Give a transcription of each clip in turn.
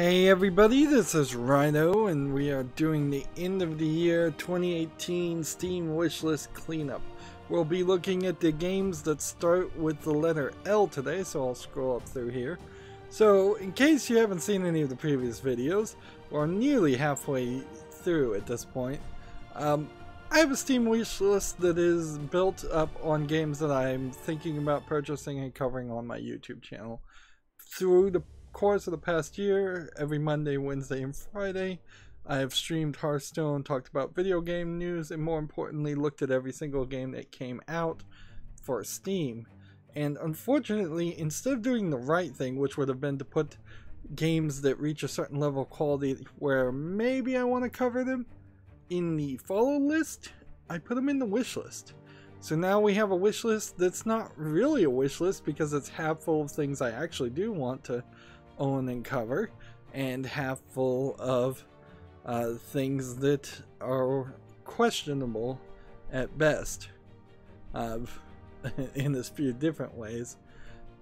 Hey everybody, this is Rydo, and we are doing the end of the year 2018 Steam wishlist cleanup. We'll be looking at the games that start with the letter L today, so I'll scroll up through here. So, in case you haven't seen any of the previous videos, or nearly halfway through at this point, I have a Steam wishlist that is built up on games that I'm thinking about purchasing and covering on my YouTube channel. Through the course of the past year, every Monday, Wednesday, and Friday, I have streamed Hearthstone, talked about video game news, and more importantly, looked at every single game that came out for Steam. And unfortunately, instead of doing the right thing, which would have been to put games that reach a certain level of quality where maybe I want to cover them in the follow list, I put them in the wish list. So now we have a wish list that's not really a wish list because it's half full of things I actually do want to own and cover, and half full of things that are questionable at best in a few different ways.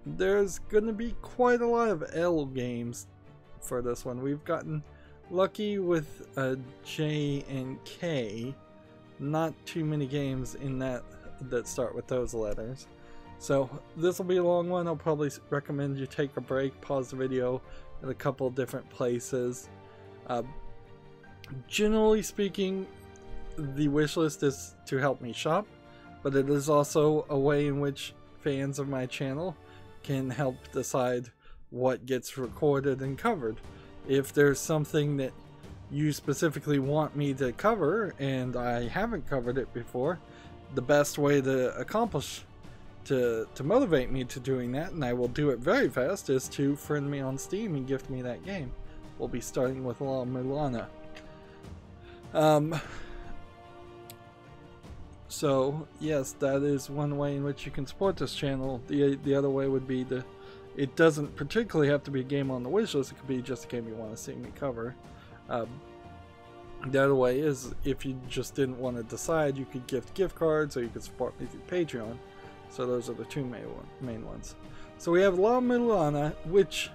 There's going to be quite a lot of L games for this one. We've gotten lucky with J and K, not too many games in that start with those letters. So this will be a long one. I'll probably recommend you take a break, pause the video at a couple different places. Generally speaking, the wishlist is to help me shop, but it is also a way in which fans of my channel can help decide what gets recorded and covered. If there's something that you specifically want me to cover and I haven't covered it before, the best way to accomplish to motivate me to doing that, and I will do it very fast, is to friend me on Steam and gift me that game. We'll be starting with Mallanna. So yes, that is one way in which you can support this channel. The other way would be it doesn't particularly have to be a game on the wishlist. It could be just a game you want to see me cover. The other way is, if you just didn't want to decide, you could gift cards, or you could support me through Patreon. So those are the two main ones. So we have Mallanna, which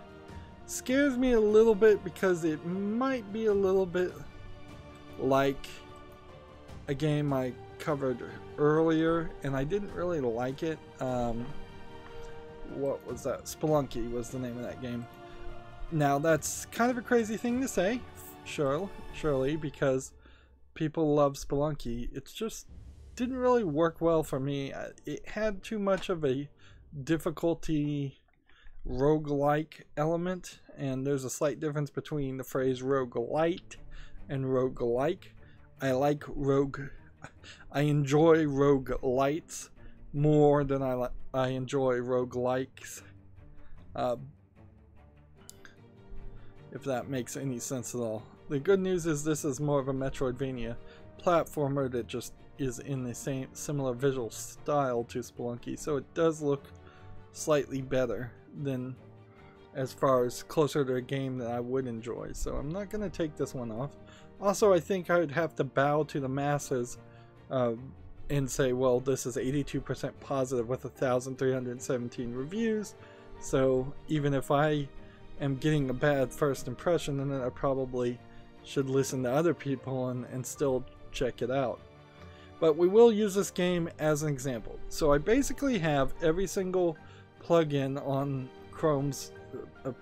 scares me a little bit because it might be a little bit like a game I covered earlier, and I didn't really like it. What was that? Spelunky was the name of that game. Now that's kind of a crazy thing to say, surely, because people love Spelunky. It's just didn't really work well for me. It had too much of a difficulty roguelike element, and there's a slight difference between the phrase roguelite and roguelike. I enjoy roguelites more than I enjoy roguelikes. If that makes any sense at all. The good news is this is more of a Metroidvania platformer that just is in the similar visual style to Spelunky, so it does look slightly better than, as far as closer to a game that I would enjoy. So I'm not going to take this one off. Also, I think I would have to bow to the masses and say, well, this is 82% positive with 1,317 reviews. So even if I am getting a bad first impression, then I probably should listen to other people and still check it out. But we will use this game as an example. So I basically have every single plugin on Chrome's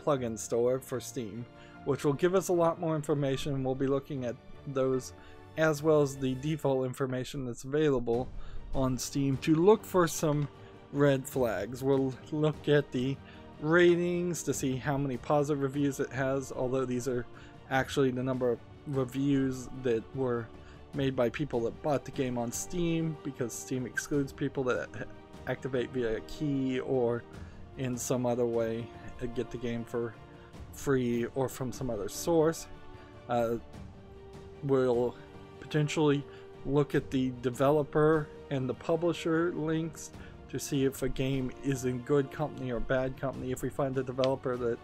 plugin store for Steam, which will give us a lot more information. We'll be looking at those as well as the default information that's available on Steam to look for some red flags. We'll look at the ratings to see how many positive reviews it has, although these are actually the number of reviews that were made by people that bought the game on Steam, because Steam excludes people that activate via a key or in some other way get the game for free or from some other source. We'll potentially look at the developer and the publisher links to see if a game is in good company or bad company. If we find a developer that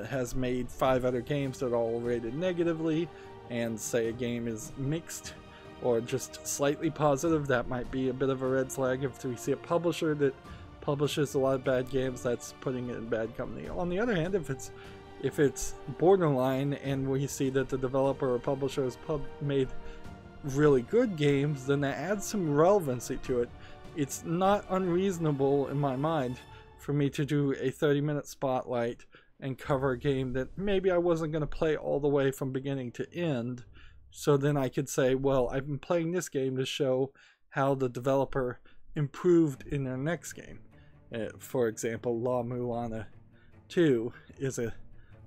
has made 5 other games that are all rated negatively, and say a game is mixed or just slightly positive, that might be a bit of a red flag. If we see a publisher that publishes a lot of bad games, that's putting it in bad company. On the other hand, if it's If it's borderline and we see that the developer or publisher has made really good games, then that adds some relevancy to it. It's not unreasonable in my mind for me to do a 30-minute spotlight and cover a game that maybe I wasn't going to play all the way from beginning to end. So then I could say, well, I've been playing this game to show how the developer improved in their next game. For example, Mallanna 2 is a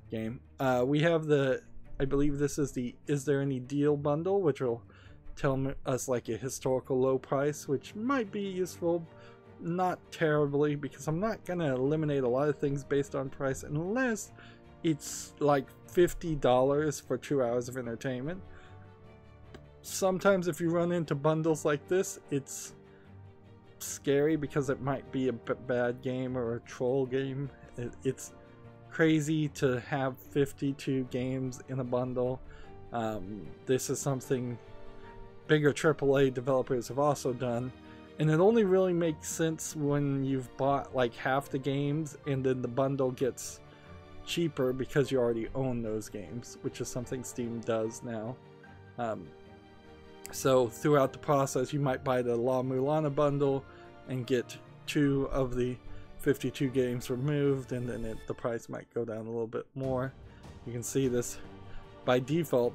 game. We have the, I believe this is the Is There Any Deal bundle, which will tell us like a historical low price, which might be useful, not terribly, because I'm not going to eliminate a lot of things based on price unless it's like $50 for 2 hours of entertainment. Sometimes if you run into bundles like this, it's scary because it might be a bad game or a troll game. It's crazy to have 52 games in a bundle. This is something bigger AAA developers have also done, and it only really makes sense when you've bought like half the games and then the bundle gets cheaper because you already own those games, which is something Steam does now. So throughout the process you might buy the Mallanna bundle and get 2 of the 52 games removed, and then the price might go down a little bit more. You can see this by default,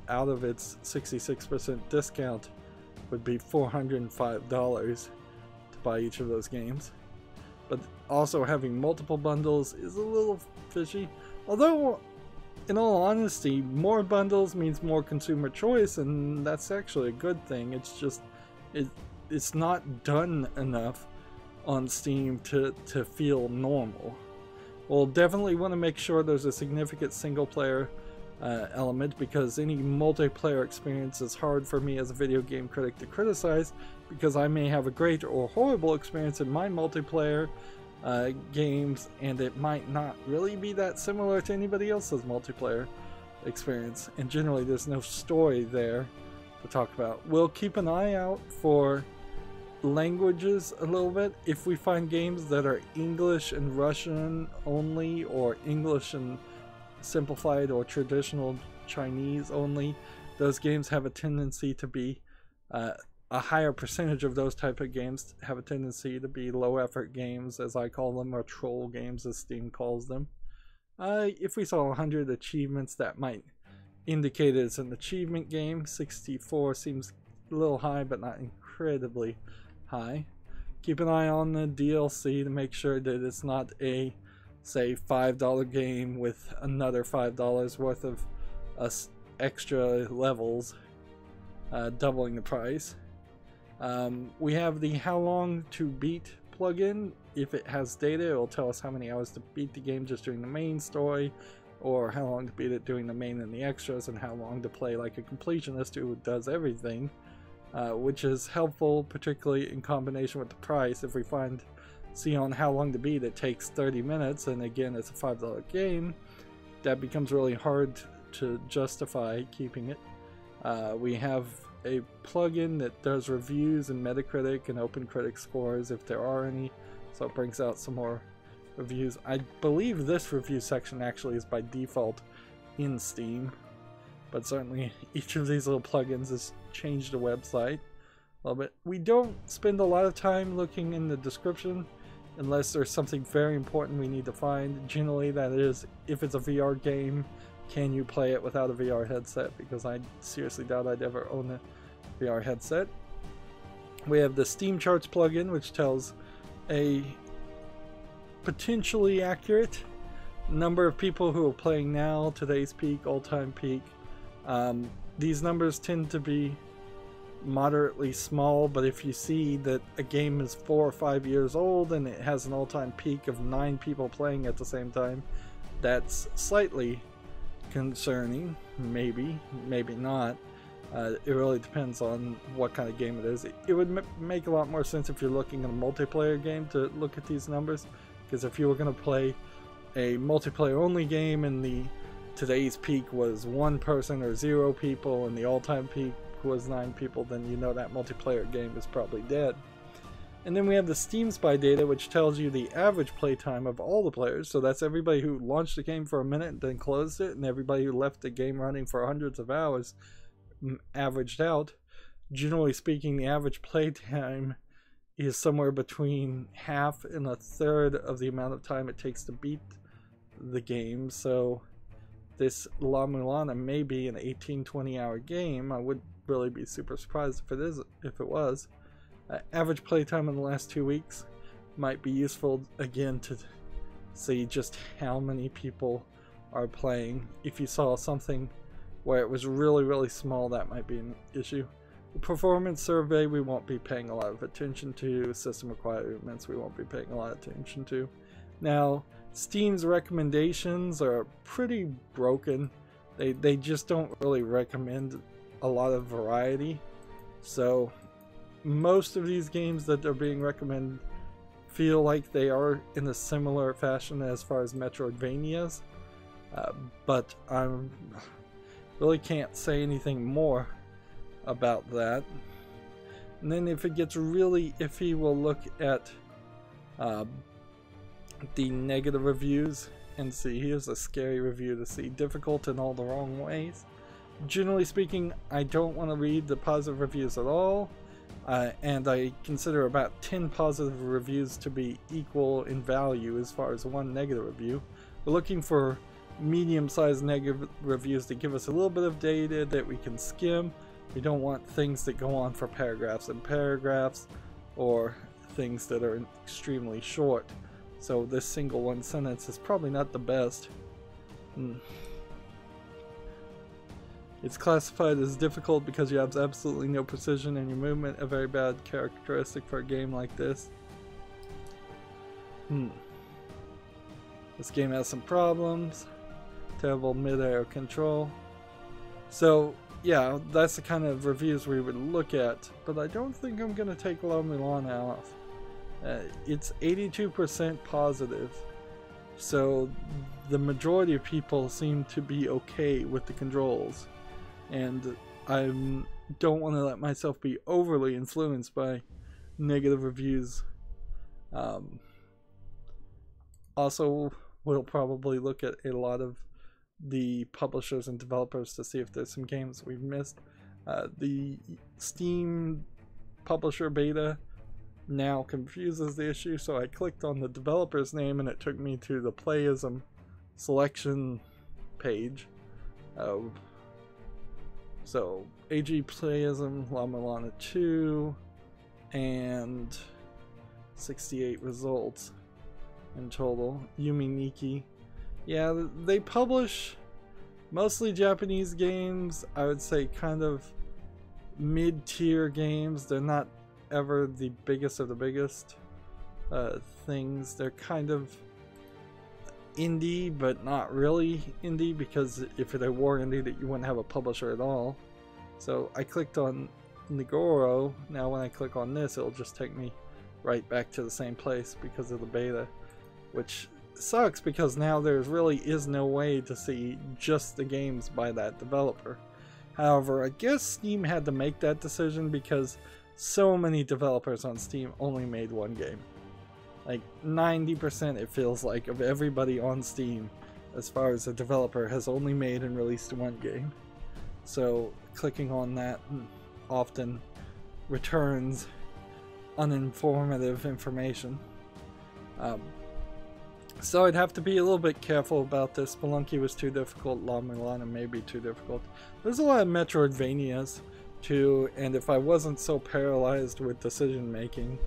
out of its 66% discount, would be $405 to buy each of those games. But also having multiple bundles is a little fishy, although in all honesty more bundles means more consumer choice, and that's actually a good thing. It's just it's not done enough on Steam to feel normal. We'll definitely want to make sure there's a significant single player element, because any multiplayer experience is hard for me as a video game critic to criticize, because I may have a great or horrible experience in my multiplayer games, and it might not really be that similar to anybody else's multiplayer experience, and generally there's no story there to talk about. We'll keep an eye out for languages a little bit. If we find games that are English and Russian only, or English and simplified or traditional Chinese only, those games have a tendency to be a higher percentage of those type of games have a tendency to be low effort games, as I call them, or troll games as Steam calls them. If we saw 100 achievements, that might indicate it's an achievement game. 64 seems a little high, but not incredibly high. Keep an eye on the DLC to make sure that it's not a, say, $5 game with another $5 worth of extra levels, doubling the price. We have the How Long to Beat plugin. If it has data, it will tell us how many hours to beat the game just during the main story, or how long to beat it doing the main and the extras, and how long to play like a completionist who does everything, which is helpful, particularly in combination with the price. If we see on How Long to Beat it takes 30 minutes, and again it's a $5 game, that becomes really hard to justify keeping it. We have a plugin that does reviews and Metacritic and OpenCritic scores, if there are any, so it brings out some more reviews. I believe this review section actually is by default in Steam, but certainly each of these little plugins has changed the website a little bit. We don't spend a lot of time looking in the description unless there's something very important we need to find. Generally that is, if it's a VR game, can you play it without a VR headset, because I seriously doubt I'd ever own a VR headset. We have the Steam Charts plugin, which tells a potentially accurate number of people who are playing now, today's peak, all-time peak. These numbers tend to be moderately small, but if you see that a game is 4 or 5 years old and it has an all-time peak of 9 people playing at the same time, that's slightly concerning. Maybe not. It really depends on what kind of game it is. It would make a lot more sense if you're looking at a multiplayer game to look at these numbers, because if you were going to play a multiplayer only game and today's peak was 1 person or 0 people and the all-time peak was 9 people, then you know that multiplayer game is probably dead. And then we have the Steam Spy data, which tells you the average playtime of all the players. So that's everybody who launched the game for a minute and then closed it, and everybody who left the game running for hundreds of hours averaged out. Generally speaking, the average playtime is somewhere between half and a third of the amount of time it takes to beat the game. So this Mallanna may be an 18-20 hour game. I would really be super surprised if it was. Average playtime in the last 2 weeks might be useful again to see just how many people are playing. If you saw something where it was really small, that might be an issue. The performance survey we won't be paying a lot of attention to. System requirements we won't be paying a lot of attention to. Now, Steam's recommendations are pretty broken. They just don't really recommend a lot of variety. So most of these games that are being recommended feel like they are in a similar fashion as far as Metroidvanias, but I really can't say anything more about that. And then if it gets really iffy, we'll look at the negative reviews and see. Here's a scary review to see. Difficult in all the wrong ways. Generally speaking, I don't want to read the positive reviews at all. And I consider about 10 positive reviews to be equal in value as far as one negative review. We're looking for medium-sized negative reviews to give us a little bit of data that we can skim. We don't want things that go on for paragraphs and paragraphs, or things that are extremely short. So this single one sentence is probably not the best. It's classified as difficult because you have absolutely no precision in your movement, a very bad characteristic for a game like this. This game has some problems. Terrible mid-air control. So yeah, that's the kind of reviews we would look at, but I don't think I'm going to take Mallanna off. It's 82% positive, so the majority of people seem to be okay with the controls. And I don't want to let myself be overly influenced by negative reviews. Also, we'll probably look at a lot of the publishers and developers to see if there's some games we've missed. The Steam publisher beta now confuses the issue, so I clicked on the developer's name and it took me to the Playism selection page. So AG Playism, Mallanna 2, and 68 results in total. Yumi Niki. Yeah, they publish mostly Japanese games. I would say kind of mid-tier games. They're not ever the biggest of the biggest things. They're kind of indie, but not really indie, because if it were indie, that you wouldn't have a publisher at all. So I clicked on Nagoro. Now when I click on this, it'll just take me right back to the same place because of the beta, which sucks because now there really is no way to see just the games by that developer. However, I guess Steam had to make that decision because so many developers on Steam only made one game. Like 90%, it feels like, of everybody on Steam, as far as a developer, has only made and released one game. So clicking on that often returns uninformative information. So I'd have to be a little bit careful about this. Spelunky was too difficult, Mallanna may be too difficult. There's a lot of Metroidvanias too, and if I wasn't so paralyzed with decision making,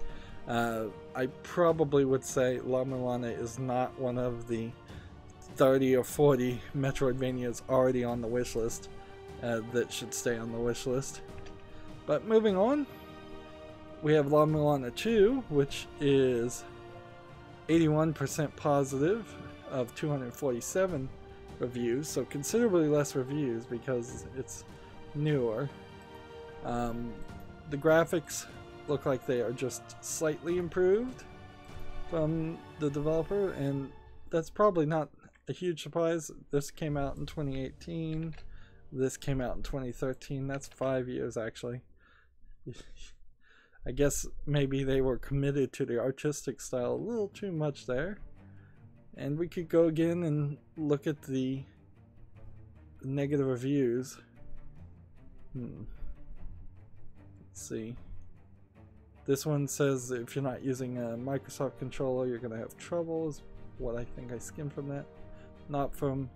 I probably would say Mallanna is not one of the 30 or 40 Metroidvanias already on the wish list that should stay on the wish list. But moving on, we have Mallanna 2, which is 81% positive of 247 reviews, so considerably less reviews because it's newer. The graphics look like they are just slightly improved from the developer, and that's probably not a huge surprise. This came out in 2018, this came out in 2013. That's 5 years actually. I guess maybe they were committed to the artistic style a little too much there. And we could go again and look at the negative reviews. Let's see. This one says if you're not using a Microsoft controller, you're going to have trouble, is what I think I skimmed from that. Not for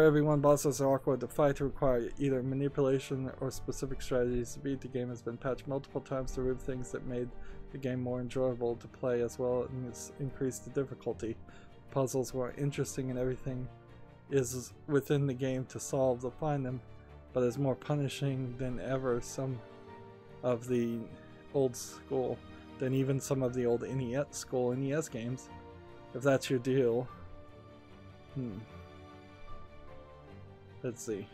everyone. Bosses are awkward to fight, to require either manipulation or specific strategies to beat. The game has been patched multiple times to remove things that made the game more enjoyable to play, as well as increased the difficulty. Puzzles were interesting and everything is within the game to solve to find them, but is more punishing than ever some of the old school, than even some of the old NES games, if that's your deal. Let's see.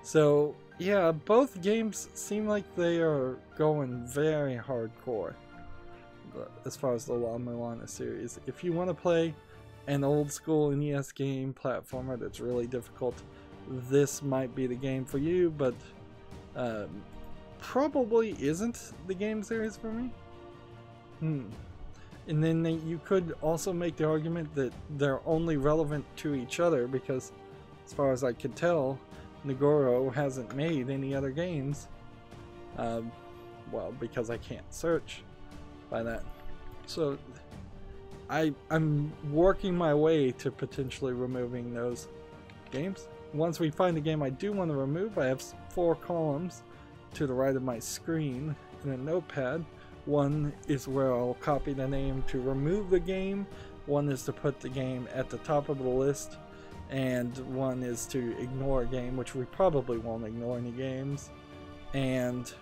So yeah, both games seem like they are going very hardcore as far as the Mallanna series. If you want to play an old school NES game platformer that's really difficult, this might be the game for you, but probably isn't the game series for me. And then you could also make the argument that they're only relevant to each other because, as far as I can tell, Nagoro hasn't made any other games. Well, because I can't search by that. So I'm working my way to potentially removing those games. Once we find a game I do want to remove, I have 4 columns to the right of my screen in a notepad. One is where I'll copy the name to remove the game, one is to put the game at the top of the list, and one is to ignore a game, which we probably won't ignore any games, and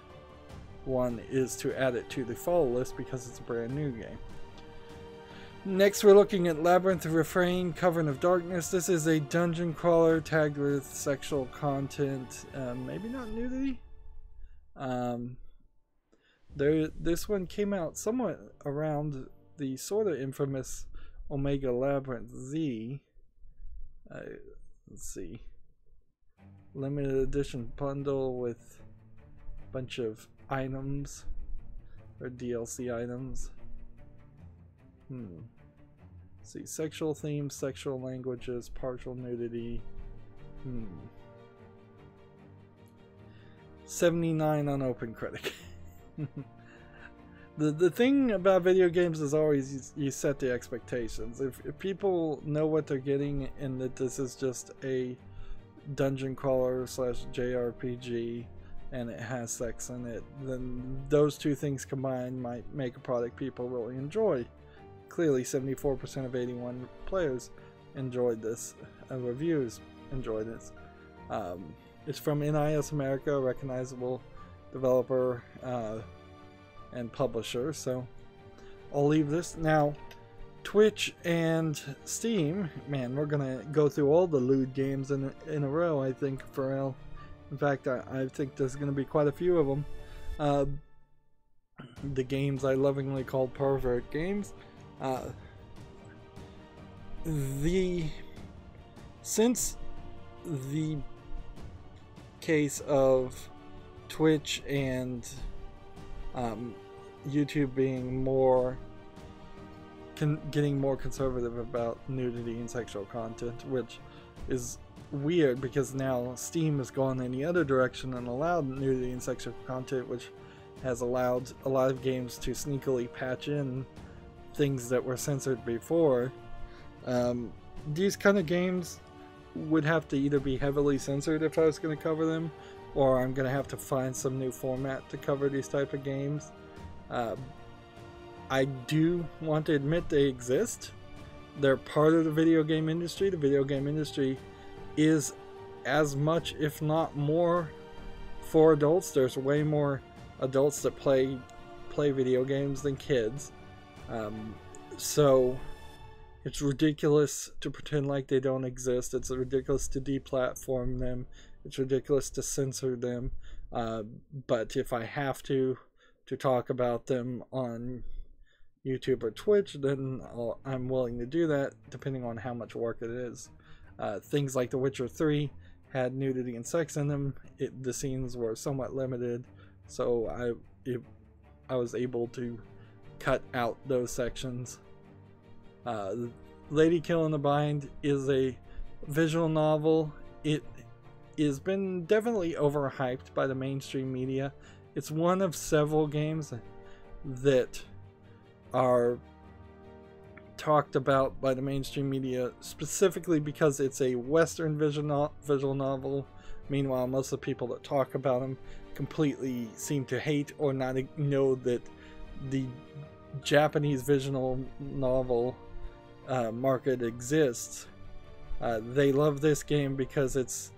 one is to add it to the follow list because it's a brand new game. Next we're looking at Labyrinth, Refrain, Coven of Darkness. This is a dungeon crawler tagged with sexual content, maybe not nudity. This one came out somewhat around the sort of infamous Omega Labyrinth Z. Let's see. Limited edition bundle with a bunch of items, or DLC items. Let's see. Sexual themes, sexual languages, partial nudity. 79 on OpenCritic. The thing about video games is always you set the expectations. If people know what they're getting and that this is just a dungeon crawler / JRPG and it has sex in it, then those two things combined might make a product people really enjoy. Clearly 74% of 81 players enjoyed this, reviews enjoyed this. It's from NIS America, a recognizable developer and publisher, so I'll leave this. Now, Twitch and Steam, man, we're gonna go through all the lewd games in a row, I think, Pharrell. In fact, I think there's gonna be quite a few of them. The games I lovingly call Pervert Games. Since the case of Twitch and YouTube being getting more conservative about nudity and sexual content, which is weird because now Steam has gone in the other direction and allowed nudity and sexual content, which has allowed a lot of games to sneakily patch in things that were censored before. These kind of games would have to either be heavily censored if I was going to cover them, or I'm going to have to find some new format to cover these type of games. I do want to admit they exist. They're part of the video game industry. The video game industry is as much, if not more, for adults. There's way more adults that play video games than kids. So it's ridiculous to pretend like they don't exist. It's ridiculous to deplatform them. It's ridiculous to censor them. But if I have to talk about them on YouTube or Twitch, then I'm willing to do that, depending on how much work it is. Things like The Witcher 3 had nudity and sex in them. The scenes were somewhat limited, so I was able to cut out those sections. Lady Kill in the Bind is a visual novel. It has been definitely overhyped by the mainstream media. It's one of several games that are talked about by the mainstream media specifically because it's a Western visual novel. Meanwhile, most of the people that talk about them completely seem to hate or not know that the Japanese visual novel market exists. They love this game because it's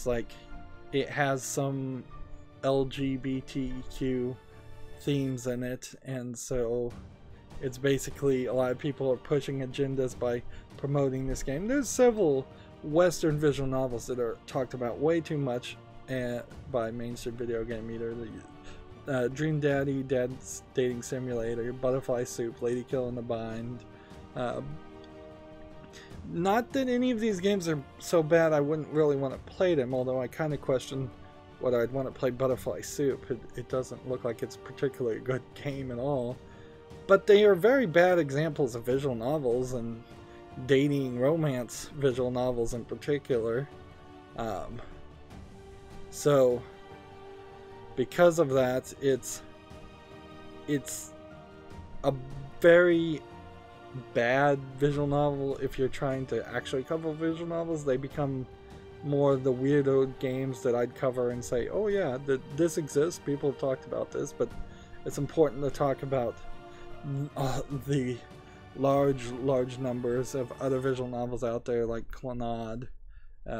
like it has some LGBTQ themes in it, and so it's basically a lot of people are pushing agendas by promoting this game. There's several Western visual novels that are talked about way too much by mainstream video game media. Dream Daddy, Dad's Dating Simulator, Butterfly Soup, Lady Kill in the Bind. Not that any of these games are so bad I wouldn't really want to play them, although I kind of question whether I'd want to play Butterfly Soup. It doesn't look like it's a particularly good game at all. But they are very bad examples of visual novels, and dating romance visual novels in particular. So because of that, it's a very bad visual novel. If you're trying to actually cover visual novels, they become more the weirdo games that I'd cover and say, oh yeah, this exists, people have talked about this, but it's important to talk about the large numbers of other visual novels out there, like Carnage,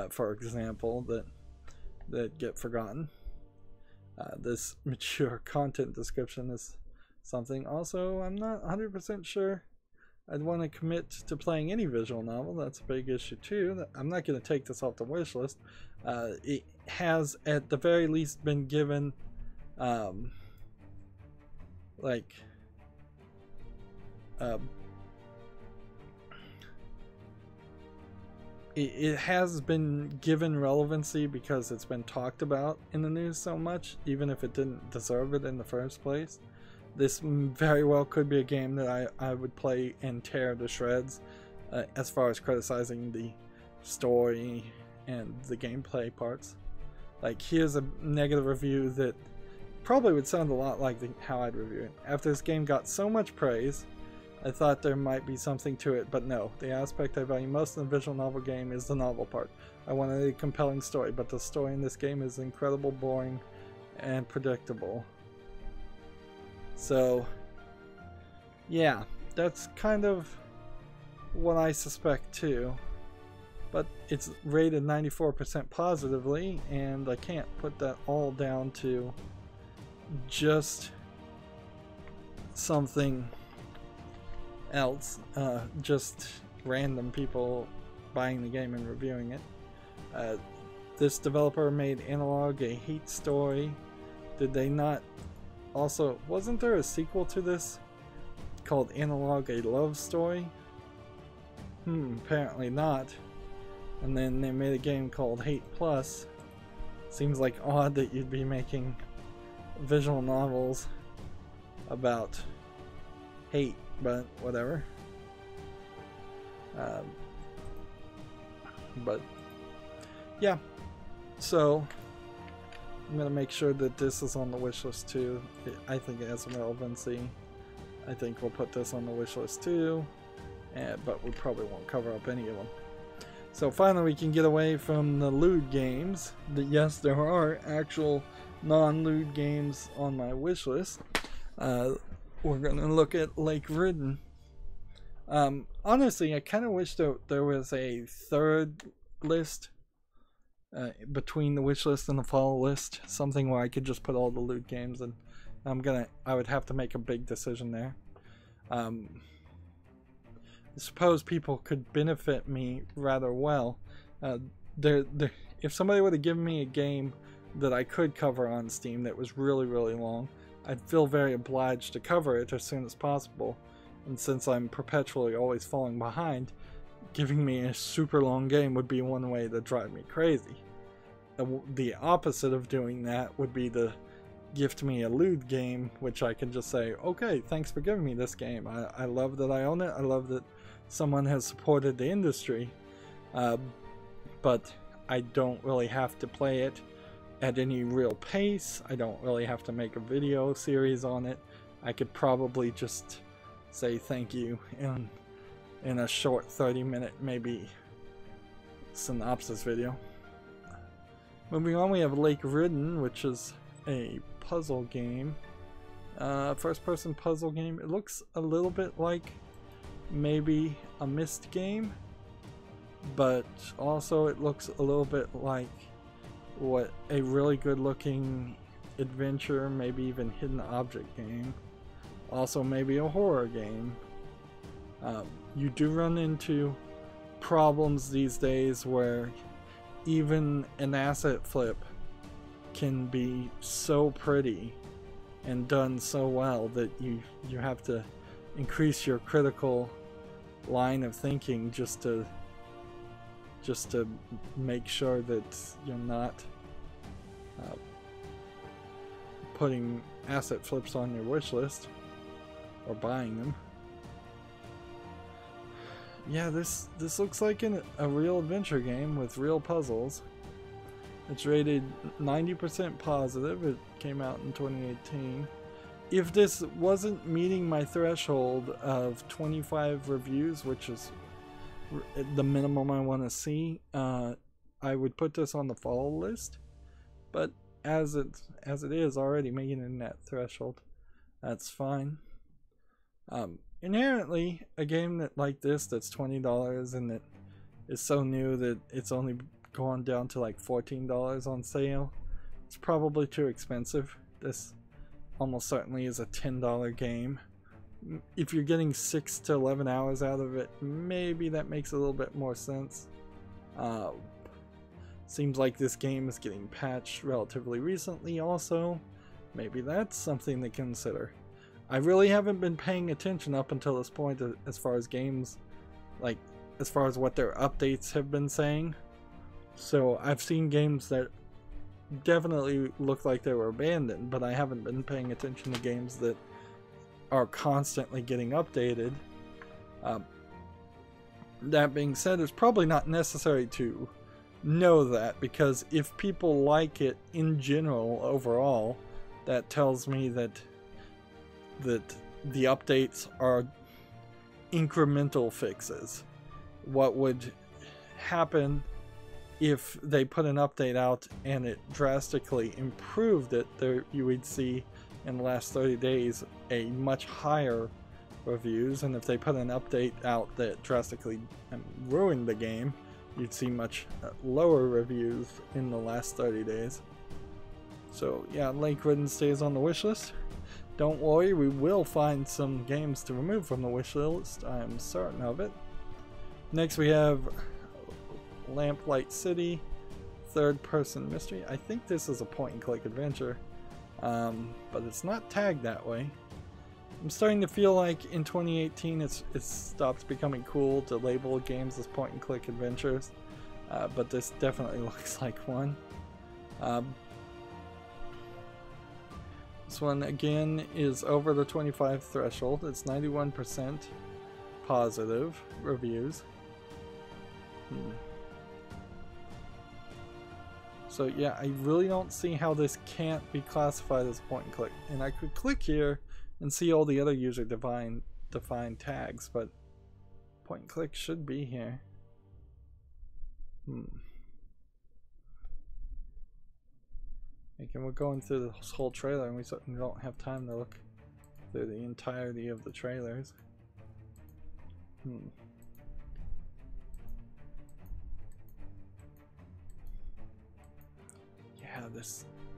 for example, that get forgotten. This mature content description is something also I'm not 100% sure I'd want to commit to playing any visual novel. That's a big issue too. I'm not going to take this off the wish list. It has at the very least been given it has been given relevancy because it's been talked about in the news so much, even if it didn't deserve it in the first place. This very well could be a game that I would play and tear to shreds as far as criticizing the story and the gameplay parts. Like, here's a negative review that probably would sound a lot like how I'd review it. After this game got so much praise, I thought there might be something to it, but no. The aspect I value most in the visual novel game is the novel part. I wanted a compelling story, but the story in this game is incredible, boring, and predictable. So, yeah, that's kind of what I suspect too. But it's rated 94% positively, and I can't put that all down to just something else, just random people buying the game and reviewing it. This developer made Analog a hate story. Did they not also, wasn't there a sequel to this called Analog a Love Story? Apparently not. And then they made a game called Hate Plus. Seems like odd that you'd be making visual novels about hate, but whatever. But yeah, so I'm gonna make sure that this is on the wish list too. I think it has some relevancy. I think we'll put this on the wish list too, but we probably won't cover up any of them. So finally we can get away from the lewd games. Yes, there are actual non-lewd games on my wish list. We're gonna look at Ridden. Honestly, I kind of wish that there was a third list between the wish list and the follow list, something where I could just put all the lewd games, and I would have to make a big decision there. I suppose people could benefit me rather well. If somebody would have given me a game that I could cover on Steam that was really, really long, I'd feel very obliged to cover it as soon as possible. And since I'm perpetually always falling behind, giving me a super long game would be one way to drive me crazy. The opposite of doing that would be to gift me a lewd game, which I can just say, okay, thanks for giving me this game. I love that I own it. I love that someone has supported the industry. But I don't really have to play it at any real pace. I don't really have to make a video series on it. I could probably just say thank you in a short 30-minute maybe synopsis video. Moving on, we have Ridden, which is a puzzle game, first-person puzzle game. It looks a little bit like maybe a Myst game, but also it looks a little bit like what a really good-looking adventure, maybe even hidden object game. Also maybe a horror game. You do run into problems these days where even an asset flip can be so pretty and done so well that you have to increase your critical line of thinking just to make sure that you're not putting asset flips on your wish list or buying them. Yeah, this looks like a real adventure game with real puzzles. It's rated 90% positive. It came out in 2018. If this wasn't meeting my threshold of 25 reviews, which is the minimum I want to see, I would put this on the follow list. But as it is already making it in that threshold, that's fine. Inherently, a game like this that's $20 and that is so new that it's only gone down to like $14 on sale, it's probably too expensive. This almost certainly is a $10 game. If you're getting 6 to 11 hours out of it, maybe that makes a little bit more sense. Seems like this game is getting patched relatively recently also. Maybe that's something to consider. I really haven't been paying attention up until this point as far as games, like as far as what their updates have been saying. So I've seen games that definitely look like they were abandoned, but I haven't been paying attention to games that are constantly getting updated. That being said, it's probably not necessary to know that, because if people like it in general overall, that tells me that the updates are incremental fixes. What would happen if they put an update out and it drastically improved it? There you would see in the last 30 days a much higher reviews, and if they put an update out that drastically ruined the game, you'd see much lower reviews in the last 30 days. So yeah, Ridden stays on the wish list. Don't worry, we will find some games to remove from the wish list, I am certain of it. Next we have Lamplight City, third-person mystery. I think this is a point-and-click adventure, but it's not tagged that way. I'm starting to feel like in 2018 it stopped becoming cool to label games as point-and-click adventures, but this definitely looks like one. This one again is over the 25 threshold. It's 91% positive reviews. So yeah, I really don't see how this can't be classified as point and click. And I could click here and see all the other user-defined tags, but point and click should be here. Again, we're going through this whole trailer and we certainly don't have time to look through the entirety of the trailers. Yeah,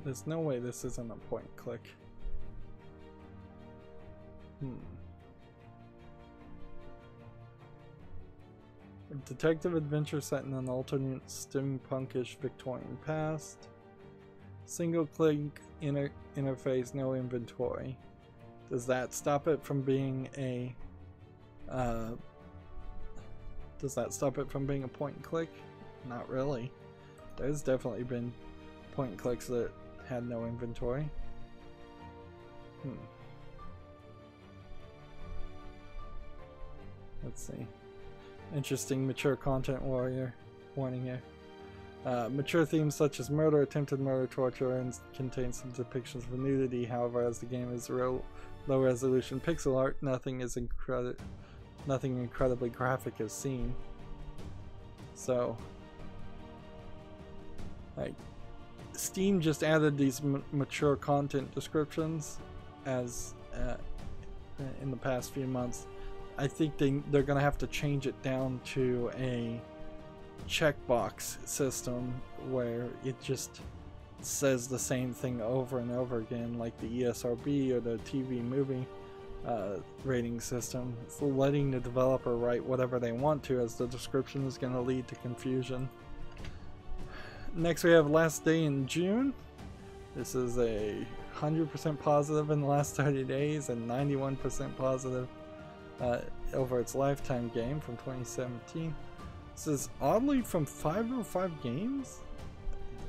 there's no way this isn't a point and click. A detective adventure set in an alternate steampunkish Victorian past. Single click interface, no inventory. Does that stop it from being a Does that stop it from being a point and click? Not really. There's definitely been point and clicks that had no inventory. Let's see. Interesting mature content warning here. Mature themes such as murder, attempted murder, torture, and contain some depictions of nudity. However, as the game is low resolution pixel art, nothing incredibly graphic is seen. So, like, Steam just added these mature content descriptions as in the past few months. I think they're gonna have to change it down to a checkbox system where it just says the same thing over and over again, like the ESRB or the TV movie rating system. It's letting the developer write whatever they want to, as the description is going to lead to confusion. Next we have Last Day in June. This is a 100% positive in the last 30 days and 91% positive over its lifetime game from 2017. This is oddly from 505 Games.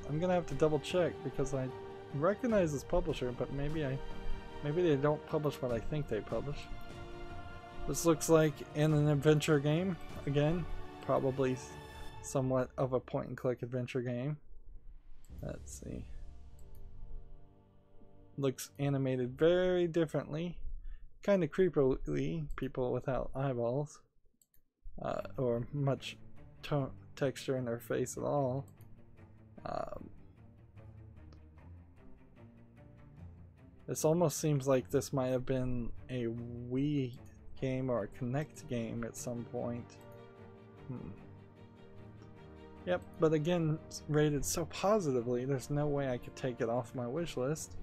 I'm gonna have to double check because I recognize this publisher, but maybe they don't publish what I think they publish. This looks like an adventure game again, probably somewhat of a point and click adventure game. Let's see. Looks animated very differently, kind of creepily. People without eyeballs or much texture in their face at all. This almost seems like this might have been a Wii game or a Kinect game at some point. Yep, but again, rated so positively, there's no way I could take it off my wish list.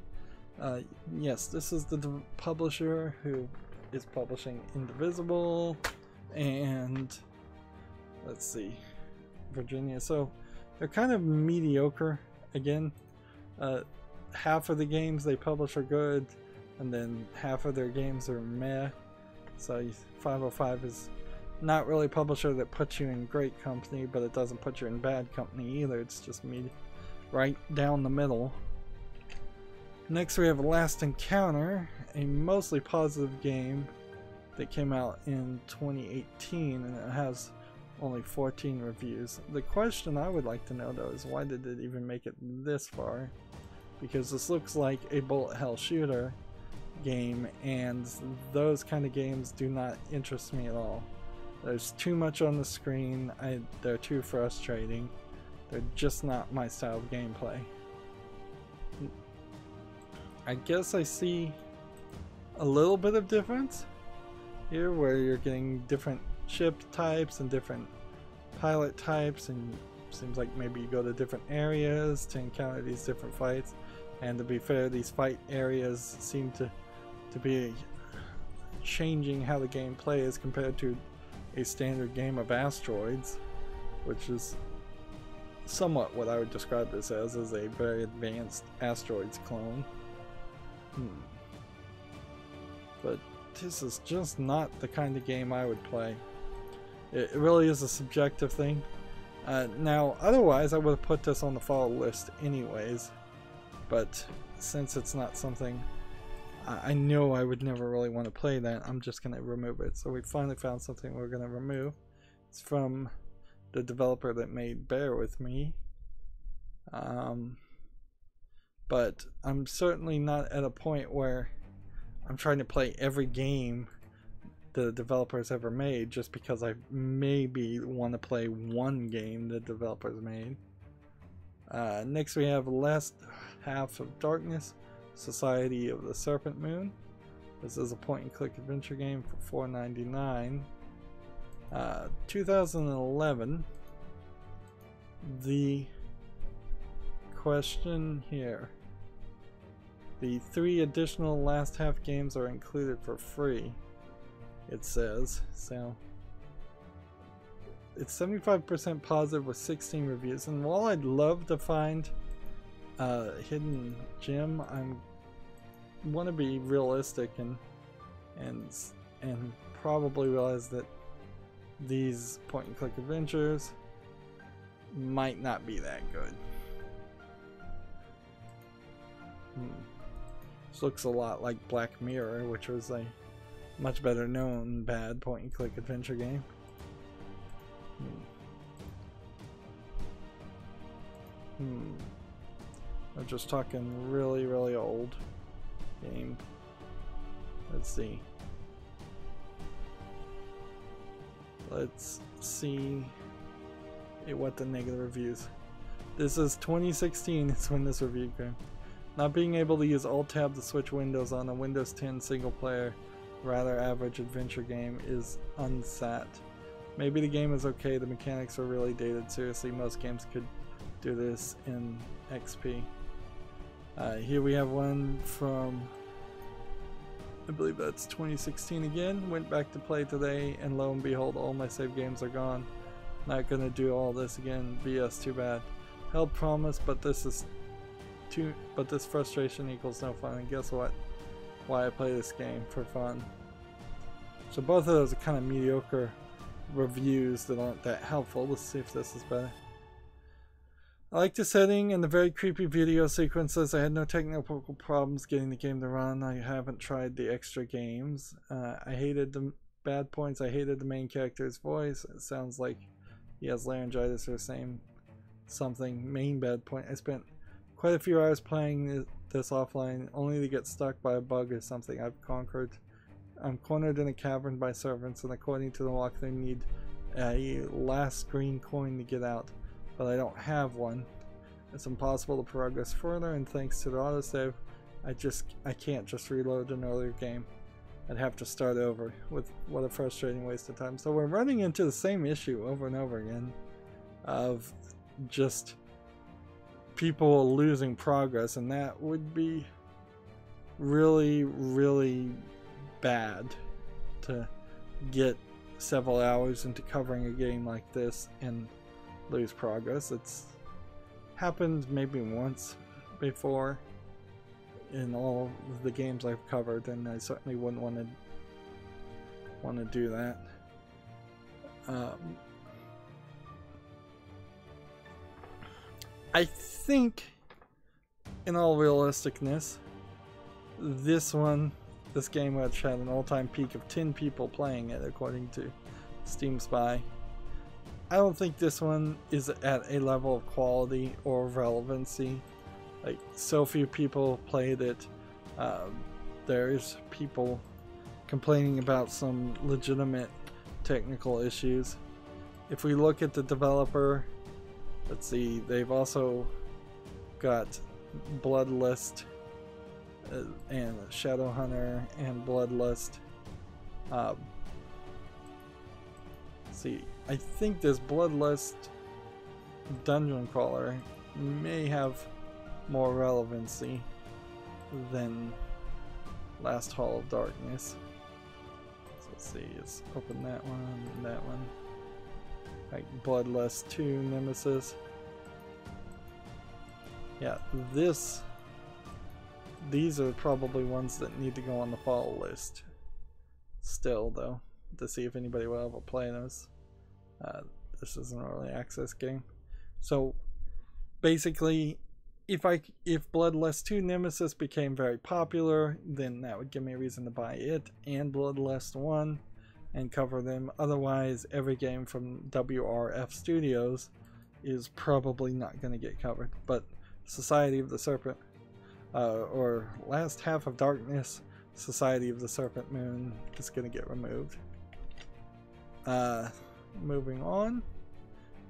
Yes, this is the publisher who is publishing Indivisible and let's see, Virginia. So they're kind of mediocre. Again, half of the games they publish are good, and then half of their games are meh. So 505 is not really a publisher that puts you in great company, but it doesn't put you in bad company either. It's just right down the middle. Next we have Last Encounter, a mostly positive game that came out in 2018, and it has only 14 reviews. The question I would like to know though is, why did it even make it this far? Because this looks like a bullet hell shooter game, and those kind of games do not interest me at all. There's too much on the screen, they're too frustrating, they're just not my style of gameplay. I guess I see a little bit of difference here, where you're getting different ship types and different pilot types, and seems like maybe you go to different areas to encounter these different fights. And to be fair, these fight areas seem to be changing how the game plays compared to a standard game of asteroids, which is somewhat what I would describe this as a very advanced asteroids clone. But this is just not the kind of game I would play. It really is a subjective thing. Now, otherwise I would have put this on the follow list anyways, but since it's not something I know I would never really want to play, that I'm just going to remove it. So we finally found something we're going to remove. It's from the developer that made Bear With Me. But I'm certainly not at a point where I'm trying to play every game the developers ever made just because I maybe want to play one game the developers made. Next we have Last Half of Darkness, Society of the Serpent Moon. This is a point-and-click adventure game for $4.99. 2011. The question here: the 3 additional Last Half games are included for free, it says. So it's 75% positive with 16 reviews, and while I'd love to find a hidden gem, I want to be realistic and probably realize that these point and click adventures might not be that good. This looks a lot like Black Mirror, which was a much better known bad point and click adventure game. I'm just talking really, really old game. Let's see. Let's see what the negative reviews. This is 2016 is when this review came. Not being able to use Alt-Tab to switch windows on a Windows 10 single-player, rather average adventure game is unsat. Maybe the game is okay, the mechanics are really dated. Seriously, most games could do this in XP. Here we have one from, I believe that's 2016 again. Went back to play today, and lo and behold, all my save games are gone. Not gonna do all this again. BS, too bad. Held promise, but this frustration equals no fun. And guess what? Why I play this game, for fun. So both of those are kind of mediocre reviews that aren't that helpful. Let's see if this is better. I like the setting and the very creepy video sequences. I had no technical problems getting the game to run. I haven't tried the extra games. I hated the bad points. I hated the main character's voice. It sounds like he has laryngitis or something. Main bad point. I spent quite a few hours playing this offline only to get stuck by a bug or something I've conquered. I'm cornered in a cavern by servants, and according to the walkthrough, need a last green coin to get out. But I don't have one. It's impossible to progress further, and thanks to the autosave, I can't just reload an earlier game. I'd have to start over. With what a frustrating waste of time. So we're running into the same issue over and over again of just people losing progress, and that would be really, really bad to get several hours into covering a game like this and lose progress. It's happened maybe once before in all of the games I've covered, and I certainly wouldn't want to do that. I think, in all realisticness, this game which had an all-time peak of 10 people playing it according to Steam Spy. I don't think this one is at a level of quality or relevancy. Like, so few people played it. There's people complaining about some legitimate technical issues. If we look at the developer, let's see, they've also got Bloodlust and Shadowhunter and Bloodlust. See, I think this Bloodlust dungeon crawler may have more relevancy than Last Hall of Darkness. So let's see, let's open that one and that one. Like Bloodlust 2 Nemesis. Yeah, these are probably ones that need to go on the follow list still, though, to see if anybody will ever play those. This is an early access game. So basically, if Bloodlust 2 Nemesis became very popular, then that would give me a reason to buy it and Bloodlust 1 and cover them. Otherwise, every game from WRF Studios is probably not going to get covered. But Society of the Serpent, or Last Half of Darkness, Society of the Serpent Moon is going to get removed. Moving on,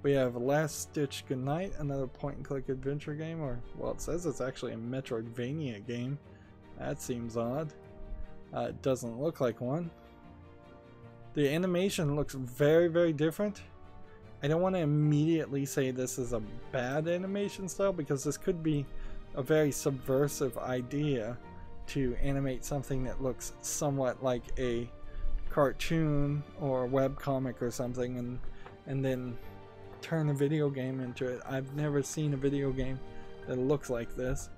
we have Last Stitch Goodnight, another point-and-click adventure game, or, well, it says it's actually a Metroidvania game. That seems odd. It doesn't look like one. The animation looks very, very different. I don't want to immediately say this is a bad animation style, because this could be a very subversive idea to animate something that looks somewhat like a cartoon or a webcomic or something, and then turn a video game into it. I've never seen a video game that looks like this.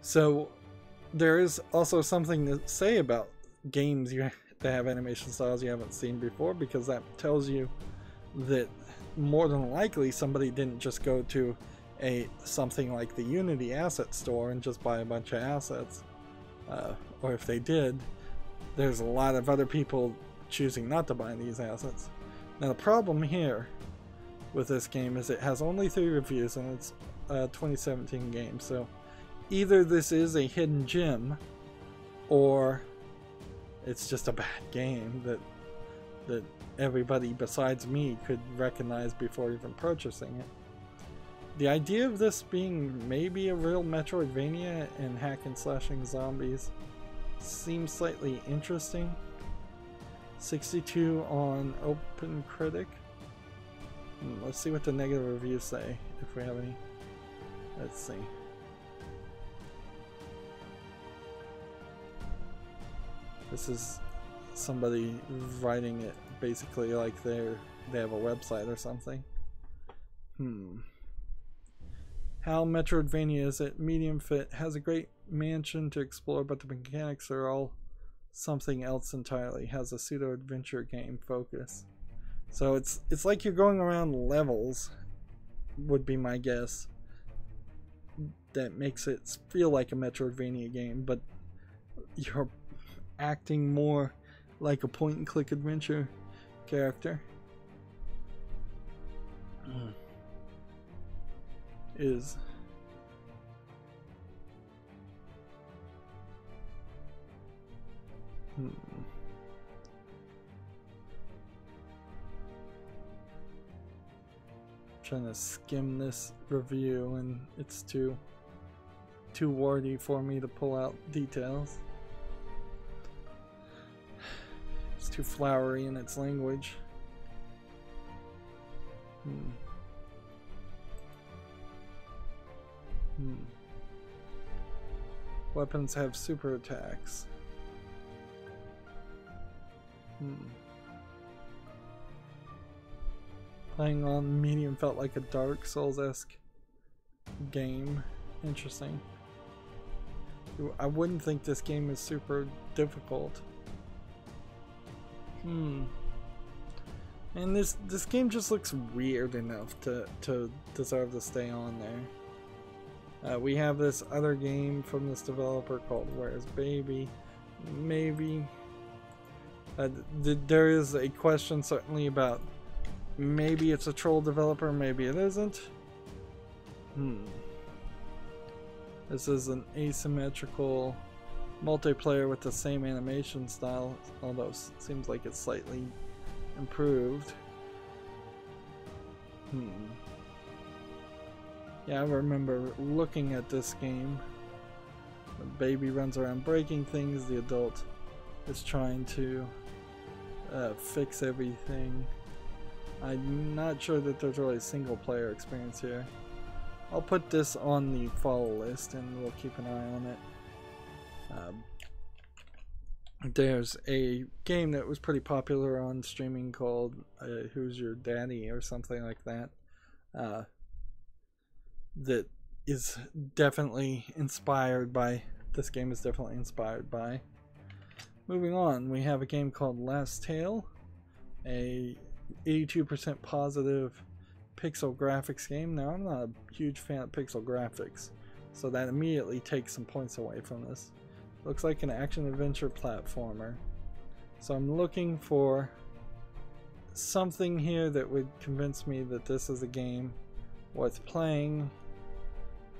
So there is also something to say about games they have animation styles you haven't seen before, because that tells you that more than likely somebody didn't just go to something like the Unity asset store and just buy a bunch of assets. Or if they did, there's a lot of other people choosing not to buy these assets. Now the problem here with this game is it has only 3 reviews and it's a 2017 game, so either this is a hidden gem or it's just a bad game that everybody besides me could recognize before even purchasing it. The idea of this being maybe a real Metroidvania and hack and slashing zombies seems slightly interesting. 62 on OpenCritic. Let's see what the negative reviews say, if we have any. Let's see. This is somebody writing it basically like they have a website or something. How Metroidvania is it? Medium fit, has a great mansion to explore, but the mechanics are all something else entirely. Has a pseudo adventure game focus. So it's like you're going around levels, would be my guess. That makes it feel like a Metroidvania game, but you're acting more like a point and click adventure character. Is trying to skim this review and it's too wordy for me to pull out details. It's too flowery in its language. Weapons have super attacks. Playing on medium felt like a Dark Souls-esque game. Interesting. I wouldn't think this game is super difficult. And this game just looks weird enough to deserve to stay on there. We have this other game from this developer called Where's Baby? Maybe. There is a question certainly about maybe it's a troll developer, maybe it isn't. This is an asymmetrical multiplayer with the same animation style, although it seems like it's slightly improved. Yeah, I remember looking at this game. The baby runs around breaking things, the adult is trying to fix everything. I'm not sure that there's really a single player experience here. I'll put this on the follow list and we'll keep an eye on it. There's a game that was pretty popular on streaming called Who's Your Daddy or something like that. That is definitely inspired by, this game is definitely inspired by. Moving on, we have a game called Last Tale, a 82% positive pixel graphics game. Now, I'm not a huge fan of pixel graphics, so that immediately takes some points away from this. Looks like an action-adventure platformer. So I'm looking for something here that would convince me that this is a game worth playing.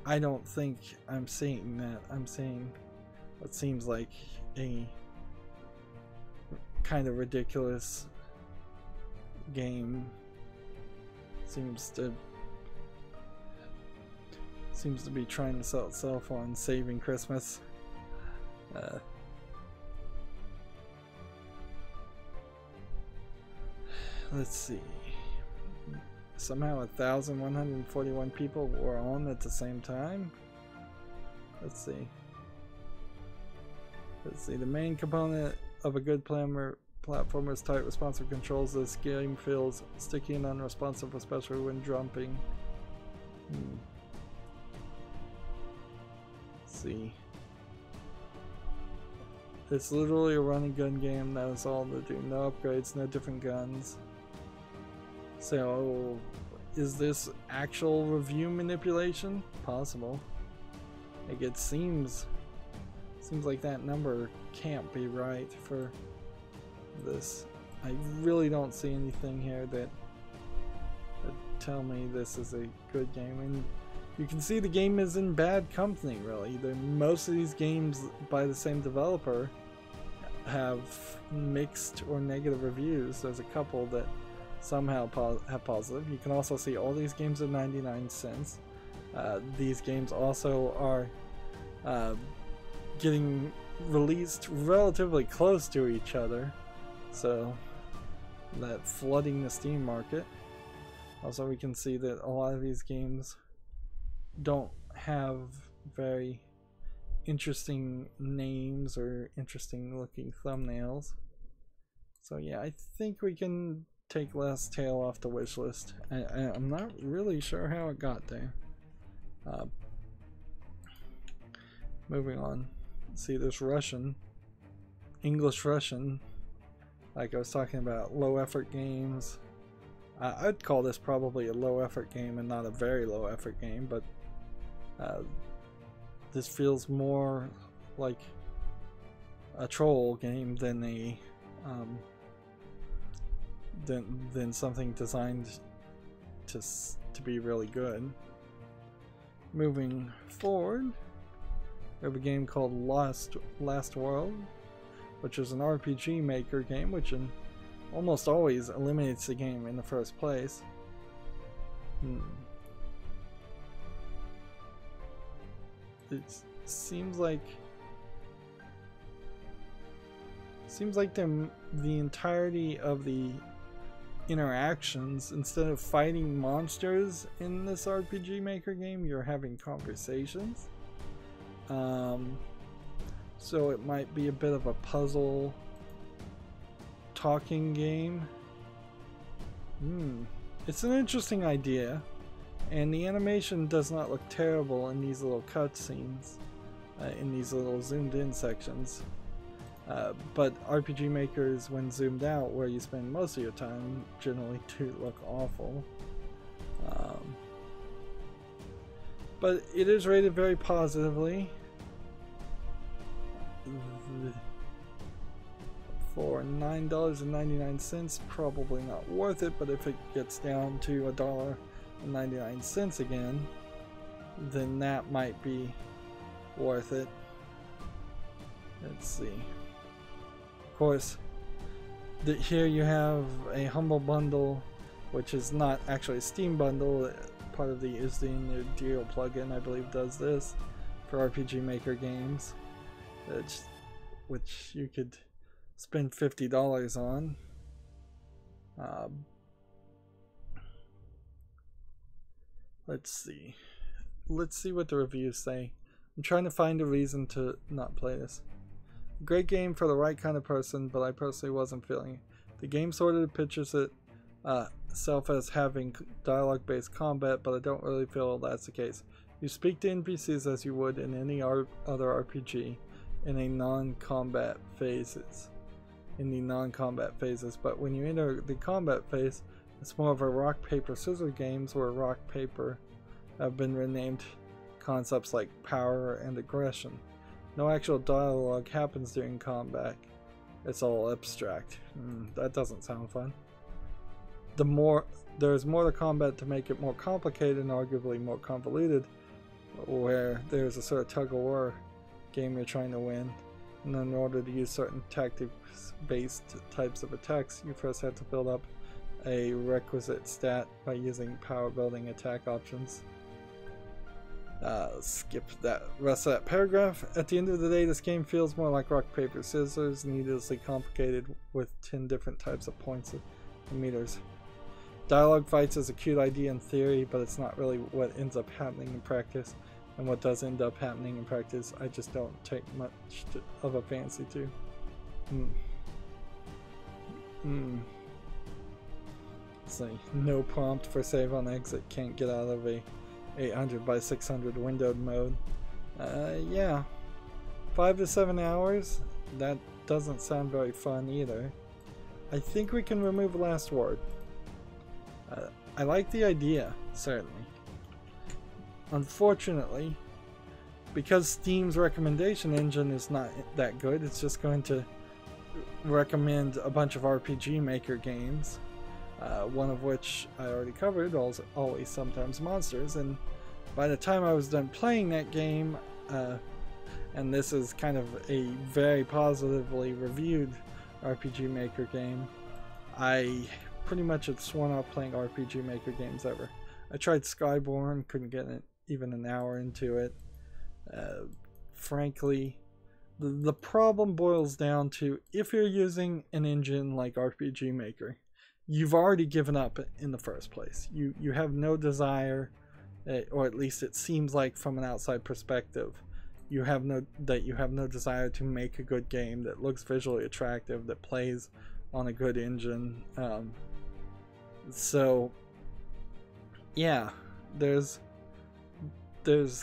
I don't think I'm seeing that. I'm seeing what seems like a kind of ridiculous game. Seems to be trying to sell itself on saving Christmas. Let's see. Somehow 1,141 people were on at the same time. Let's see. The main component of a good platformer is tight, responsive controls. This game feels sticky and unresponsive, especially when jumping. Let's see. It's literally a run and gun game. That is all they do. No upgrades, no different guns. So, is this actual review manipulation? Possible. Like, it seems like that number can't be right for this. I really don't see anything here that tell me this is a good game. And you can see the game is in bad company, really. Most of these games by the same developer have mixed or negative reviews. There's a couple that somehow have positive. You can also see all these games are 99 cents. These games also are getting released relatively close to each other, so that flooding the Steam market. Also, we can see that a lot of these games don't have very interesting names or interesting looking thumbnails. So yeah, I think we can take Last Tale off the wish list. I'm not really sure how it got there. Moving on. See, there's Russian, English Russian, like I was talking about, low effort games. I'd call this probably a low effort game and not a very low effort game, but this feels more like a troll game than a than something designed to be really good. Moving forward, we have a game called Last World, which is an RPG maker game, which almost always eliminates the game in the first place. It seems like the entirety of the interactions, instead of fighting monsters in this RPG maker game, you're having conversations. So it might be a bit of a puzzle talking game. It's an interesting idea, and the animation does not look terrible in these little cutscenes, in these little zoomed in sections. But RPG makers, when zoomed out, where you spend most of your time, generally do look awful. But it is rated very positively. For $9.99, probably not worth it, but if it gets down to $1.99 again, then that might be worth it. Let's see. Of course, here you have a Humble Bundle, which is not actually a Steam bundle. Part of the is the NVIDIA plugin, I believe, does this for RPG Maker games, which you could spend $50 on. Let's see what the reviews say. I'm trying to find a reason to not play this. Great game for the right kind of person, but I personally wasn't feeling it. The game sort of pictures itself as having dialogue-based combat, but I don't really feel that's the case. You speak to NPCs as you would in any other RPG in the non-combat phases, but when you enter the combat phase, it's more of a rock paper scissors games, where rock paper have been renamed concepts like power and aggression. No actual dialogue happens during combat. It's all abstract. That doesn't sound fun. There's more to combat to make it more complicated and arguably more convoluted, where there's a sort of tug-of-war game you're trying to win, and in order to use certain tactics-based types of attacks, you first have to build up a requisite stat by using power building attack options. Skip that rest of that paragraph. At the end of the day, this game feels more like rock paper scissors, needlessly complicated with 10 different types of points and meters. Dialogue fights is a cute idea in theory, but it's not really what ends up happening in practice. And what does end up happening in practice, I just don't take much of a fancy to. It's like no prompt for save on exit, can't get out of a 800 by 600 windowed mode. Yeah, 5 to 7 hours. that doesn't sound very fun either. I think we can remove Last Word. I like the idea, certainly. Unfortunately, because Steam's recommendation engine is not that good, it's just going to recommend a bunch of RPG Maker games, one of which I already covered, Always Sometimes Monsters, and by the time I was done playing that game, and this is kind of a very positively reviewed RPG Maker game, I pretty much had sworn off playing RPG Maker games ever. I tried Skyborn, couldn't get even an hour into it. Frankly, the problem boils down to, if you're using an engine like RPG Maker, you've already given up in the first place. You have no desire, or at least it seems like from an outside perspective, you have no desire to make a good game that looks visually attractive, that plays on a good engine. So yeah, there's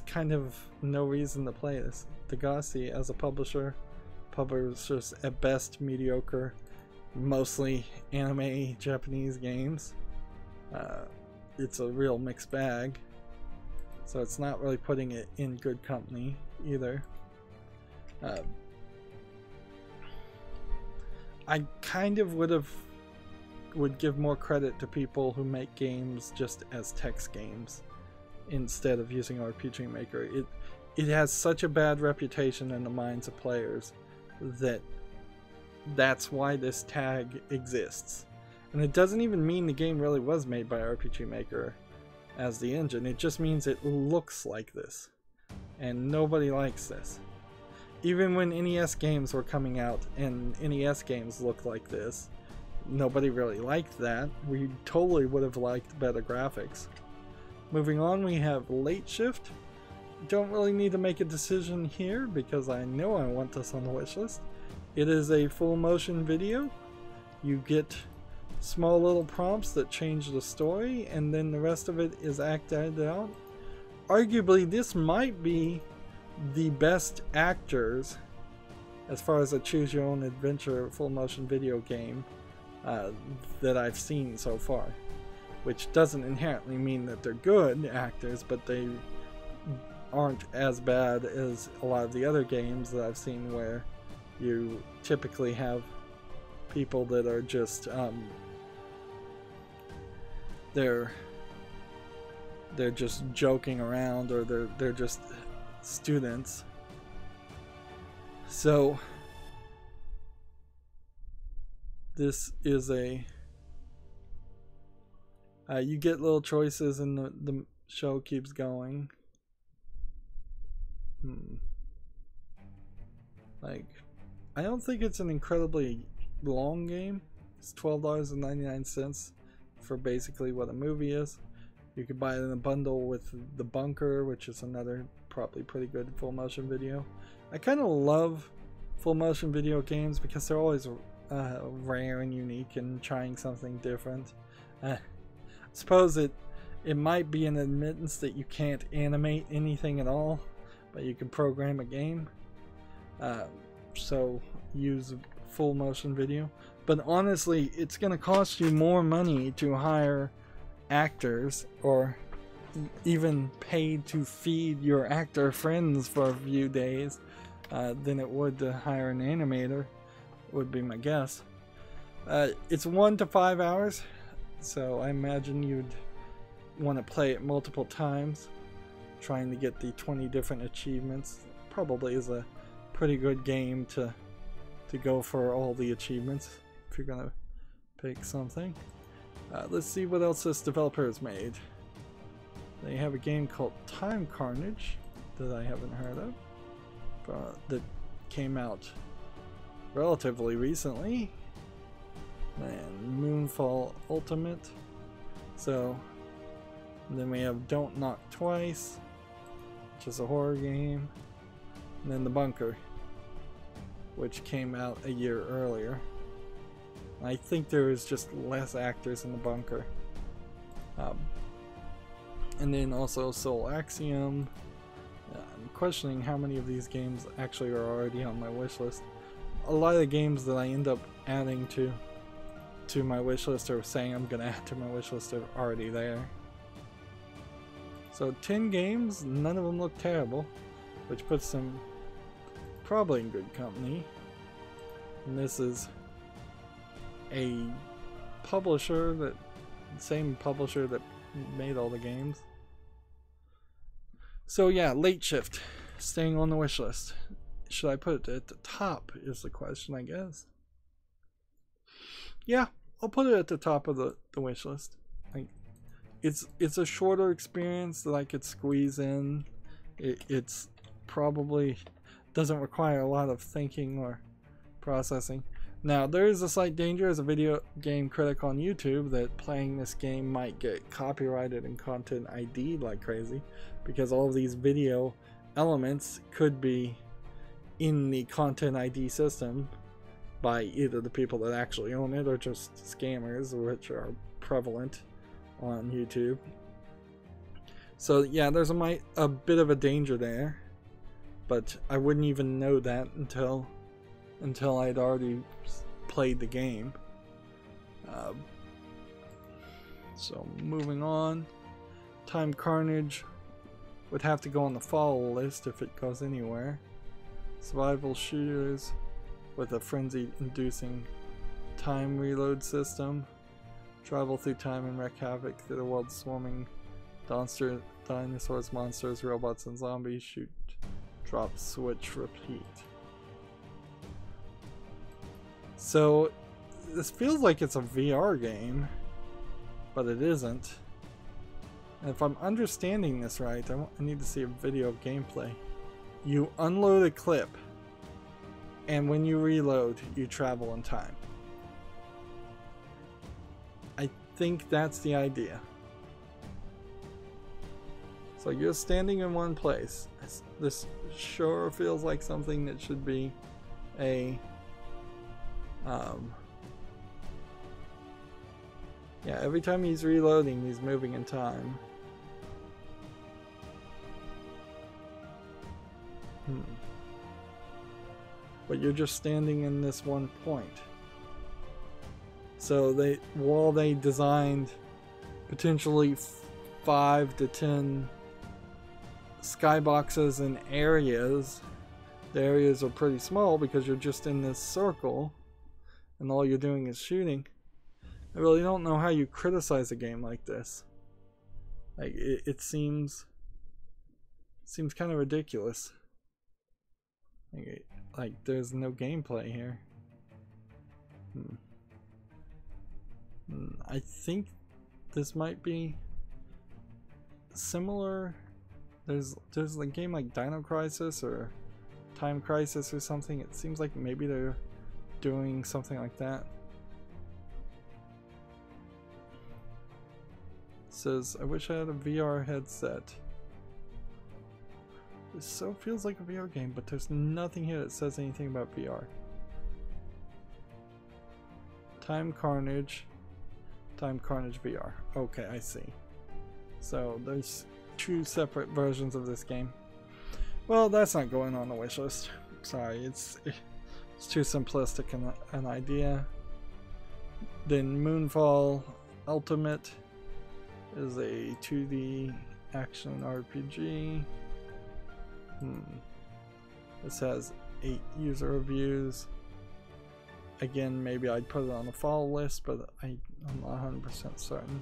kind of no reason to play this. Degassi, as a publisher, publishes at best mediocre, mostly anime Japanese games. It's a real mixed bag, so it's not really putting it in good company either. I kind of would give more credit to people who make games just as text games instead of using RPG Maker. It has such a bad reputation in the minds of players that's why this tag exists. And it doesn't even mean the game really was made by RPG Maker as the engine. It just means it looks like this, and nobody likes this. Even when NES games were coming out and NES games looked like this, nobody really liked that. We totally would have liked better graphics. Moving on, we have Late Shift. Don't really need to make a decision here because I know I want this on the wish list. It is a full motion video. You get small little prompts that change the story, and then the rest of it is acted out. Arguably, this might be the best actors as far as a choose your own adventure full motion video game that I've seen so far, which doesn't inherently mean that they're good actors, but they aren't as bad as a lot of the other games that I've seen where you typically have people that are just they're just joking around, or they're just students. So this is a you get little choices and the show keeps going. Like, I don't think it's an incredibly long game. It's $12.99 for basically what a movie is. You could buy it in a bundle with The Bunker, which is another probably pretty good full motion video. I kind of love full motion video games because they're always rare and unique and trying something different. I suppose it might be an admittance that you can't animate anything at all, but you can program a game. So use full motion video. But honestly, it's going to cost you more money to hire actors, or even pay to feed your actor friends for a few days, than it would to hire an animator, would be my guess. It's 1 to 5 hours, so I imagine you'd want to play it multiple times, trying to get the 20 different achievements. Probably is a pretty good game to go for all the achievements if you're gonna pick something. Let's see what else this developer has made. They have a game called Time Carnage that I haven't heard of, that came out relatively recently, and Moonfall Ultimate. So, and then we have Don't Knock Twice, which is a horror game, and then The Bunker, which came out a year earlier. I think there is just less actors in The Bunker. And then also Soul Axiom. I'm questioning how many of these games actually are already on my wish list. a lot of the games that I end up adding to my wishlist, or saying I'm gonna add to my wishlist, are already there. So 10 games, none of them look terrible, which puts them probably in good company. And this is a publisher that, same publisher that made all the games. So yeah, Late Shift, staying on the wish list. Should I put it at the top is the question, I guess. Yeah, I'll put it at the top of the wish list. Like, it's a shorter experience that I could squeeze in. It's probably doesn't require a lot of thinking or processing. Now, there is a slight danger as a video game critic on YouTube that playing this game might get copyrighted and content ID'd like crazy, because all of these video elements could be in the content ID system by either the people that actually own it or just scammers, which are prevalent on YouTube. So yeah, there's a bit of a danger there, but I wouldn't even know that until I'd already played the game. So moving on, Time Carnage would have to go on the follow list if it goes anywhere. Survival shooters with a frenzy-inducing time reload system. Travel through time and wreak havoc through the world, swarming dinosaurs, monsters, robots, and zombies. Shoot, drop, switch, repeat. So this feels like it's a VR game, but it isn't. And if I'm understanding this right, I need to see a video of gameplay. You unload a clip, and when you reload, you travel in time. I think that's the idea. So you're standing in one place. This sure feels like something that should be a yeah, every time he's reloading, he's moving in time. But you're just standing in this one point. So while they designed potentially 5 to 10 skyboxes and areas, the areas are pretty small because you're just in this circle and all you're doing is shooting. I really don't know how you criticize a game like this. Like, it seems kind of ridiculous. Like there's no gameplay here. I think this might be similar. There's a game like Dino Crisis or Time Crisis or something. It seems like maybe they're doing something like that. It says, I wish I had a VR headset. This so feels like a VR game, but there's nothing here that says anything about VR. Time Carnage VR. Okay, I see. So there's 2 separate versions of this game. Well, that's not going on the wishlist. Sorry, it's too simplistic an idea. Then Moonfall Ultimate is a 2D action RPG. This has 8 user reviews. Again, maybe I'd put it on the follow list, but I'm not 100% certain.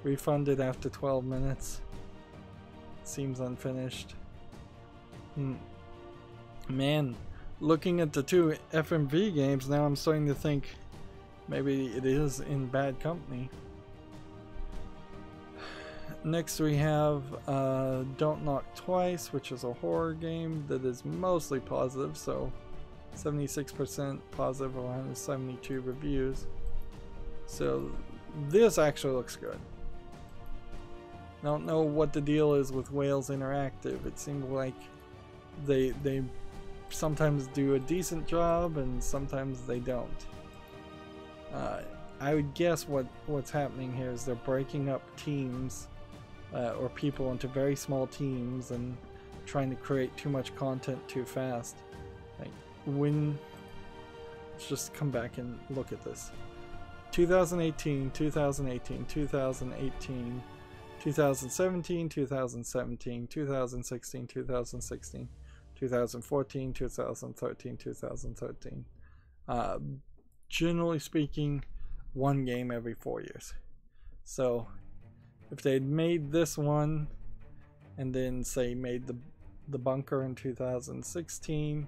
Refunded after 12 minutes. Seems unfinished. Man, looking at the 2 FMV games now, I'm starting to think maybe it is in bad company. Next we have Don't Knock Twice, which is a horror game that is mostly positive, so 76% positive, 172 reviews. So this actually looks good. I don't know what the deal is with Wales Interactive. It seems like they sometimes do a decent job and sometimes they don't. I would guess what's happening here is they're breaking up teams or people into very small teams and trying to create too much content too fast. Like when let's just come back and look at this. 2018, 2018, 2018, 2017, 2017, 2016, 2016, 2014, 2013, 2013. Generally speaking, one game every 4 years. So if they'd made this one and then say made the bunker in 2016,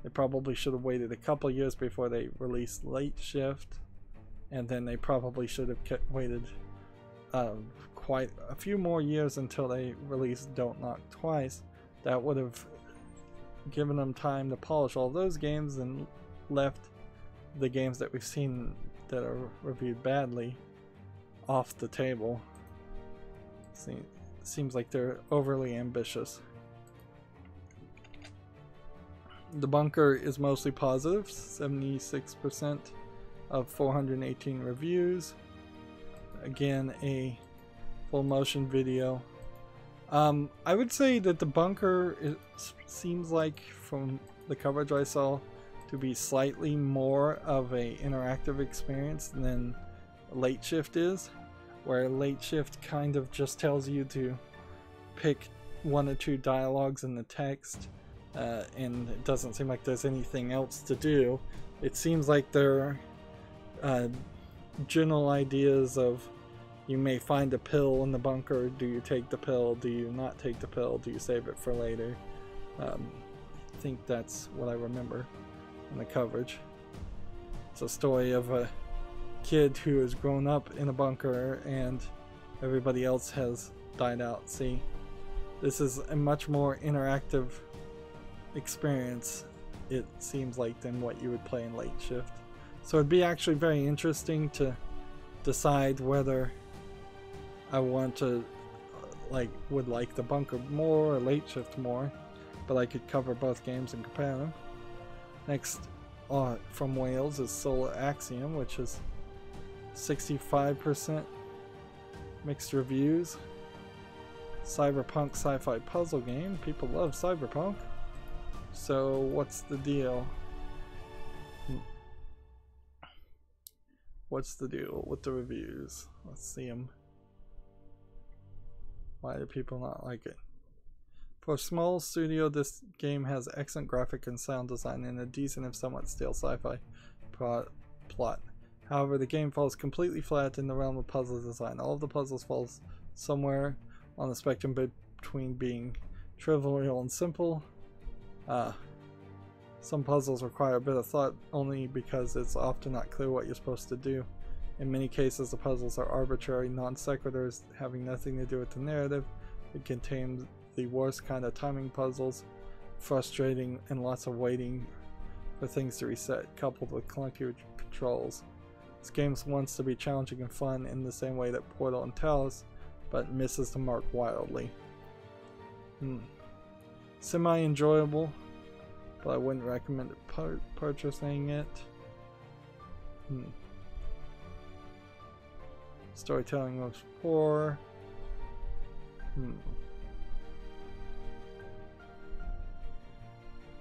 they probably should have waited a couple years before they released Late Shift, and then they probably should have waited quite a few more years until they released Don't Knock Twice. That would have given them time to polish all those games and left the games that we've seen that are reviewed badly off the table. Seems like they're overly ambitious. The bunker is mostly positive, 76% of 418 reviews. Again, a full motion video. I would say that the bunker seems like, from the coverage I saw, to be slightly more of a interactive experience than Late Shift is, where Late Shift kind of just tells you to pick one or two dialogues in the text, and it doesn't seem like there's anything else to do. It seems like there are general ideas of, you may find a pill in the bunker. Do you take the pill? Do you not take the pill? Do you save it for later? I think that's what I remember in the coverage. It's a story of a kid who has grown up in a bunker and everybody else has died out. See, this is a much more interactive experience, it seems like, than what you would play in Late Shift. So it'd be actually very interesting to decide whether I want to would like the bunker more or Late Shift more, but I could cover both games and compare them. Next from Wales is Solar Axiom, which is 65% mixed reviews. Cyberpunk sci-fi puzzle game. People love Cyberpunk. So what's the deal? What's the deal with the reviews? Let's see them. Why do people not like it? For a small studio, this game has excellent graphic and sound design and a decent if somewhat stale sci-fi plot. However, the game falls completely flat in the realm of puzzle design. All of the puzzles fall somewhere on the spectrum between being trivial and simple. Some puzzles require a bit of thought only because it's often not clear what you're supposed to do. In many cases, the puzzles are arbitrary non sequiturs having nothing to do with the narrative. It contains the worst kind of timing puzzles, frustrating and lots of waiting for things to reset, coupled with clunky controls. This game wants to be challenging and fun in the same way that Portal and Talos, but misses the mark wildly. Semi-enjoyable, but I wouldn't recommend purchasing it. Storytelling was poor.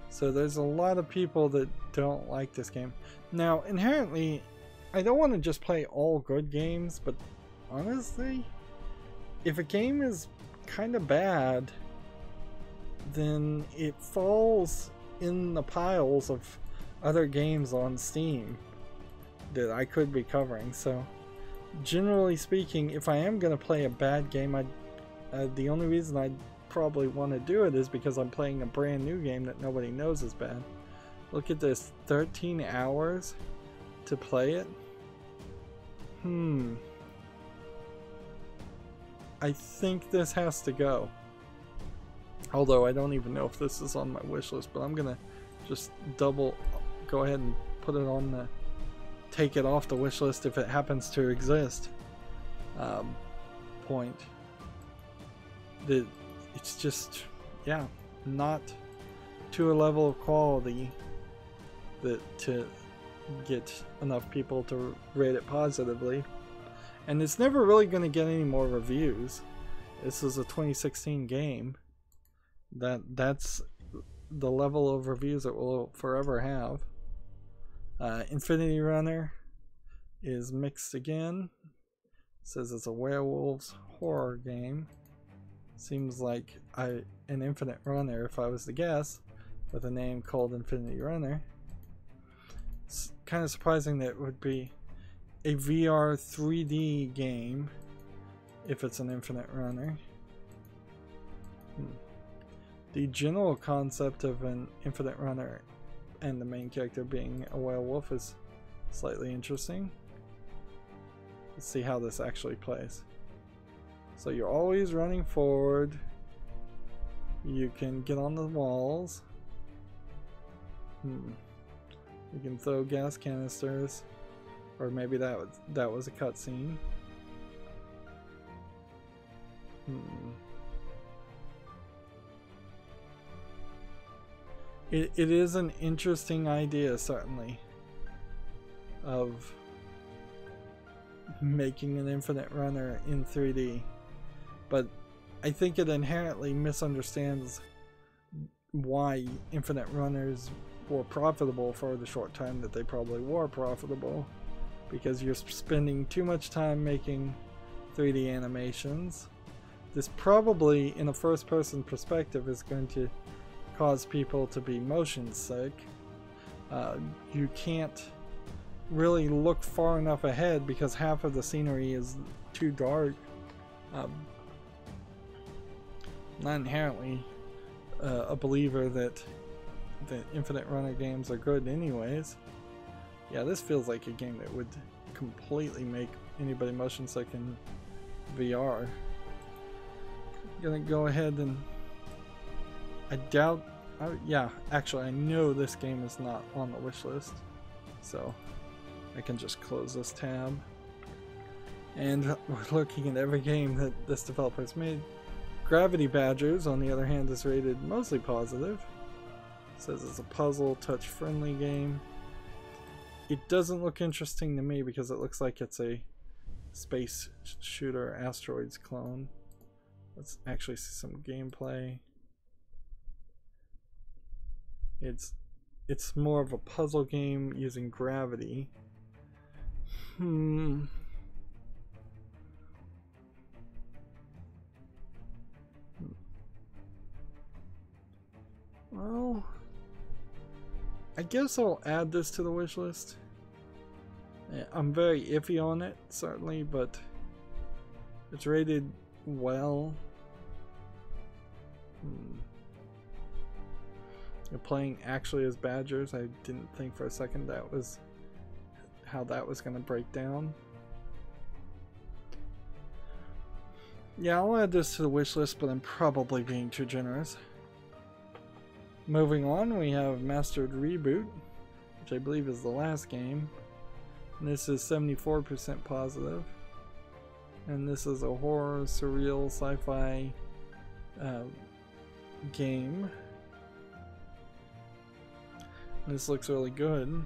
So there's a lot of people that don't like this game. Now, inherently, I don't want to just play all good games, but honestly, if a game is kind of bad, then it falls in the piles of other games on Steam that I could be covering. So generally speaking, if I am going to play a bad game, the only reason I'd probably want to do it is because I'm playing a brand new game that nobody knows is bad. Look at this, 13 hours to play it. I think this has to go. Although I don't even know if this is on my wish list, but I'm gonna just go ahead and put it on the, take it off the wish list if it happens to exist. Point. It's just, yeah, not to a level of quality that to get enough people to rate it positively. And it's never really going to get any more reviews. This is a 2016 game. That's the level of reviews it will forever have. Infinity Runner is mixed again. It says it's a werewolves horror game. Seems like an infinite runner if I was to guess, with a name called Infinity Runner. It's kind of surprising that it would be a VR 3D game if it's an infinite runner. The general concept of an infinite runner and the main character being a werewolf is slightly interesting. Let's see how this actually plays. So you're always running forward. You can get on the walls. You can throw gas canisters, or maybe that was a cutscene. It is an interesting idea, certainly, of making an infinite runner in 3D, but I think it inherently misunderstands why infinite runners were profitable for the short time that they probably were profitable, because you're spending too much time making 3D animations. This probably, in a first-person perspective, is going to cause people to be motion sick. You can't really look far enough ahead because half of the scenery is too dark. Not inherently a believer that infinite runner games are good anyways. Yeah, this feels like a game that would completely make anybody motion sick in VR. I'm gonna go ahead and I doubt, yeah, actually I know this game is not on the wish list, so I can just close this tab. And we're looking at every game that this developer's made. Gravity Badgers, on the other hand, is rated mostly positive. It says it's a puzzle, touch-friendly game. It doesn't look interesting to me because it looks like it's a space shooter asteroids clone. Let's actually see some gameplay. It's more of a puzzle game using gravity. Well, I guess I'll add this to the wish list. I'm very iffy on it, certainly, but it's rated well. You're playing actually as badgers. I didn't think for a second that was how that was going to break down. Yeah, I'll add this to the wish list, but I'm probably being too generous. Moving on, we have Mastered Reboot, which I believe is the last game. And this is 74% positive. And this is a horror, surreal, sci-fi game. This looks really good.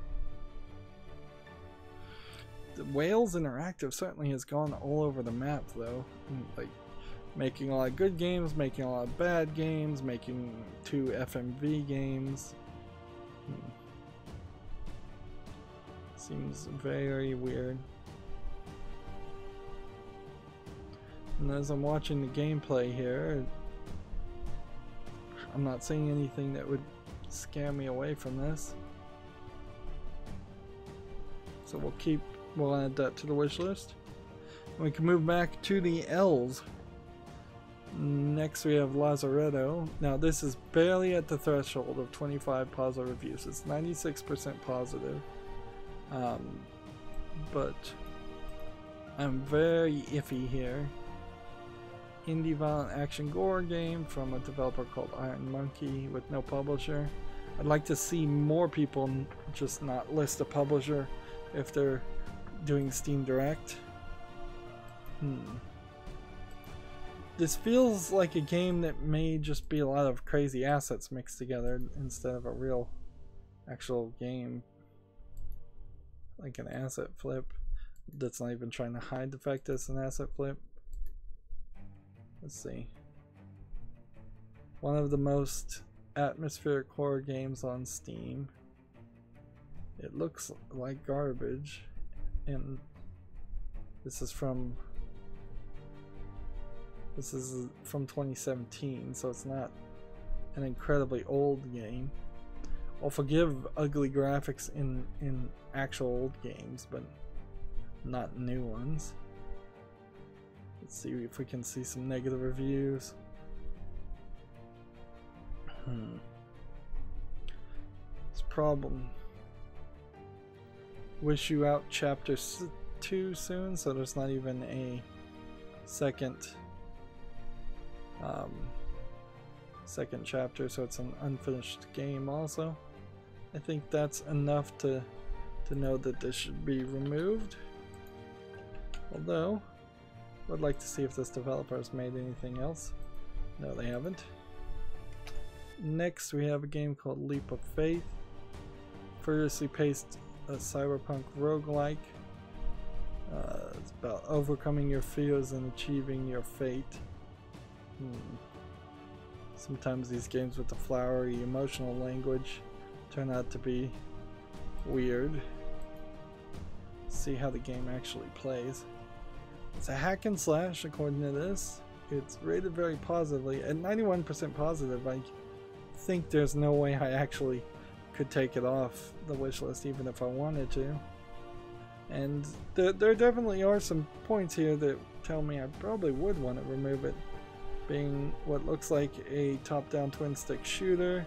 The Wales Interactive certainly has gone all over the map, though. Like, making a lot of good games, making a lot of bad games, making 2 FMV games. Seems very weird. And as I'm watching the gameplay here, I'm not seeing anything that would scare me away from this. So we'll add that to the wish list. And we can move back to the L's. Next we have Lazaretto. Now this is barely at the threshold of 25 positive reviews. It's 96% positive. But I'm very iffy here. Indie violent action gore game from a developer called Iron Monkey with no publisher. I'd like to see more people just not list a publisher if they're doing Steam Direct. This feels like a game that may just be a lot of crazy assets mixed together instead of a real actual game. Like an asset flip that's not even trying to hide the fact that it's an asset flip. Let's see. One of the most atmospheric horror games on Steam. It looks like garbage, and this is from 2017, so it's not an incredibly old game. I'll forgive ugly graphics in actual old games, but not new ones. Let's see if we can see some negative reviews. This problem. Wish you out chapter 2 soon, so there's not even a second chapter, so it's an unfinished game also. I think that's enough to know that this should be removed. Although, I'd like to see if this developer has made anything else. No, they haven't. Next, we have a game called Leap of Faith. Furiously paced a cyberpunk roguelike. It's about overcoming your fears and achieving your fate. Sometimes these games with the flowery emotional language turn out to be weird. See how the game actually plays. It's a hack and slash according to this. It's rated very positively. At 91% positive, I think there's no way I actually could take it off the wish list even if I wanted to. And there definitely are some points here that tell me I probably would want to remove it. Being what looks like a top-down twin-stick shooter.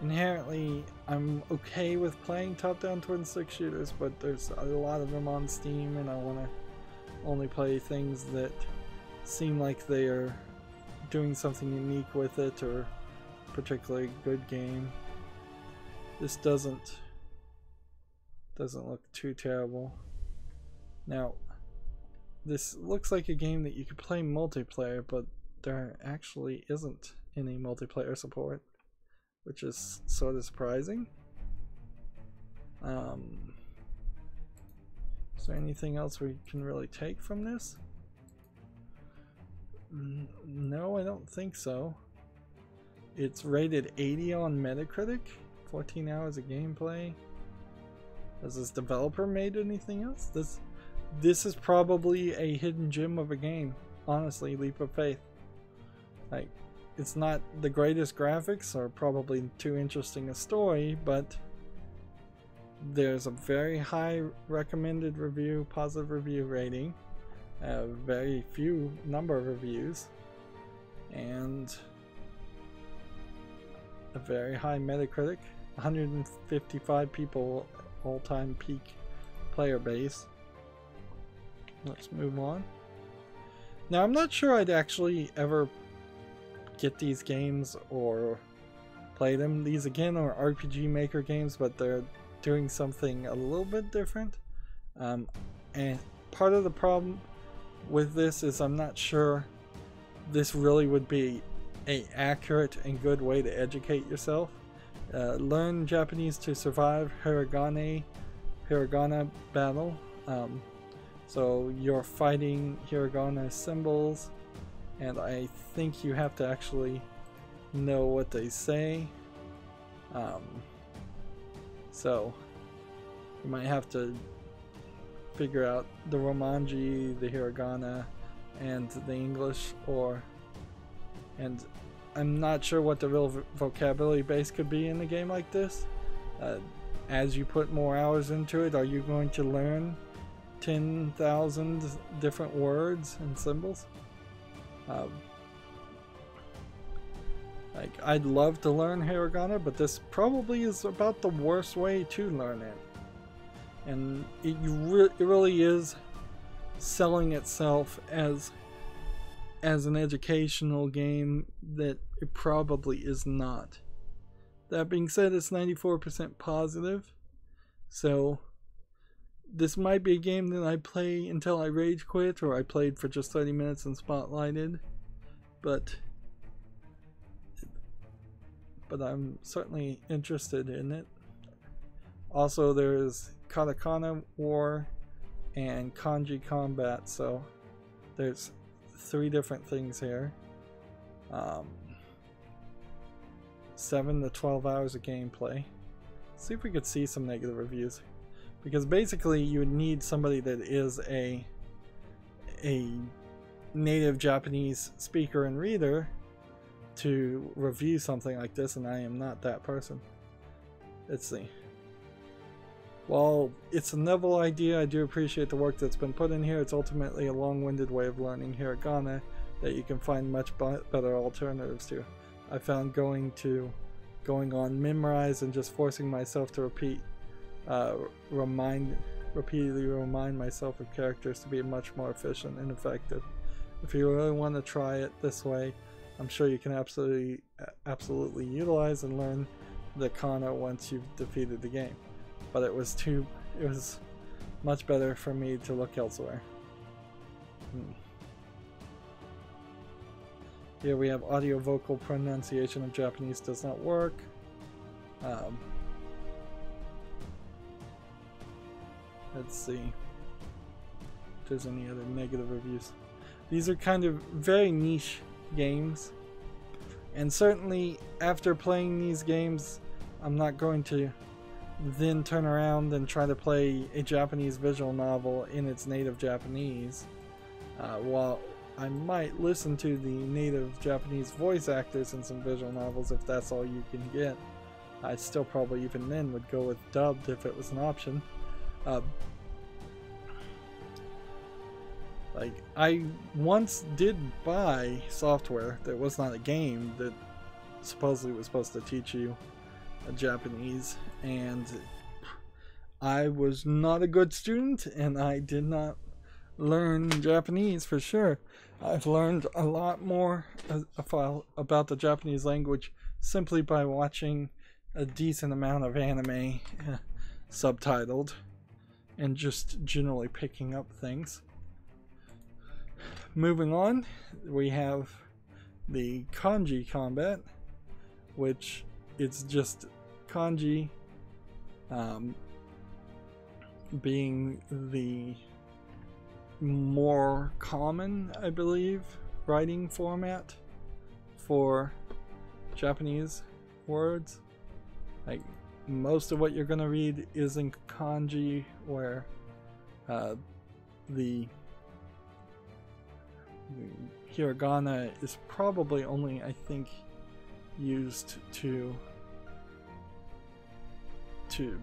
Inherently, I'm okay with playing top-down twin-stick shooters, but there's a lot of them on Steam, and I want to only play things that seem like they are doing something unique with it, or a particularly good game. This doesn't look too terrible. Now, this looks like a game that you could play multiplayer, but there actually isn't any multiplayer support, which is sort of surprising. Is there anything else we can really take from this? No, I don't think so. It's rated 80 on Metacritic, 14 hours of gameplay. Has this developer made anything else? This is probably a hidden gem of a game, honestly. Leap of Faith. Like, it's not the greatest graphics or probably too interesting a story, but there's a very high recommended review, positive review rating, a very few number of reviews, and a very high Metacritic, 155 people all-time peak player base. Let's move on. Now, I'm not sure I'd actually ever get these games or play them. These again are RPG Maker games, but they're doing something a little bit different. And part of the problem with this is I'm not sure this really would be an accurate and good way to educate yourself. Learn Japanese to survive hiragana battle. So you're fighting hiragana symbols, and I think you have to actually know what they say. So you might have to figure out the Romanji, the hiragana, and the English, and I'm not sure what the real vocabulary base could be in a game like this. As you put more hours into it, are you going to learn 10,000 different words and symbols? Like, I'd love to learn hiragana, but this probably is about the worst way to learn it. And it really is selling itself as an educational game that it probably is not. That being said, it's 94% positive, so this might be a game that I play until I rage quit, or I played for just 30 minutes and spotlighted, but I'm certainly interested in it. Also, there's katakana war and kanji combat, so there's 3 different things here. 7 to 12 hours of gameplay. See if we could see some negative reviews, because basically you would need somebody that is a native Japanese speaker and reader to review something like this, and I am not that person. Let's see. While it's a novel idea, I do appreciate the work that's been put in here. It's ultimately a long-winded way of learning hiragana that you can find much better alternatives to. I found going on Memrise and just forcing myself to repeatedly remind myself of characters to be much more efficient and effective. If you really want to try it this way, I'm sure you can absolutely utilize and learn the kana once you've defeated the game. But it was much better for me to look elsewhere. Here we have audio vocal pronunciation of Japanese does not work. Let's see if there's any other negative reviews. These are kind of very niche games, and certainly after playing these games, I'm not going to then turn around and try to play a Japanese visual novel in its native Japanese. While I might listen to the native Japanese voice actors in some visual novels if that's all you can get, I still probably even then would go with dubbed if it was an option. Like, I once did buy software that was not a game that supposedly was supposed to teach you Japanese, and I was not a good student and I did not learn Japanese for sure. I've learned a lot more about the Japanese language simply by watching a decent amount of anime subtitled and just generally picking up things. Moving on, we have the kanji combat, which it's just kanji being the more common, I believe, writing format for Japanese words. Like, most of what you're going to read is in kanji, where the hiragana is probably only, I think, used to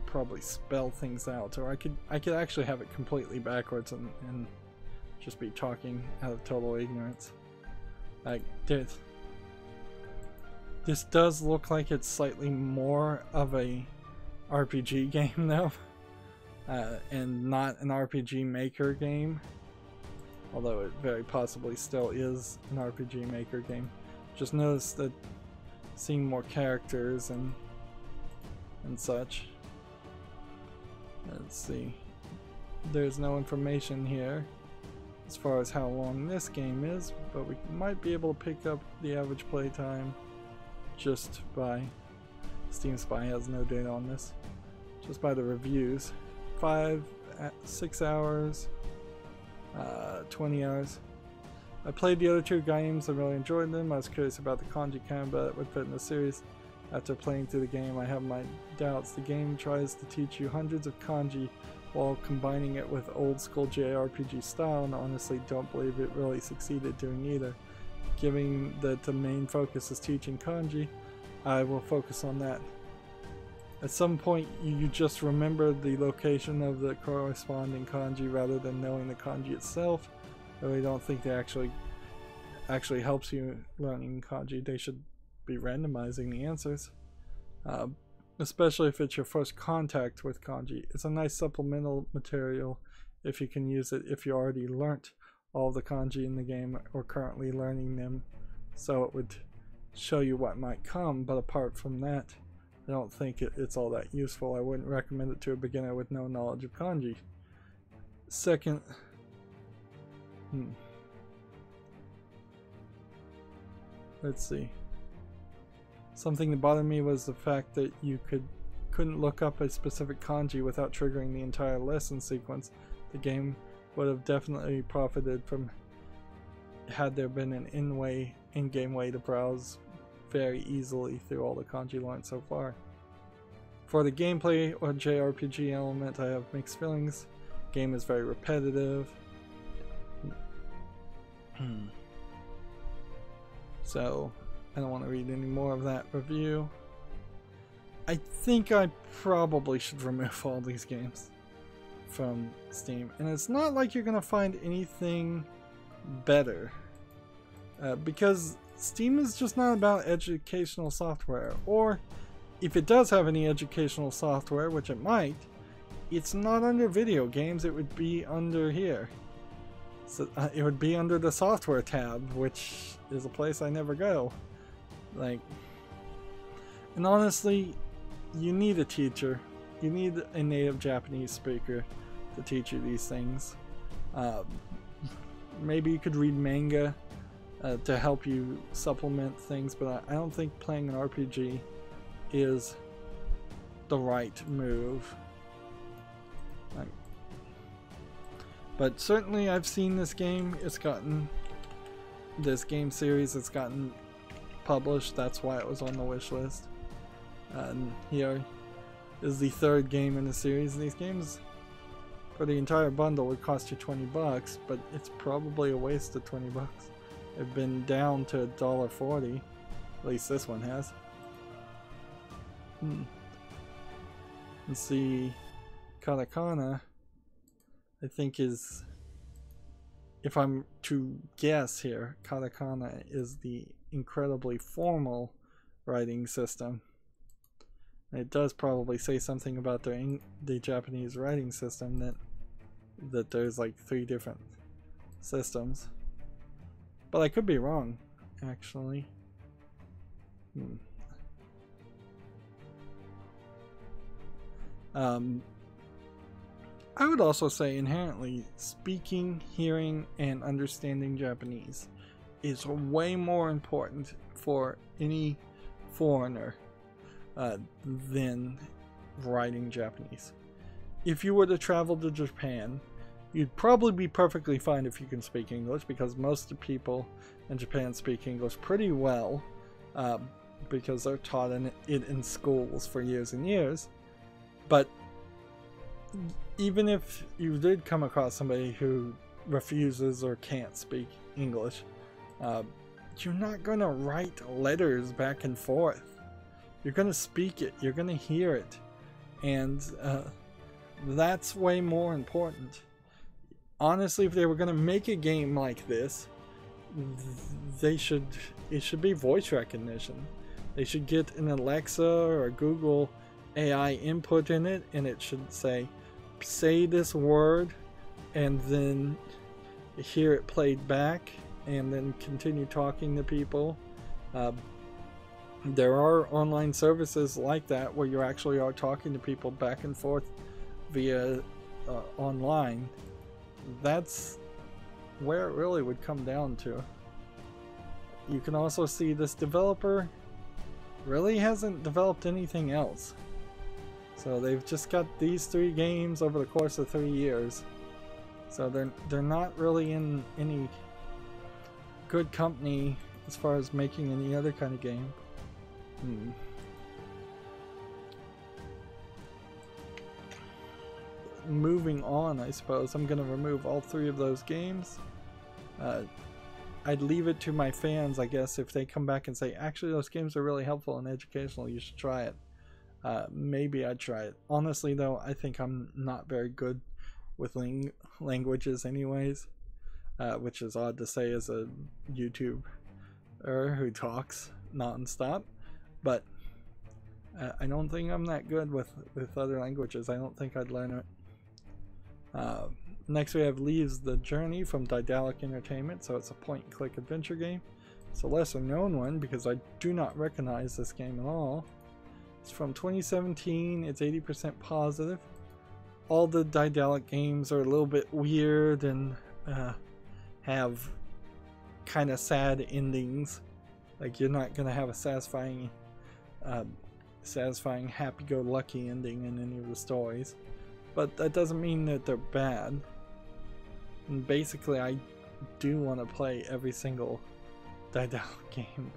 probably spell things out, or I could actually have it completely backwards and just be talking out of total ignorance. Like, this does look like it's slightly more of a RPG game though, and not an RPG Maker game, although it very possibly still is an RPG Maker game. Just notice that seeing more characters and such. Let's see. There's no information here as far as how long this game is, but we might be able to pick up the average playtime just by... Steam Spy has no data on this. Just by the reviews. 6 hours, 20 hours. I played the other two games and really enjoyed them. I was curious about the kanji combat that would fit in the series. After playing through the game, I have my doubts. The game tries to teach you hundreds of kanji while combining it with old school JRPG style, and honestly don't believe it really succeeded doing either. Given that the main focus is teaching kanji, I will focus on that. At some point, you just remember the location of the corresponding kanji rather than knowing the kanji itself. I really don't think that actually helps you learning kanji. They should be randomizing the answers, especially if it's your first contact with kanji. It's a nice supplemental material if you can use it if you already learnt all the kanji in the game or currently learning them, so it would show you what might come. But apart from that, I don't think it's all that useful. I wouldn't recommend it to a beginner with no knowledge of kanji. Second, let's see. Something that bothered me was the fact that you couldn't look up a specific kanji without triggering the entire lesson sequence. The game would have definitely profited from had there been an in-game way to browse very easily through all the kanji learned so far. For the gameplay or JRPG element, I have mixed feelings. Game is very repetitive. So I don't want to read any more of that review. I think I probably should remove all these games from Steam, and it's not like you're gonna find anything better, because Steam is just not about educational software, or if it does have any educational software, which it might, it's not under video games, it would be under here. So it would be under the software tab, which is a place I never go. Like, and honestly, you need a teacher. You need a native Japanese speaker to teach you these things. Maybe you could read manga to help you supplement things, but I don't think playing an RPG is the right move. But certainly I've seen this game. It's gotten, this game series, it's gotten published. That's why it was on the wish list. And here is the third game in the series. These games for the entire bundle would cost you $20, but it's probably a waste of $20. They've been down to $1.40. At least this one has. Let's see, katakana, I think is, if I'm to guess here, katakana is the incredibly formal writing system. It does probably say something about the Japanese writing system, that there's like 3 different systems. But I could be wrong, actually. I would also say inherently, speaking, hearing, and understanding Japanese is way more important for any foreigner than writing Japanese. If you were to travel to Japan, you'd probably be perfectly fine if you can speak English, because most of the people in Japan speak English pretty well, because they're taught it in schools for years and years. But even if you did come across somebody who refuses or can't speak English, you're not going to write letters back and forth. You're going to speak it, you're going to hear it, and that's way more important. Honestly, if they were going to make a game like this, it should be voice recognition. They should get an Alexa or a Google AI input in it, and it should say this word, and then hear it played back, and then continue talking to people. There are online services like that where you actually are talking to people back and forth via online. That's where it really would come down to. You can also see this developer really hasn't developed anything else. So they've just got these 3 games over the course of 3 years. So they're not really in any good company as far as making any other kind of game. Moving on, I suppose I'm gonna remove all 3 of those games. I'd leave it to my fans, I guess, if they come back and say, actually those games are really helpful and educational, you should try it. Maybe I'd try it. Honestly though, I think I'm not very good with languages anyways, which is odd to say as a YouTuber who talks non-stop, but I don't think I'm that good with other languages. I don't think I'd learn it. Next we have Leaves the Journey from Daedalic Entertainment, so it's a point-and-click adventure game. It's a lesser known one because I do not recognize this game at all. It's from 2017, it's 80% positive. All the Daedalic games are a little bit weird and have kind of sad endings. Like, you're not going to have a satisfying happy-go-lucky ending in any of the stories. But that doesn't mean that they're bad. And basically, I do want to play every single Daedalic game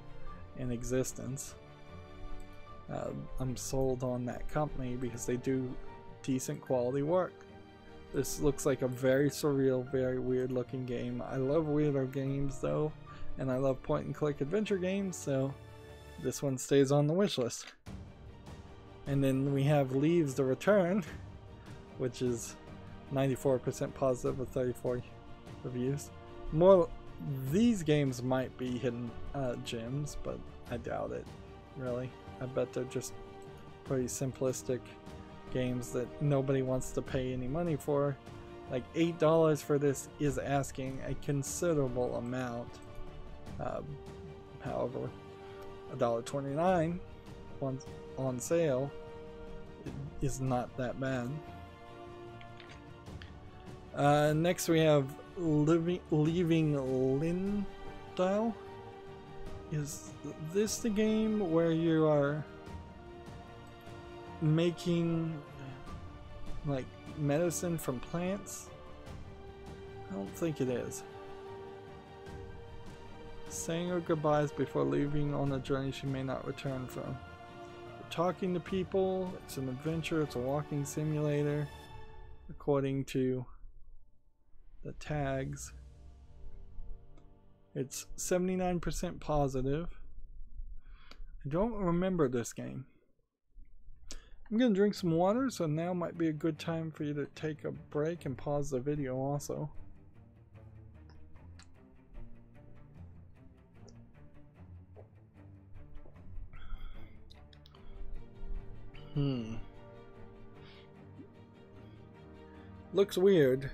in existence. I'm sold on that company because they do decent quality work. This looks like a very surreal, very weird looking game. I love weirdo games though, and I love point and click adventure games, so this one stays on the wish list. And then we have Leaves the Return, which is 94% positive with 34 reviews. More, these games might be hidden gems, but I doubt it, really. I bet they're just pretty simplistic games that nobody wants to pay any money for. Like $8 for this is asking a considerable amount. However, $1.29 on sale is not that bad. Next we have Leaving Lindau. Is this the game where you are making like medicine from plants? I don't think it is. Saying her goodbyes before leaving on a journey she may not return from. You're talking to people, it's an adventure, it's a walking simulator, according to the tags. It's 79% positive. I don't remember this game. I'm gonna drink some water, so now might be a good time for you to take a break and pause the video also. Looks weird.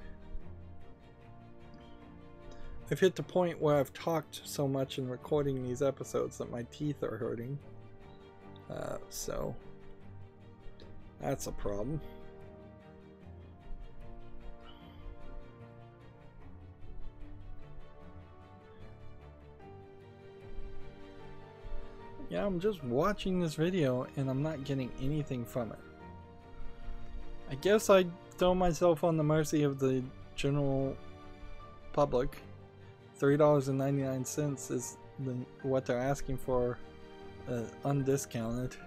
I've hit the point where I've talked so much in recording these episodes that my teeth are hurting. So that's a problem. Yeah, I'm just watching this video and I'm not getting anything from it. I guess I throw myself on the mercy of the general public. $3.99 is what they're asking for, undiscounted.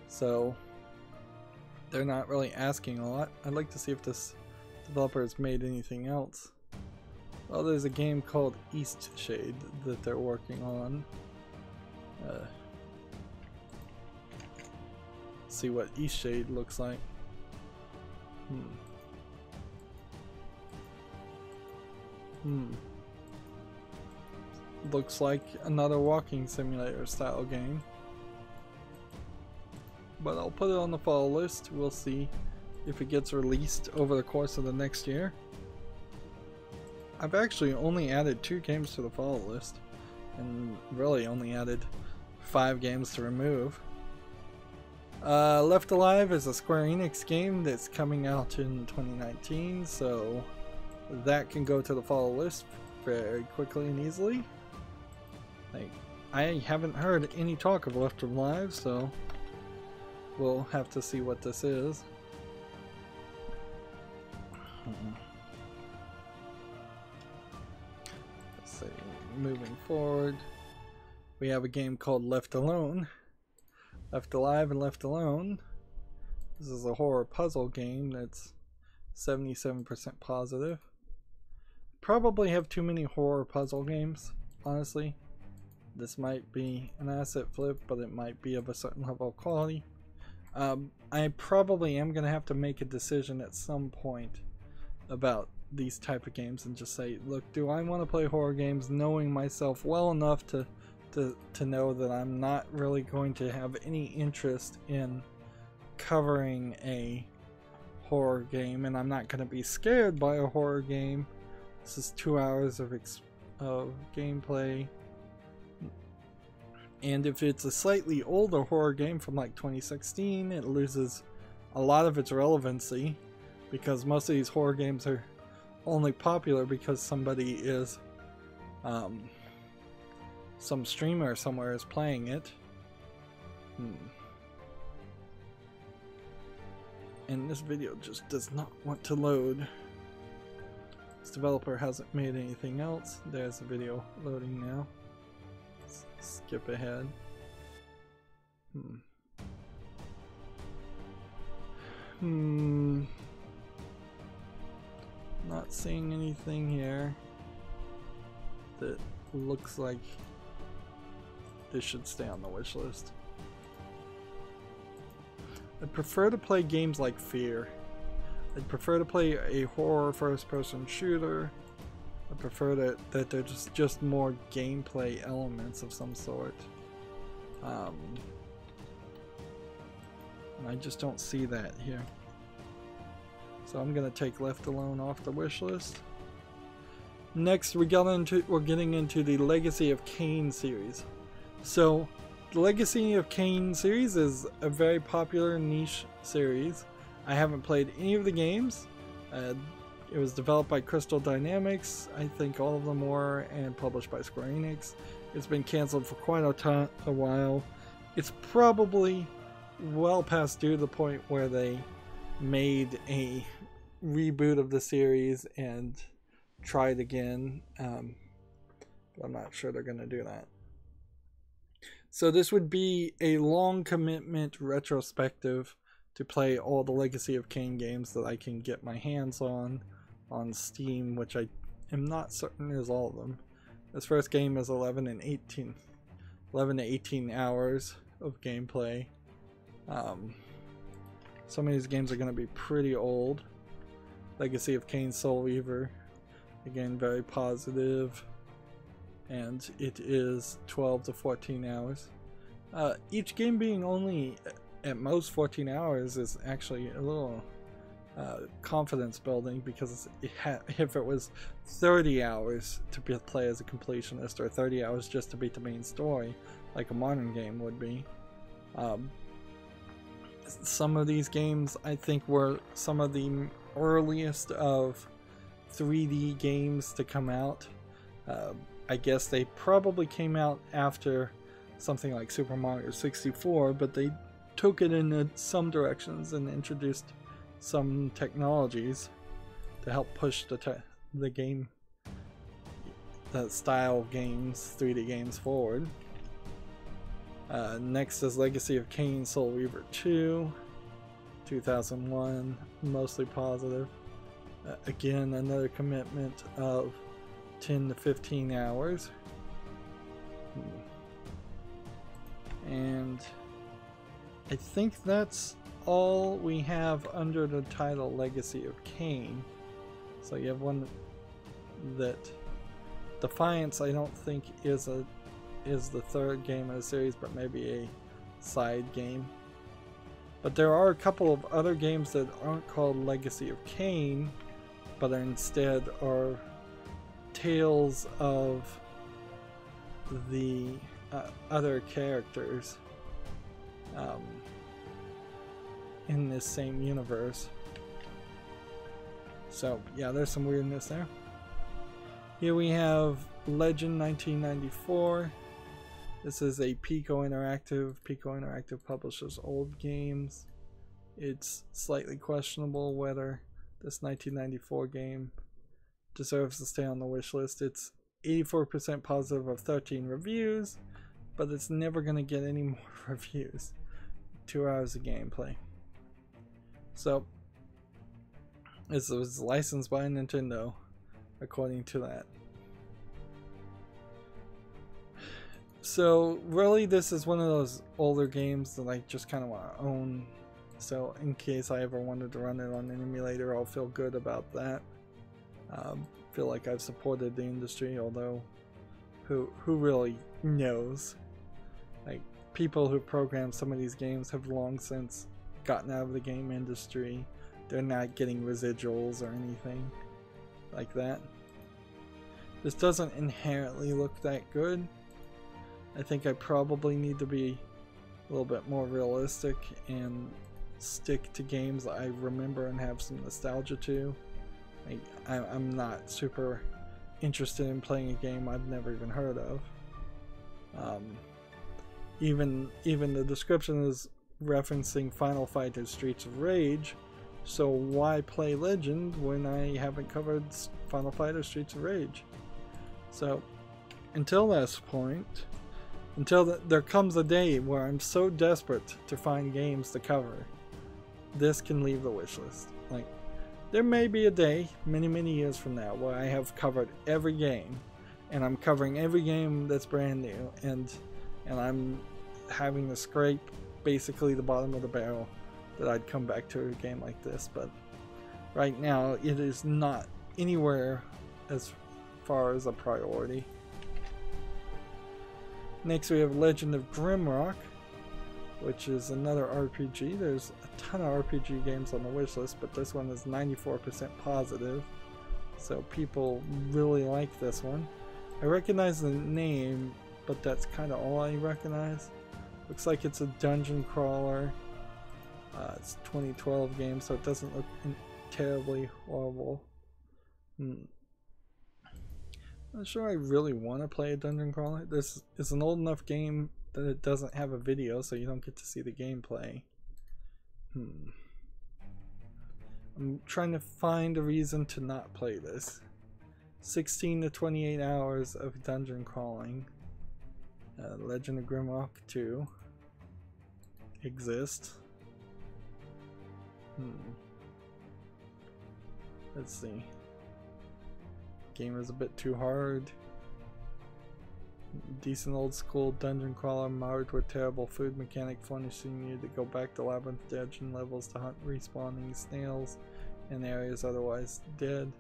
So they're not really asking a lot. I'd like to see if this developer has made anything else. Well, there's a game called Eastshade that they're working on. See what Eastshade looks like. Looks like another walking simulator style game. But I'll put it on the follow list. We'll see if it gets released over the course of the next year. I've actually only added 2 games to the follow list, and really only added 5 games to remove. Left Alive is a Square Enix game that's coming out in 2019, so that can go to the follow list very quickly and easily. Like, I haven't heard any talk of Left Alive, so we'll have to see what this is. Let's see, moving forward, we have a game called Left Alone. Left Alive and Left Alone. This is a horror puzzle game that's 77% positive. Probably have too many horror puzzle games, honestly. This might be an asset flip, but it might be of a certain level of quality. I probably am going to have to make a decision at some point about these type of games and just say, look, do I want to play horror games knowing myself well enough to know that I'm not really going to have any interest in covering a horror game, and I'm not going to be scared by a horror game. This is 2 hours of gameplay. And if it's a slightly older horror game from like 2016, it loses a lot of its relevancy, because most of these horror games are only popular because somebody is some streamer somewhere is playing it. And this video just does not want to load. This developer hasn't made anything else. There's the video loading now. It's skip ahead. Not seeing anything here that looks like this should stay on the wish list. I'd prefer to play games like Fear. I'd prefer to play a horror first-person shooter. I prefer that there's just more gameplay elements of some sort. I just don't see that here. So I'm gonna take Left Alone off the wish list. Next, we're getting into the Legacy of Kain series. So, the Legacy of Kain series is a very popular niche series. I haven't played any of the games. It was developed by Crystal Dynamics, I think all of them were, and published by Square Enix. It's been cancelled for quite a while. It's probably well past due to the point where they made a reboot of the series and tried again. But I'm not sure they're going to do that. So this would be a long commitment retrospective to play all the Legacy of Kain games that I can get my hands on Steam, which I am not certain is all of them. This first game is 11 to 18 hours of gameplay. Some of these games are going to be pretty old. Legacy of Kain Soul Weaver, again very positive, and it is 12 to 14 hours. Each game being only at most 14 hours is actually a little confidence building, because if it was 30 hours to play as a completionist, or 30 hours just to beat the main story like a modern game would be, some of these games I think were some of the earliest of 3D games to come out. I guess they probably came out after something like Super Mario 64, but they took it in some directions and introduced some technologies to help push the game, the style of games, 3D games forward. Next is Legacy of Kain Soul Weaver 2, 2001, mostly positive. Again, another commitment of 10 to 15 hours. And I think that's all we have under the title Legacy of Kain. So you have one that Defiance I don't think is the third game in the series, but maybe a side game. But there are a couple of other games that aren't called Legacy of Kain, but instead are tales of the other characters in this same universe. So yeah, there's some weirdness there. Here we have Legend 1994. This is a Pico Interactive. Pico Interactive publishes old games. It's slightly questionable whether this 1994 game deserves to stay on the wish list. It's 84% positive of 13 reviews, but it's never going to get any more reviews. 2 hours of gameplay. So, this was licensed by Nintendo, according to that. So, really, this is one of those older games that I just kind of want to own. So, in case I ever wanted to run it on an emulator, I'll feel good about that. Feel like I've supported the industry, although who really knows? Like, people who program some of these games have long since gotten out of the game industry. They're not getting residuals or anything like that. This doesn't inherently look that good. I think I probably need to be a little bit more realistic and stick to games I remember and have some nostalgia to. I'm not super interested in playing a game I've never even heard of. Even the description is referencing Final Fight and Streets of Rage, so why play Legend when I haven't covered Final Fight or Streets of Rage? So until this point, Until there comes a day where I'm so desperate to find games to cover, this can leave the wish list. Like, there may be a day, many years from now, where I have covered every game, and I'm covering every game that's brand new, and I'm having to scrape basically the bottom of the barrel that I'd come back to a game like this. But right now, it is not anywhere as far as a priority. Next we have Legend of Grimrock, which is another RPG. There's a ton of RPG games on the wish list, but this one is 94% positive, so people really like this one. I recognize the name, but that's kind of all I recognize. Looks like it's a dungeon crawler. It's a 2012 game, so it doesn't look terribly horrible. Not sure I really want to play a dungeon crawler. This is an old enough game that it doesn't have a video, so you don't get to see the gameplay. I'm trying to find a reason to not play this. 16 to 28 hours of dungeon crawling. Legend of Grimrock 2 exists. Let's see. Game is a bit too hard. Decent old school dungeon crawler marred with terrible food mechanic, forcing you to go back to labyrinth dungeon levels to hunt respawning snails in areas otherwise dead.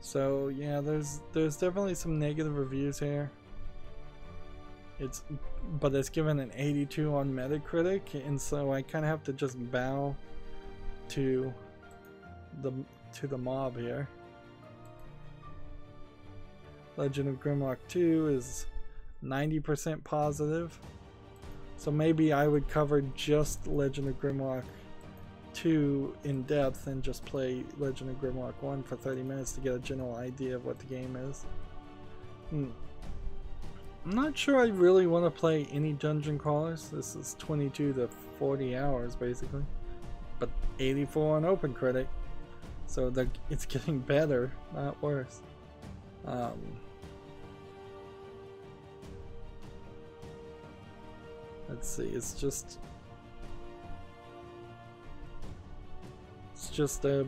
So yeah, there's definitely some negative reviews here. But it's given an 82 on Metacritic, and so I kind of have to just bow to the mob here. Legend of Grimrock 2 is 90% positive, so maybe I would cover just Legend of Grimrock 2 in depth and just play Legend of Grimrock 1 for 30 minutes to get a general idea of what the game is. I'm not sure I really want to play any dungeon crawlers. This is 22 to 40 hours basically, but 84 on OpenCritic, so it's getting better, not worse. Let's see, it's just a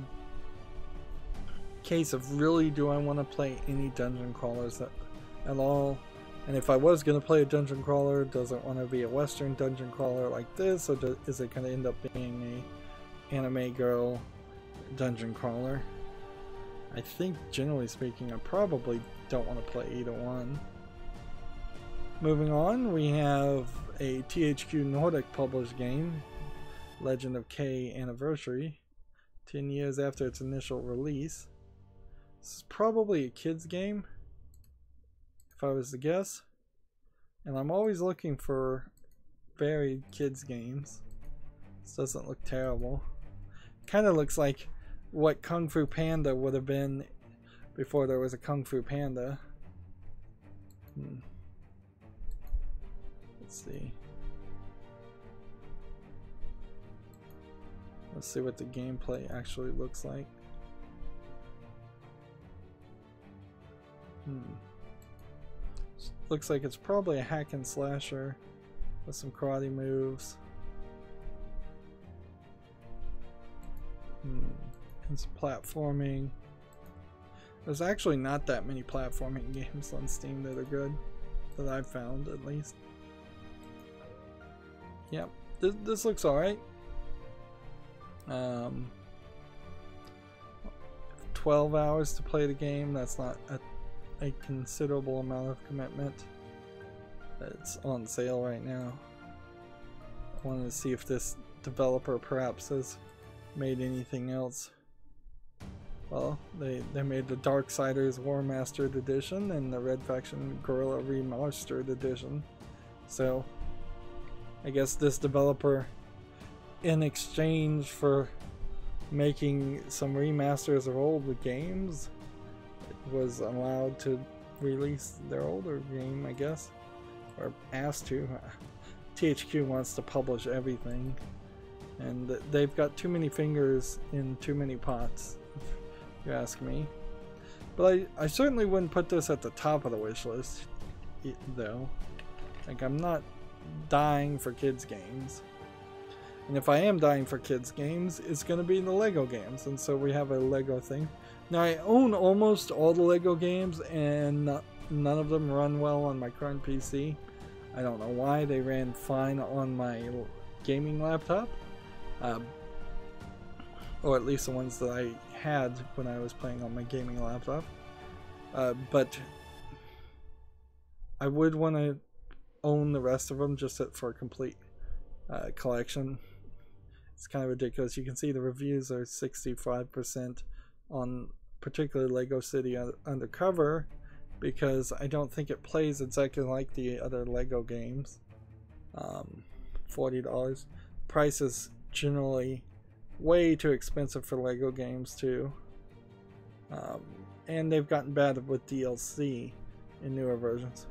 case of really, do I want to play any dungeon crawlers at all? And if I was going to play a dungeon crawler, does it want to be a Western dungeon crawler like this, or is it going to end up being a anime girl dungeon crawler? I think, generally speaking, I probably don't want to play either one. Moving on, we have a THQ Nordic published game, Legend of K Anniversary, 10 years after its initial release. This is probably a kid's game, if I was to guess, and I'm always looking for varied kids games. This doesn't look terrible. Kind of looks like what Kung Fu Panda would have been before there was a Kung Fu Panda. Let's see. Let's see what the gameplay actually looks like. Looks like it's probably a hack and slasher with some karate moves. And some platforming. There's actually not that many platforming games on Steam that are good, that I've found at least. Yep, this looks alright. 12 hours to play the game, that's not a considerable amount of commitment. It's on sale right now. I wanted to see if this developer perhaps has made anything else. Well, they made the Darksiders War Mastered Edition and the Red Faction Guerrilla Remastered Edition. So I guess this developer, in exchange for making some remasters of old games, was allowed to release their older game, I guess, or asked to. THQ wants to publish everything, And they've got too many fingers in too many pots, if you ask me. But I certainly wouldn't put this at the top of the wish list, though. Like, I'm not dying for kids games. And if I am dying for kids games, it's going to be the Lego games. And so we have a Lego thing. Now, I own almost all the Lego games, and none of them run well on my current PC. I don't know why. They ran fine on my gaming laptop. Or at least the ones that I had when I was playing on my gaming laptop. But I would want to own the rest of them just for a complete collection. It's kind of ridiculous. You can see the reviews are 65% on particularly Lego City Undercover, because I don't think it plays exactly like the other Lego games. $40. Price is generally way too expensive for Lego games too. And they've gotten bad with DLC in newer versions.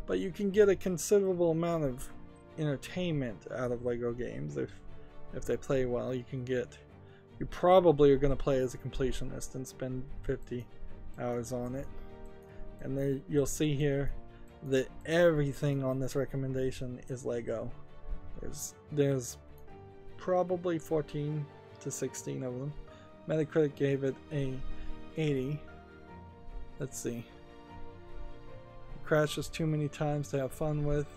But you can get a considerable amount of entertainment out of Lego games if they play well. You probably are going to play as a completionist and spend 50 hours on it. And there you'll see here that everything on this recommendation is Lego. There's probably 14 to 16 of them. Metacritic gave it a 80. Let's see. It crashes too many times to have fun with.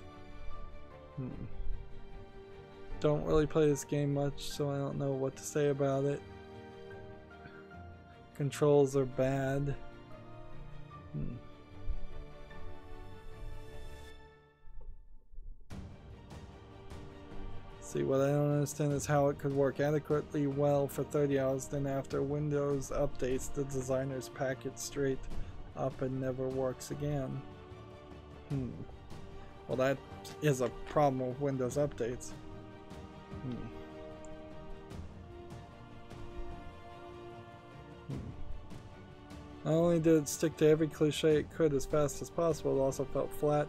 Don't really play this game much, so I don't know what to say about it. Controls are bad. See, what I don't understand is how it could work adequately well for 30 hours, then after Windows updates, the designers pack it straight up and never works again. Well, that is a problem with Windows updates. Not only did it stick to every cliche it could as fast as possible, it also felt flat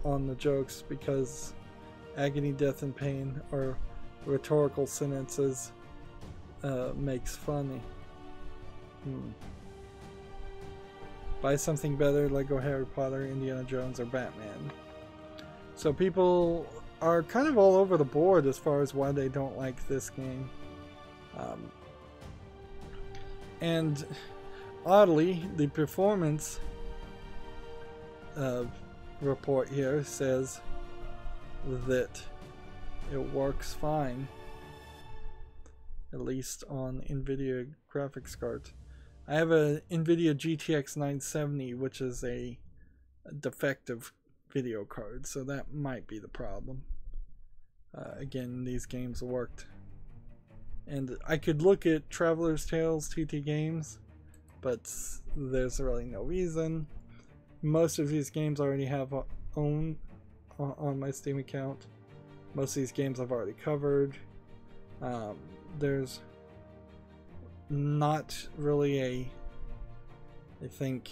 on the jokes, because agony, death, and pain are rhetorical sentences makes funny. Buy something better, Lego Harry Potter, Indiana Jones, or Batman. So people are kind of all over the board as far as why they don't like this game. And oddly, the performance report here says that it works fine, at least on NVIDIA graphics cards. I have a NVIDIA GTX 970, which is a defective video card, so that might be the problem. Again, these games worked. And I could look at Traveler's Tales TT Games, but there's really no reason. Most of these games I already have own on my Steam account. Most of these games I've already covered. There's not really I think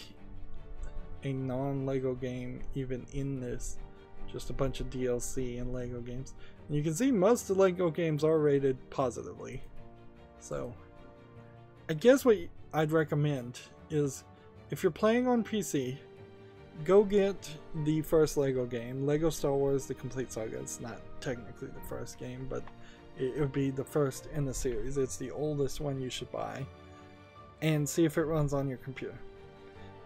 a non-Lego game even in this. Just a bunch of DLC and Lego games. And you can see most of the Lego games are rated positively. So I guess what I'd recommend is, if you're playing on PC, go get the first Lego game, Lego Star Wars The Complete Saga. It's not technically the first game, but it would be the first in the series. It's the oldest one you should buy. And see if it runs on your computer.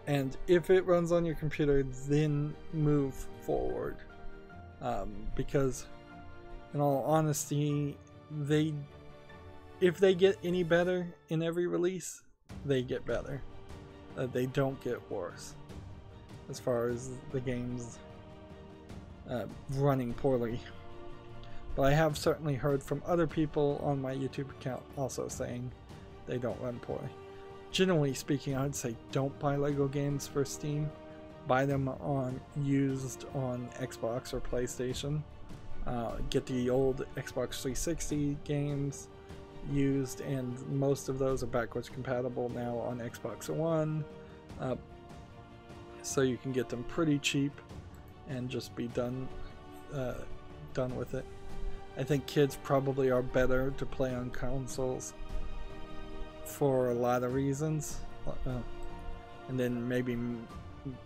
And if it runs on your computer, then move forward. Because, in all honesty, if they get any better in every release, they get better. They don't get worse. As far as the game's running poorly. But I have certainly heard from other people on my YouTube account also saying they don't run poorly. Generally speaking, I would say don't buy Lego games for Steam. Buy them used on Xbox or PlayStation. Get the old Xbox 360 games used, and most of those are backwards compatible now on Xbox One. So you can get them pretty cheap and just be done with it. I think kids probably are better to play on consoles for a lot of reasons, and then maybe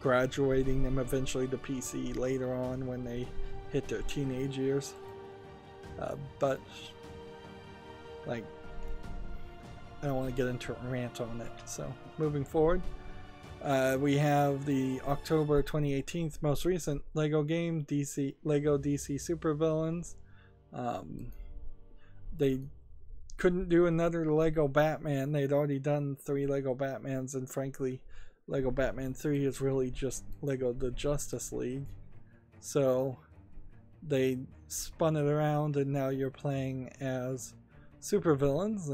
graduating them eventually to PC later on when they hit their teenage years. But like, I don't want to get into a rant on it. So moving forward, we have the October 2018 most recent Lego game, Lego DC Supervillains. They couldn't do another Lego Batman. They'd already done 3 Lego Batmans, and frankly, Lego Batman 3 is really just Lego the Justice League. So they spun it around, and now you're playing as supervillains,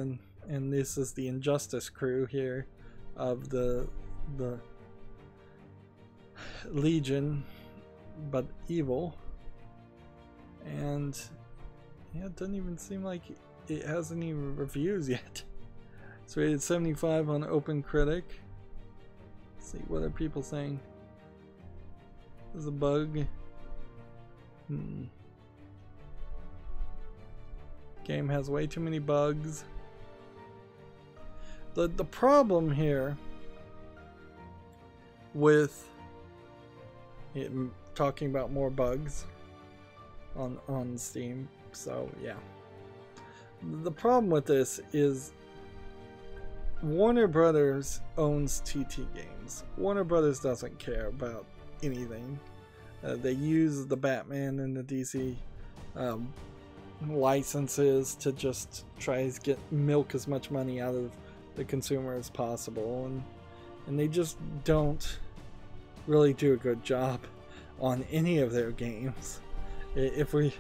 and this is the Injustice crew here of the Legion, but evil. And yeah, it doesn't even seem like it has any reviews yet. It's rated 75 on OpenCritic. Let's see, what are people saying? There's a bug. Game has way too many bugs. The problem here with it, talking about more bugs on Steam, so yeah. The problem with this is Warner Brothers owns TT Games. Warner Brothers doesn't care about anything. They use the Batman and the DC licenses to just try to milk as much money out of the consumer as possible, and they just don't really do a good job on any of their games. If we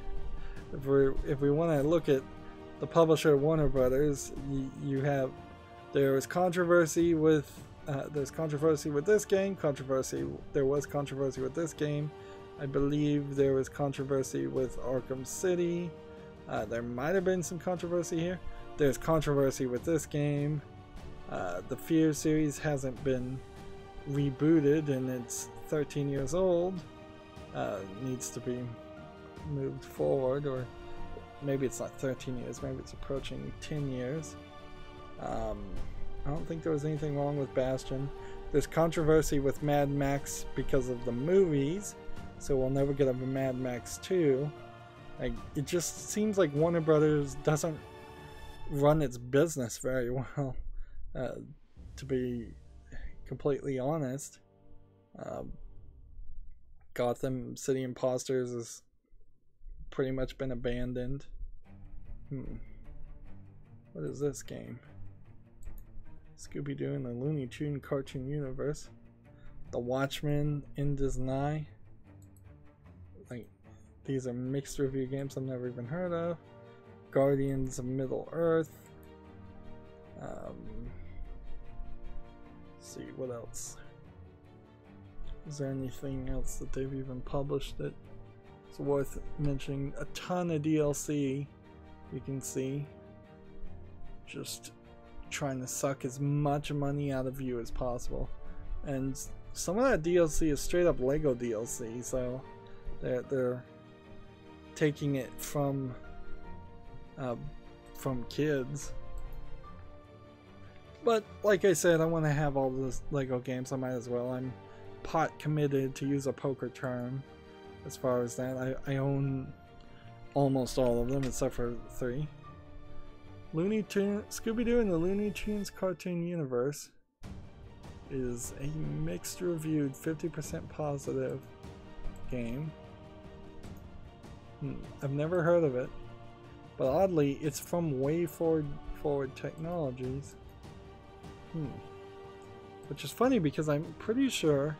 want to look at the publisher Warner Brothers, there was controversy with this game. There was controversy with this game. I believe there was controversy with Arkham City. There might have been some controversy here. There's controversy with this game. The Fear series hasn't been rebooted, and it's 13 years old. Needs to be moved forward, or maybe it's not 13 years, maybe it's approaching 10 years. I don't think there was anything wrong with Bastion. There's controversy with Mad Max because of the movies, so we'll never get a Mad Max 2. Like, it just seems like Warner Brothers doesn't run its business very well, to be completely honest. Gotham City Imposters has pretty much been abandoned. What is this game? Scooby-Doo in the Looney Tune cartoon universe. The Watchmen in Disney. Like, these are mixed review games I've never even heard of. Guardians of Middle Earth. Let's see, what else? Is there anything else that they've even published that is worth mentioning? A ton of DLC, you can see. Just trying to suck as much money out of you as possible. And some of that DLC is straight up Lego DLC, so they're taking it from kids. But like I said, I want to have all those Lego games. I might as well. I'm pot committed, to use a poker term, as far as that. I own almost all of them except for 3. Scooby-Doo in the Looney Tunes cartoon universe is a mixed reviewed 50% positive game. I've never heard of it, but oddly it's from Way Forward Technologies, which is funny because I'm pretty sure,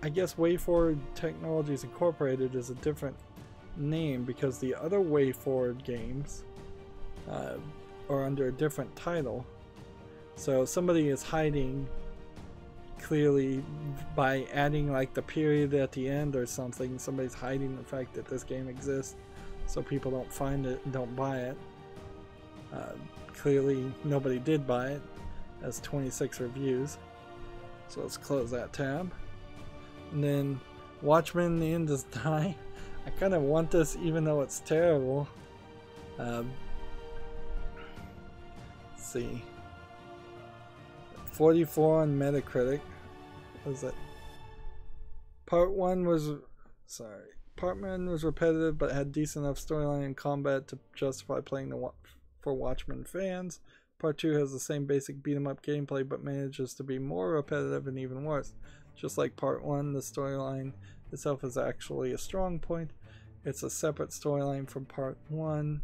I guess Way Forward Technologies Incorporated is a different name because the other Way Forward games are under a different title. So somebody is hiding, clearly, by adding like the period at the end or something. Somebody's hiding the fact that this game exists so people don't find it and don't buy it. Clearly nobody did buy it. It has 26 reviews. So let's close that tab. And then Watchmen: The End Is Die. I kind of want this even though it's terrible. Let's see. 44 on Metacritic. What was it? Part 1 was repetitive but had decent enough storyline and combat to justify playing for Watchmen fans. Part 2 has the same basic beat 'em up gameplay but manages to be more repetitive and even worse. Just like Part 1, the storyline itself is actually a strong point. It's a separate storyline from Part 1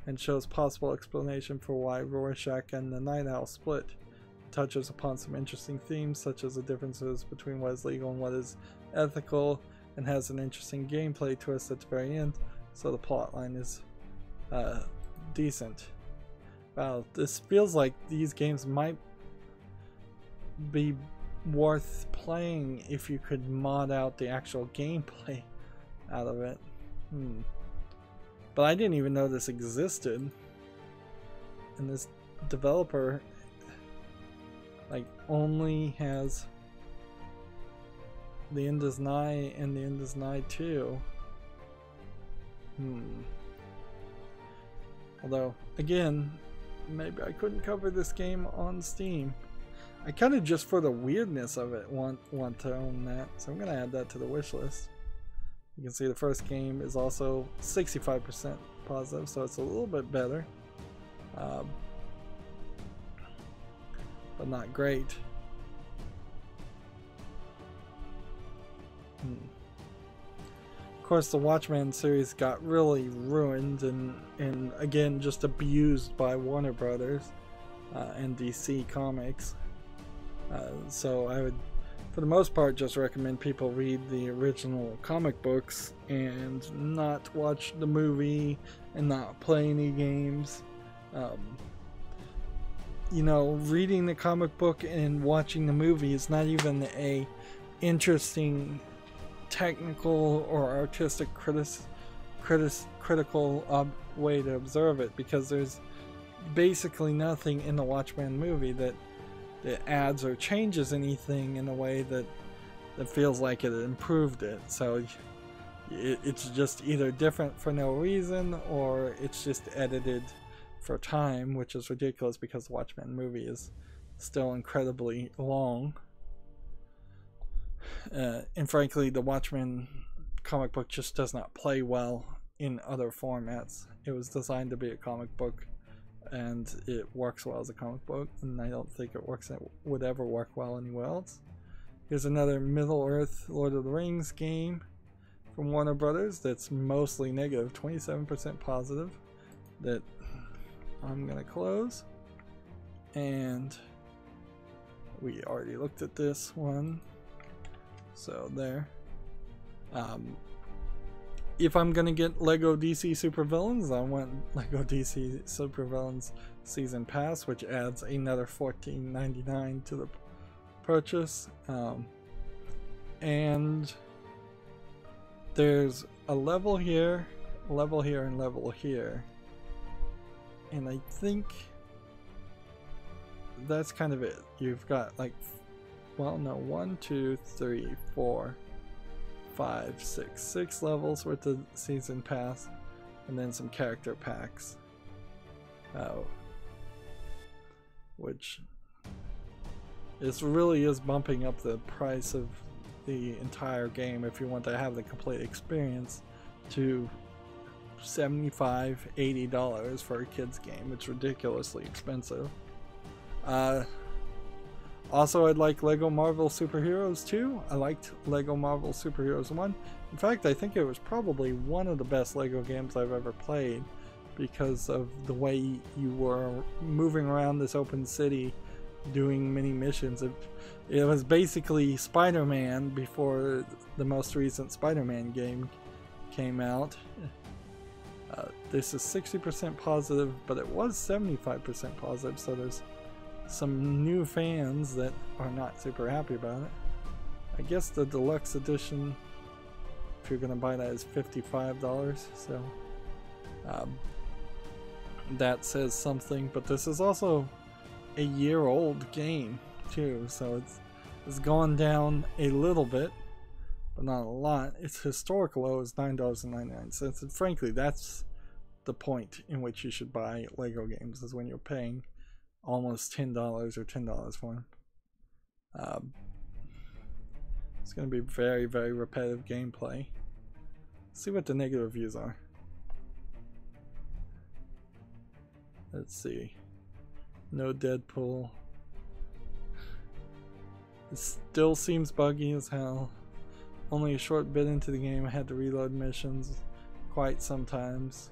and shows possible explanation for why Rorschach and the Night Owl split. It touches upon some interesting themes such as the differences between what is legal and what is ethical, and has an interesting gameplay twist at the very end, so the plotline is decent. Wow, this feels like these games might be worth playing if you could mod out the actual gameplay out of it. But I didn't even know this existed, and this developer like only has The End is Nigh and The End is Nigh 2. Although again, maybe I couldn't cover this game on Steam. I kind of just for the weirdness of it want to own that, so I'm gonna add that to the wish list. You can see the first game is also 65% positive, so it's a little bit better, but not great. Of course, the Watchmen series got really ruined and again just abused by Warner Brothers and DC Comics. So I would, for the most part, just recommend people read the original comic books and not watch the movie and not play any games. You know, reading the comic book and watching the movie is not even a interesting technical or artistic critical way to observe it, because there's basically nothing in the Watchmen movie that adds or changes anything in a way that feels like it improved it. So it's just either different for no reason or it's just edited for time, which is ridiculous because the Watchmen movie is still incredibly long. And frankly, the Watchmen comic book just does not play well in other formats. It was designed to be a comic book, and it works well as a comic book, and I don't think it would ever work well anywhere else. Here's another Middle-earth Lord of the Rings game from Warner Brothers that's mostly negative, 27% positive, that I'm gonna close. And we already looked at this one, so there. If I'm gonna get Lego DC Supervillains, I want Lego DC Supervillains Season Pass, which adds another $14.99 to the purchase. And there's a level here, and level here. And I think that's kind of it. You've got like, well, no, 1, 2, 3, 4, 5, 6 levels worth of season pass, and then some character packs, which really is bumping up the price of the entire game if you want to have the complete experience to $75–80 for a kid's game. It's ridiculously expensive. Also, I'd like Lego Marvel Superheroes 2. I liked Lego Marvel Superheroes 1. In fact, I think it was probably one of the best Lego games I've ever played because of the way you were moving around this open city doing mini missions. It was basically Spider-Man before the most recent Spider-Man game came out. This is 60% positive, but it was 75% positive, so there's some new fans that are not super happy about it. I guess the deluxe edition, if you're gonna buy that, is $55, so that says something. But this is also a year-old game too, so it's gone down a little bit. but not a lot. Its historical low is $9.99, and frankly, that's the point in which you should buy Lego games, is when you're paying almost $10 or $10 for them. It's going to be very, very repetitive gameplay. Let's see what the negative reviews are. Let's see. No Deadpool. It still seems buggy as hell. Only a short bit into the game, I had to reload missions quite sometimes.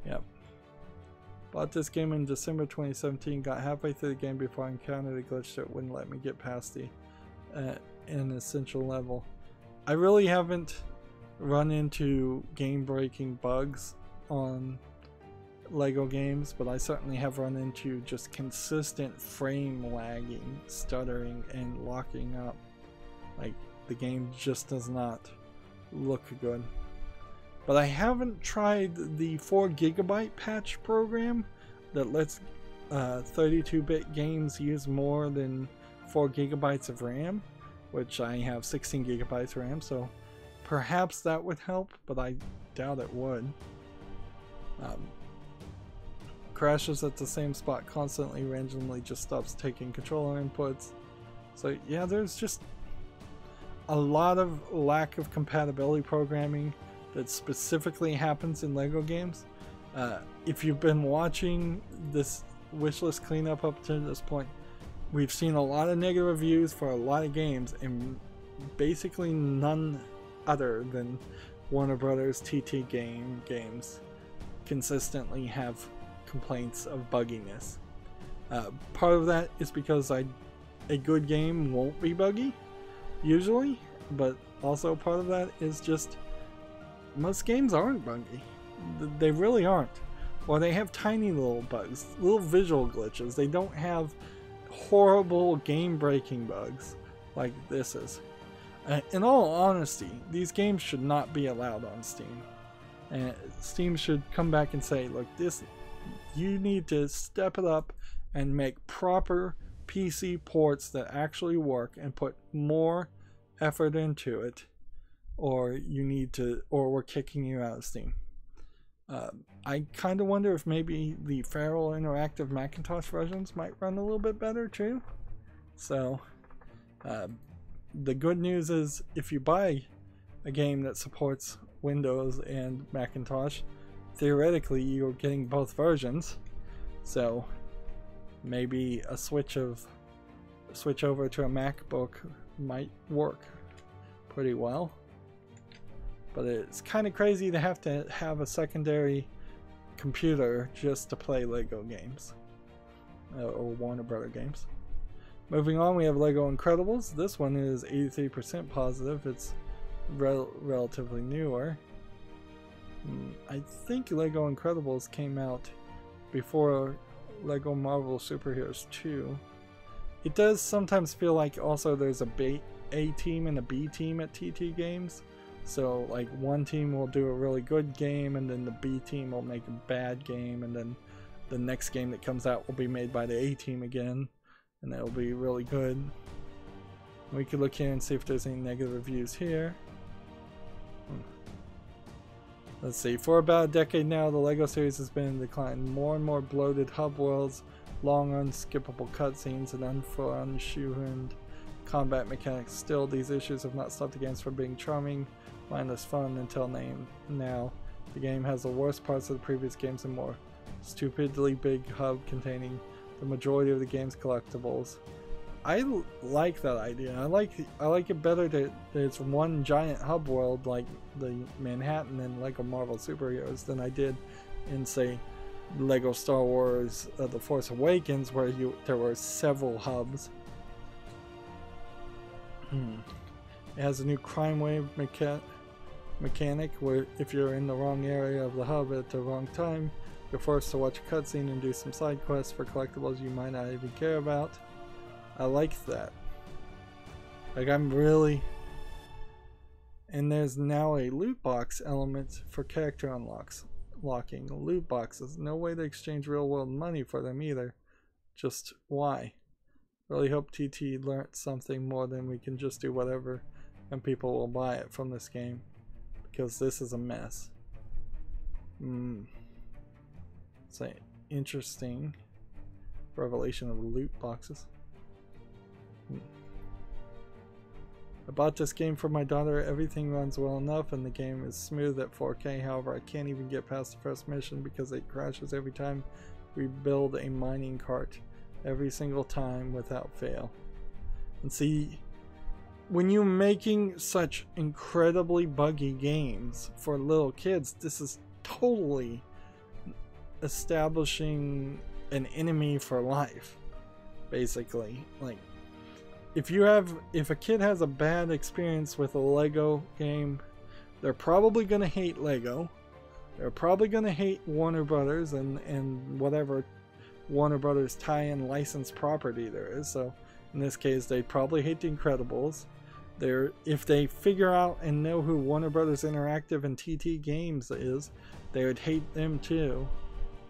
Yep. Bought this game in December 2017, got halfway through the game before I encountered a glitch that wouldn't let me get past the an essential level. I really haven't run into game-breaking bugs on Lego games, but I certainly have run into just consistent frame lagging, stuttering, and locking up. Like, the game just does not look good. But I haven't tried the 4GB patch program that lets 32-bit games use more than 4 GB of RAM, which I have 16 GB RAM, so perhaps that would help, but I doubt it would. Crashes at the same spot constantly, randomly just stops taking controller inputs. So yeah, there's just a lot of lack of compatibility programming that specifically happens in Lego games. If you've been watching this wishlist cleanup up to this point, we've seen a lot of negative reviews for a lot of games, and basically none other than Warner Brothers TT games consistently have complaints of bugginess. Part of that is because a good game won't be buggy usually, but also part of that is just most games aren't buggy. They really aren't. Or they have tiny little bugs, little visual glitches. They don't have horrible game-breaking bugs like this is. In all honesty, these games should not be allowed on Steam. And Steam should come back and say, look, you need to step it up and make proper PC ports that actually work and put more effort into it, or we're kicking you out of Steam. I kind of wonder if maybe the Feral Interactive Macintosh versions might run a little bit better too. So the good news is, if you buy a game that supports Windows and Macintosh, theoretically you're getting both versions. So maybe a switch over to a MacBook might work pretty well. But it's kind of crazy to have a secondary computer just to play Lego games or Warner Brother games. Moving on, we have Lego Incredibles. This one is 83% positive. It's relatively newer. I think Lego Incredibles came out before Lego Marvel Superheroes 2. It does sometimes feel like also there's A team and a B team at TT Games. So like one team will do a really good game, and then the B team will make a bad game, and then the next game that comes out will be made by the A team again, and it'll be really good. We could look here and see if there's any negative reviews here. Let's see, for about a decade now, the LEGO series has been in decline. More and more bloated hub worlds, long unskippable cutscenes, and unfun, shoehorned combat mechanics. Still, these issues have not stopped the games from being charming, mindless fun until now. The game has the worst parts of the previous games and more. Stupidly big hub containing the majority of the game's collectibles. I like that idea. I like it better that it's one giant hub world like the Manhattan and Lego Marvel Superheroes than I did in, say, Lego Star Wars The Force Awakens, where there were several hubs. It has a new crime wave mechanic where if you're in the wrong area of the hub at the wrong time, you're forced to watch a cutscene and do some side quests for collectibles you might not even care about. I like that. Like, I'm really... And there's now a loot box element for character unlocking. Loot boxes. No way to exchange real world money for them either. Just why? Really hope TT learnt something more than we can just do whatever and people will buy it from this game because this is a mess. It's an interesting revelation of loot boxes. I bought this game for my daughter. Everything runs well enough and the game is smooth at 4K. However, I can't even get past the first mission because it crashes every time we build a mining cart. Every single time without fail. And see, when you're making such incredibly buggy games for little kids, this is totally establishing an enemy for life, basically. Like, if a kid has a bad experience with a Lego game, they're probably gonna hate Lego. They're probably gonna hate Warner Brothers and whatever Warner Brothers tie-in licensed property there is. So in this case, they probably hate The Incredibles. If they figure out and know who Warner Brothers Interactive and TT Games is, they would hate them too.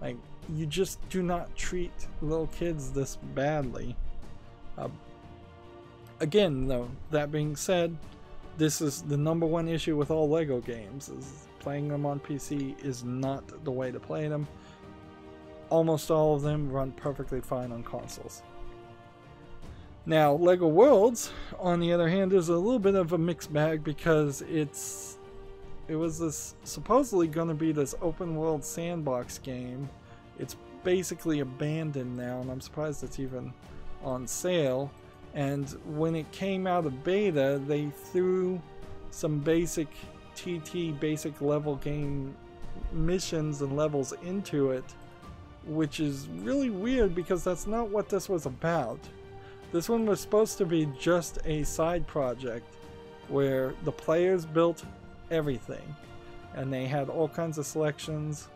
Like, you just do not treat little kids this badly. Again, though, that being said, this is the #1 issue with all Lego games, is playing them on PC is not the way to play them. Almost all of them run perfectly fine on consoles. Now, Lego Worlds, on the other hand, is a little bit of a mixed bag because it was this supposedly going to be this open world sandbox game. It's basically abandoned now, and I'm surprised it's even on sale. And when it came out of beta, they threw some basic TT basic level game missions and levels into it, which is really weird because that's not what this was about. This one was supposed to be just a side project where the players built everything and they had all kinds of selections.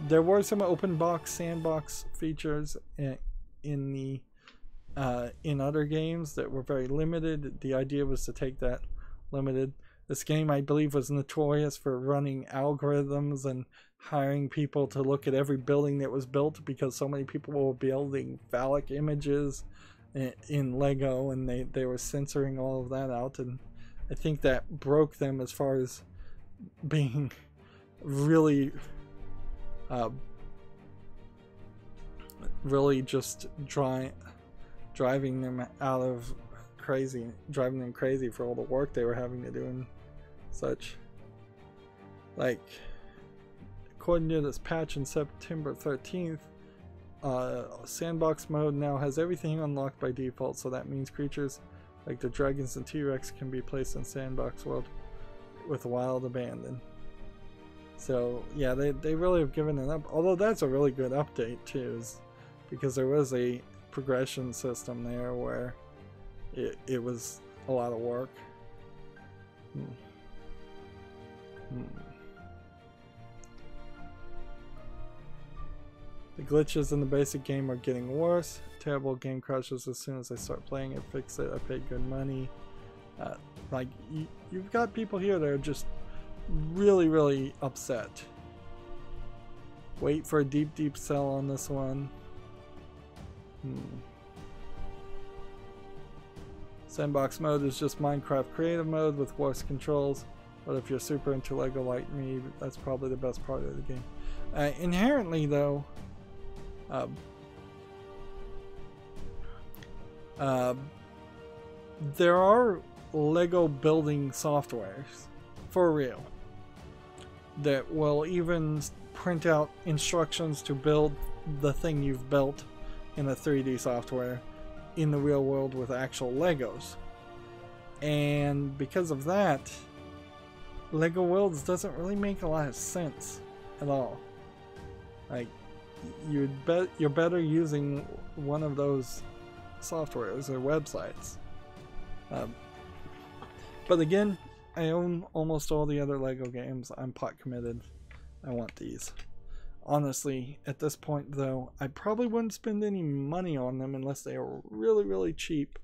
There were some open box sandbox features in other games that were very limited. The idea was to take that limited. This game, I believe, was notorious for running algorithms and hiring people to look at every building that was built because so many people were building phallic images in Lego, and they were censoring all of that out, and I think that broke them as far as being really really just driving them crazy for all the work they were having to do and such. Like, according to this patch in September 13th, sandbox mode now has everything unlocked by default, so that means creatures like the dragons and T-Rex can be placed in sandbox world with wild abandon. So yeah, they really have given it up, although that's a really good update too, because there was a progression system there where it was a lot of work. The glitches in the basic game are getting worse. Terrible game crashes as soon as I start playing it. Fix it. I paid good money. Like, you've got people here that are just really upset. Wait for a deep sell on this one. Sandbox mode is just Minecraft creative mode with worse controls, but if you're super into Lego like me, that's probably the best part of the game. Inherently though, there are Lego building softwares, for real, that will even print out instructions to build the thing you've built in a 3D software in the real world with actual Legos. And because of that, Lego Worlds doesn't really make a lot of sense at all. Like, you're better using one of those softwares or websites. But again, I own almost all the other Lego games. I'm pot committed. I want these. Honestly, at this point though, I probably wouldn't spend any money on them unless they are really cheap.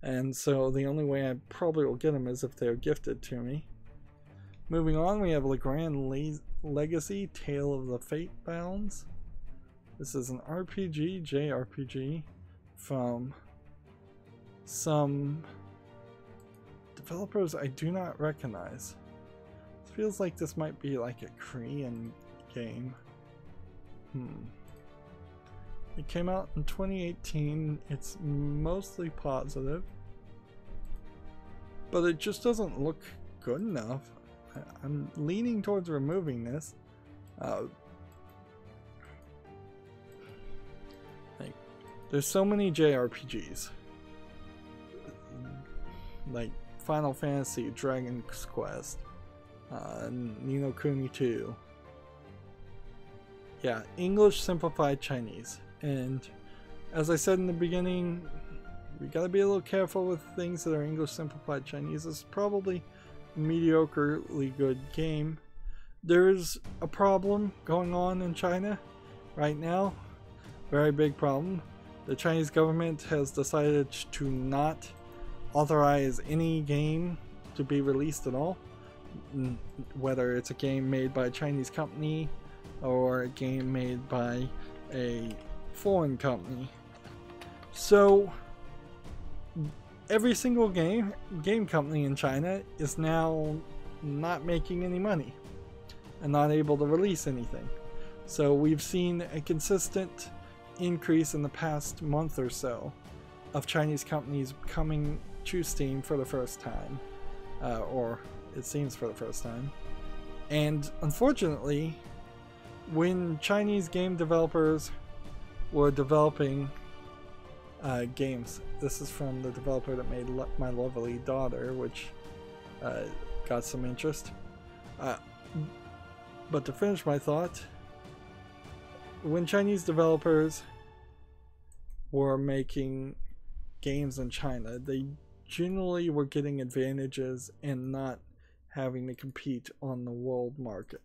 And so the only way I probably will get them is if they're gifted to me. Moving on, we have Le Grand Legacy, Tale of the Fate Bounds. This is an RPG, JRPG, from some Developers I do not recognize. It feels like this might be like a Korean game. It came out in 2018. It's mostly positive, but it just doesn't look good enough. I'm leaning towards removing this. Like, there's so many JRPGs, like Final Fantasy, Dragon's Quest, Ni no Kuni 2. Yeah, English simplified Chinese. And as I said in the beginning, we gotta be a little careful with things that are English simplified Chinese. It's probably a mediocrely good game. There's a problem going on in China right now. Very big problem. The Chinese government has decided to not authorize any game to be released at all. Whether it's a game made by a Chinese company or a game made by a foreign company. So every single game company in China is now not making any money and not able to release anything. So we've seen a consistent increase in the past month or so of Chinese companies coming to Steam for the first time, or it seems for the first time. And unfortunately, when Chinese game developers were developing games, this is from the developer that made My Lovely Daughter, which got some interest. But to finish my thought, when Chinese developers were making games in China, they generally were getting advantages and not having to compete on the world market.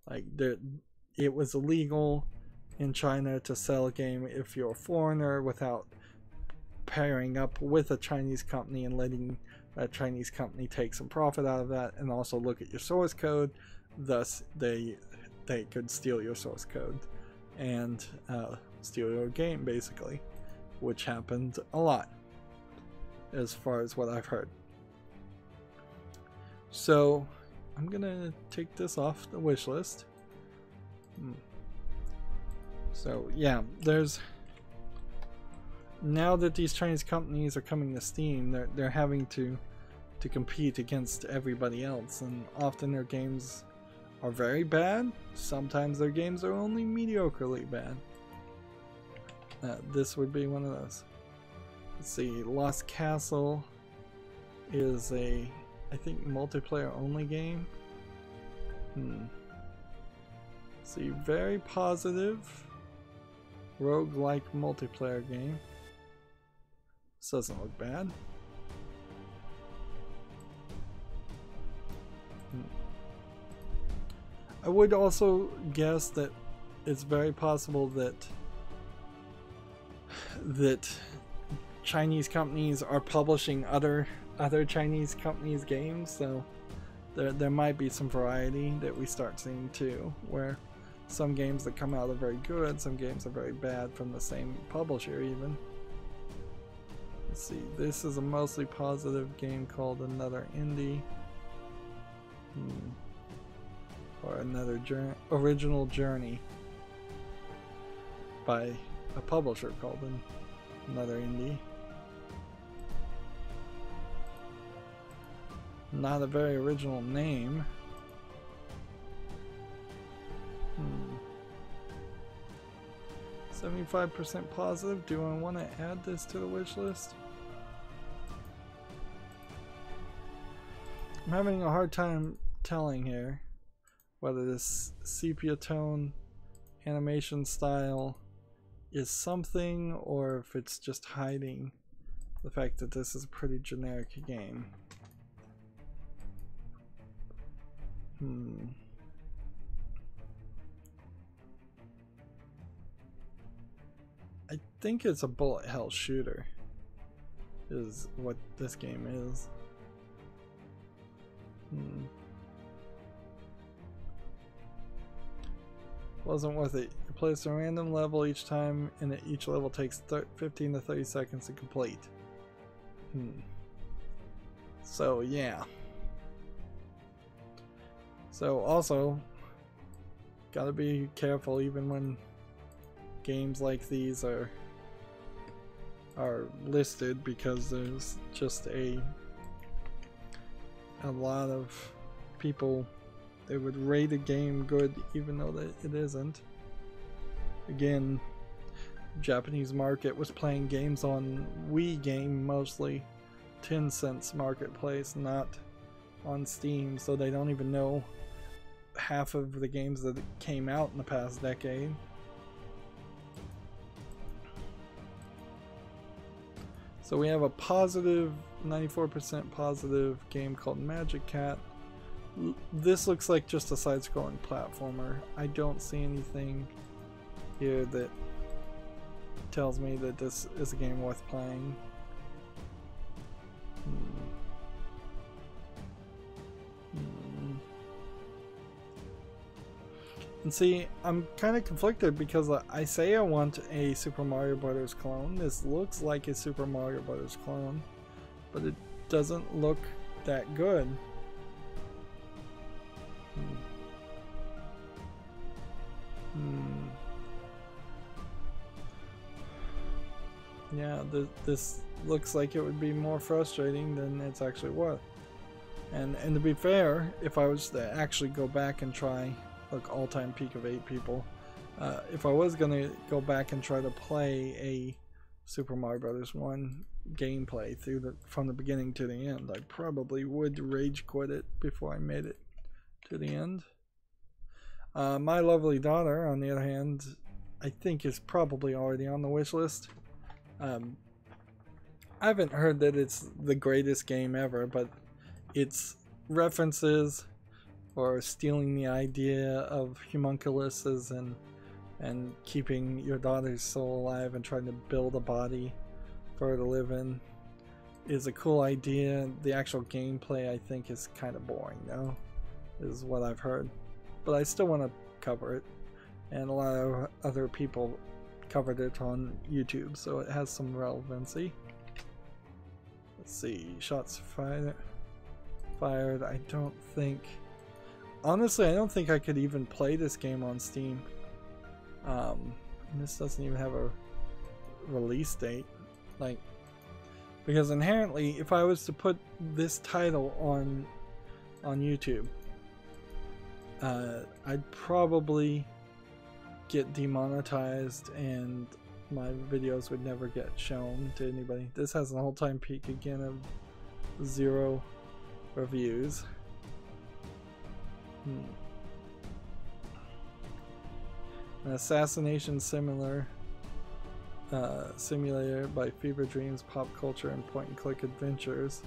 Like, it was illegal in China to sell a game if you're a foreigner without pairing up with a Chinese company and letting that Chinese company take some profit out of that and also look at your source code. Thus, they could steal your source code and steal your game, basically, which happened a lot as far as what I've heard. So I'm gonna take this off the wish list. So yeah, there's, now that these Chinese companies are coming to Steam, they're having to compete against everybody else, and often their games are very bad. Sometimes their games are only mediocrely bad. This would be one of those. Let's see, Lost Castle is a, I think, multiplayer only game. Let's see, very positive roguelike multiplayer game. This doesn't look bad. I would also guess that it's very possible that Chinese companies are publishing other Chinese companies' games, so there might be some variety that we start seeing too, where some games that come out are very good, some games are very bad from the same publisher even. Let's see, this is a mostly positive game called Another Indie. Or Another Original Journey by a publisher called Another Indie. Not a very original name. 75% positive. Do I want to add this to the wish list? I'm having a hard time telling here whether this sepia tone animation style is something or if it's just hiding the fact that this is a pretty generic game. I think it's a bullet hell shooter is what this game is. Wasn't worth it. You place a random level each time, and each level takes 15 to 30 seconds to complete. So yeah. So also, gotta be careful even when games like these are listed, because there's just a lot of people that would rate a game good even though that it isn't. Again, Japanese market was playing games on Wii Game mostly, Tencent's marketplace, not on Steam, so they don't even know half of the games that came out in the past decade. So we have a positive, 94% positive game called Magic Cat. This looks like just a side-scrolling platformer. I don't see anything here that tells me that this is a game worth playing. And see, I'm kind of conflicted because I say I want a Super Mario Bros. Clone. This looks like a Super Mario Bros. Clone, but it doesn't look that good. Yeah, this looks like it would be more frustrating than it's actually worth. And to be fair, if I was to actually go back and try, look, all-time peak of 8 people, if I was going to go back and try to play a Super Mario Bros. 1 gameplay from the beginning to the end, I probably would rage quit it before I made it to the end. My lovely daughter, on the other hand, I think is probably already on the wish list. I haven't heard that it's the greatest game ever, but its references or stealing the idea of homunculuses and keeping your daughter's soul alive and trying to build a body for her to live in is a cool idea. The actual gameplay, I think, is kind of boring though, is what I've heard. But I still want to cover it, and a lot of other people covered it on YouTube, so it has some relevancy. Let's see, shots fired. I don't think, honestly, I don't think I could even play this game on Steam. And this doesn't even have a release date, like, because inherently, if I was to put this title on YouTube, I'd probably get demonetized and my videos would never get shown to anybody. This has an all-time peak again of 0 reviews. An assassination simulator by Fever Dreams Pop Culture and Point and Click Adventures.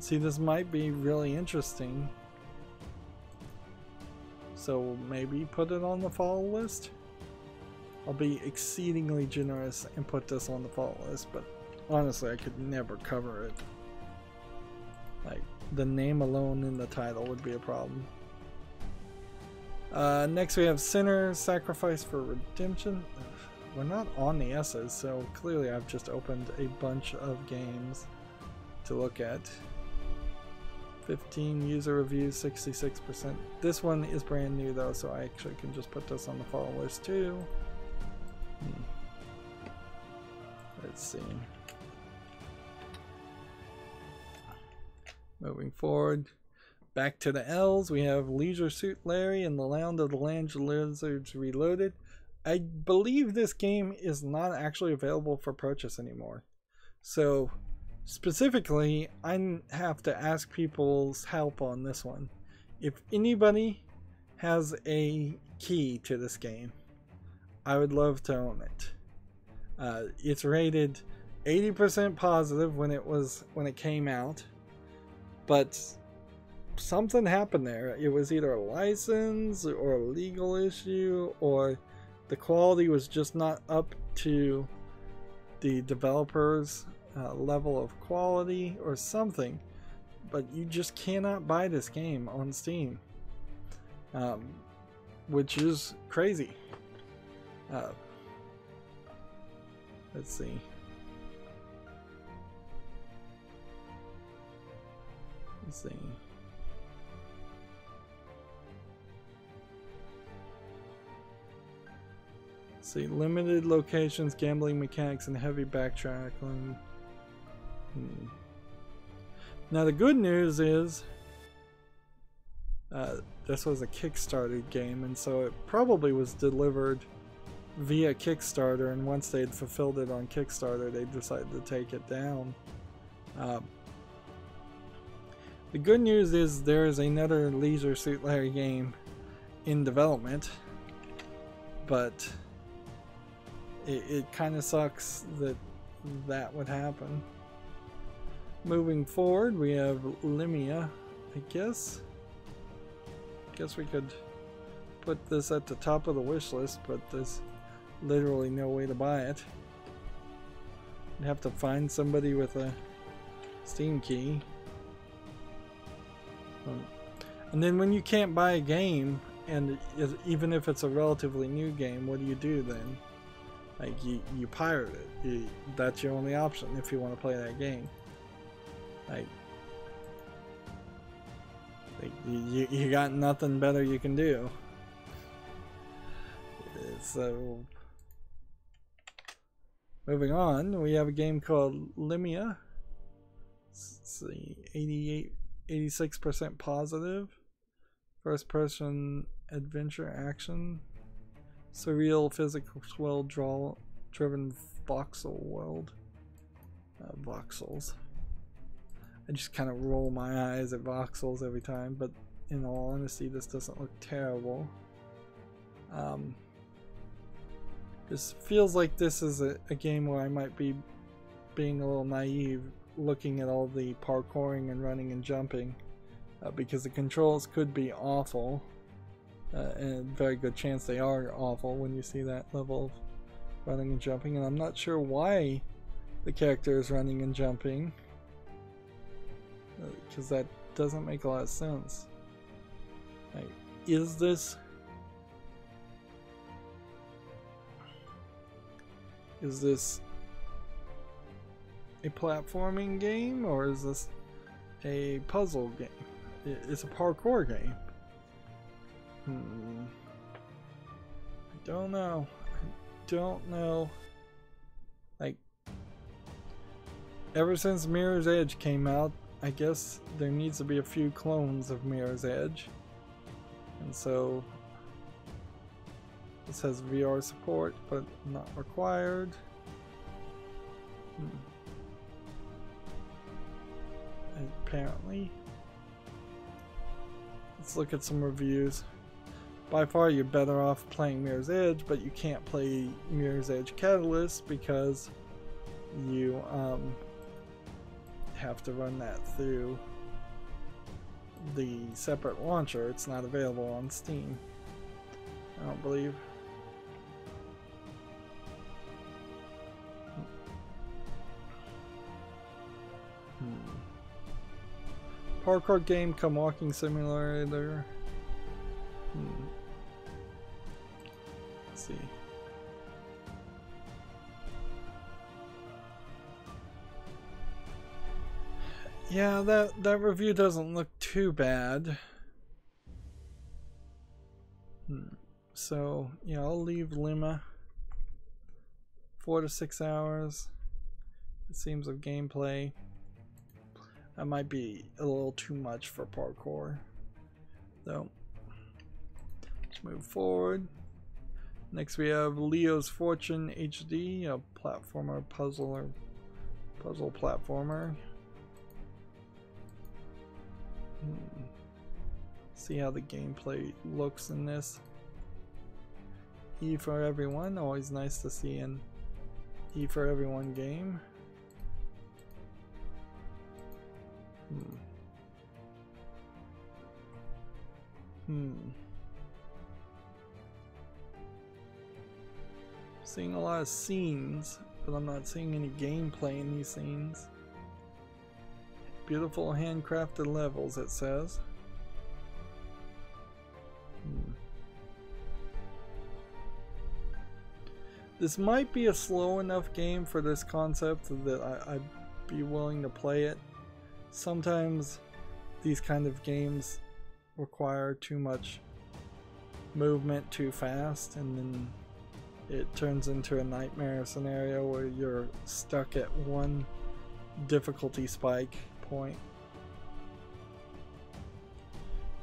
See, this might be really interesting, so maybe put it on the follow list. I'll be exceedingly generous and put this on the follow list, but honestly, I could never cover it. Like, the name alone in the title would be a problem. Next we have Sinner, Sacrifice for Redemption. We're not on the S's, so clearly I've just opened a bunch of games to look at. 15 user reviews, 66%. This one is brand new though, so I actually can just put this on the follow list too. Let's see. Moving forward, back to the L's, we have Leisure Suit Larry and the Land of the Land Lizards Reloaded. I believe this game is not actually available for purchase anymore. So specifically, I have to ask people's help on this one. If anybody has a key to this game, I would love to own it. It's rated 80% positive when it came out, but something happened there. It was either a license or a legal issue, or the quality was just not up to the developers' level of quality or something, but you just cannot buy this game on Steam, which is crazy. Let's see. Let's see. See, limited locations, gambling mechanics, and heavy backtracking. Now the good news is this was a Kickstarter game, and so it probably was delivered via Kickstarter, and once they'd fulfilled it on Kickstarter, they decided to take it down. The good news is there is another Leisure Suit Larry game in development, but it kind of sucks that that would happen. Moving forward, we have Limia. I guess we could put this at the top of the wish list, but there's literally no way to buy it. You'd have to find somebody with a Steam key. And then when you can't buy a game, and even if it's a relatively new game, what do you do then? Like, you pirate it. That's your only option if you want to play that game. Like you got nothing better you can do. So, moving on, we have a game called Limia. Let's see, 86% positive. First person adventure action. Surreal physical world driven voxel world. Voxels. I just kind of roll my eyes at voxels every time, but in all honesty, this doesn't look terrible. This feels like this is a game where I might be being a little naive, looking at all the parkouring and running and jumping, because the controls could be awful, and a very good chance they are awful when you see that level of running and jumping, and I'm not sure why the character is running and jumping, because that doesn't make a lot of sense. Like, is this a platforming game, or is this a puzzle game? It's a parkour game. I don't know. Like, ever since Mirror's Edge came out, I guess there needs to be a few clones of Mirror's Edge. And so this has VR support, but not required. Apparently. Let's look at some reviews. By far you're better off playing Mirror's Edge, but you can't play Mirror's Edge Catalyst because you have to run that through the separate launcher. It's not available on Steam, I don't believe. Parkour game come walking simulator. Let's see. Yeah, that review doesn't look too bad. So, yeah, I'll leave Lima. 4 to 6 hours, it seems, of gameplay. That might be a little too much for parkour, though. Let's move forward. Next we have Leo's Fortune HD, a platformer puzzle platformer. See how the gameplay looks in this. E for everyone, always nice to see an E for everyone game. Seeing a lot of scenes, but I'm not seeing any gameplay in these scenes. Beautiful handcrafted levels, it says. This might be a slow enough game for this concept that I'd be willing to play it. Sometimes these kind of games require too much movement too fast, and then it turns into a nightmare scenario where you're stuck at one difficulty spike point.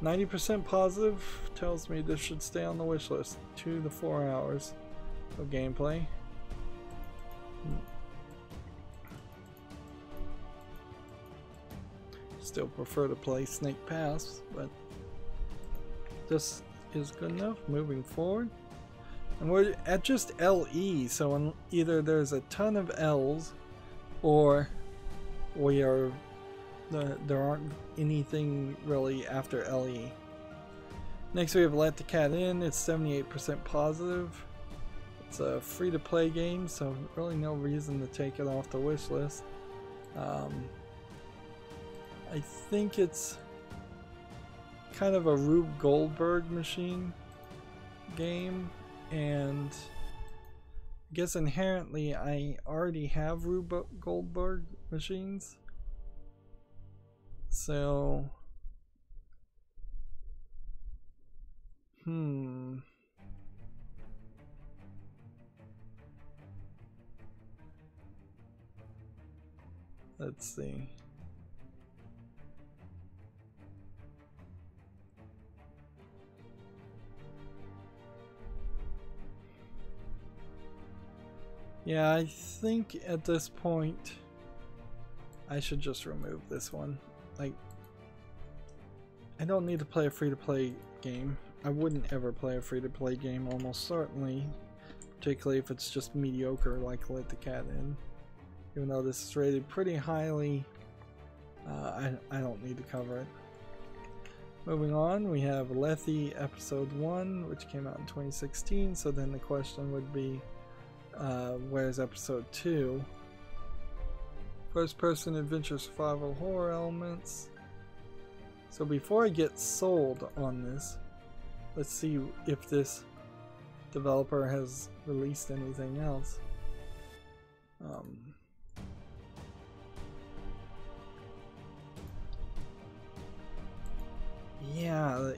90% positive tells me this should stay on the wish list. 2 to 4 hours of gameplay. Still prefer to play Snake Pass, but this is good enough. Moving forward. And we're at just LE, so either there's a ton of L's or there aren't anything really after LE. Next we have Let the Cat In. It's 78% positive. It's a free-to-play game, so really no reason to take it off the wish list. I think it's kind of a Rube Goldberg machine game, and I guess inherently I already have Rube Goldberg machines, so let's see. Yeah, I think at this point I should just remove this one. Like, I don't need to play a free-to-play game. I wouldn't ever play a free-to-play game, almost certainly, particularly if it's just mediocre like Let the Cat In. Even though this is rated pretty highly, I don't need to cover it. Moving on, we have Lethe Episode 1, which came out in 2016, so then the question would be, where's Episode 2? First person adventure survival horror elements. So before I get sold on this, let's see if this developer has released anything else. Yeah,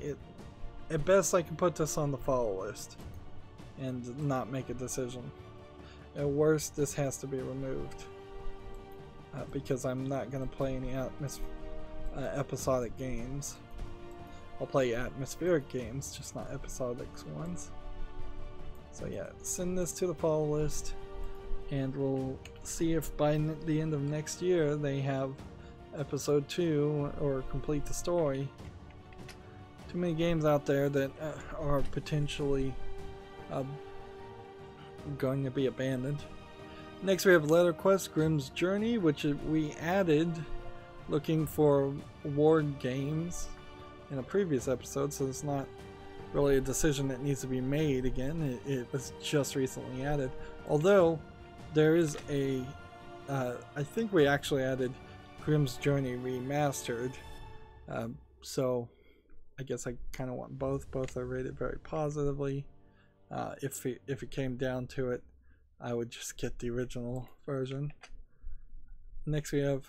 at best I can put this on the follow list and not make a decision. At worst, this has to be removed because I'm not going to play any episodic games. I'll play atmospheric games, just not episodic ones. So yeah, send this to the follow list, and we'll see if by the end of next year they have episode 2 or complete the story. Too many games out there that are potentially going to be abandoned. Next we have Letter Quest Grimm's Journey, which we added looking for award games in a previous episode, so it's not really a decision that needs to be made again. It was just recently added. Although there is a I think we actually added Grimm's Journey Remastered, so I guess I kind of want both. Both are rated very positively. If it came down to it, I would just get the original version. Next we have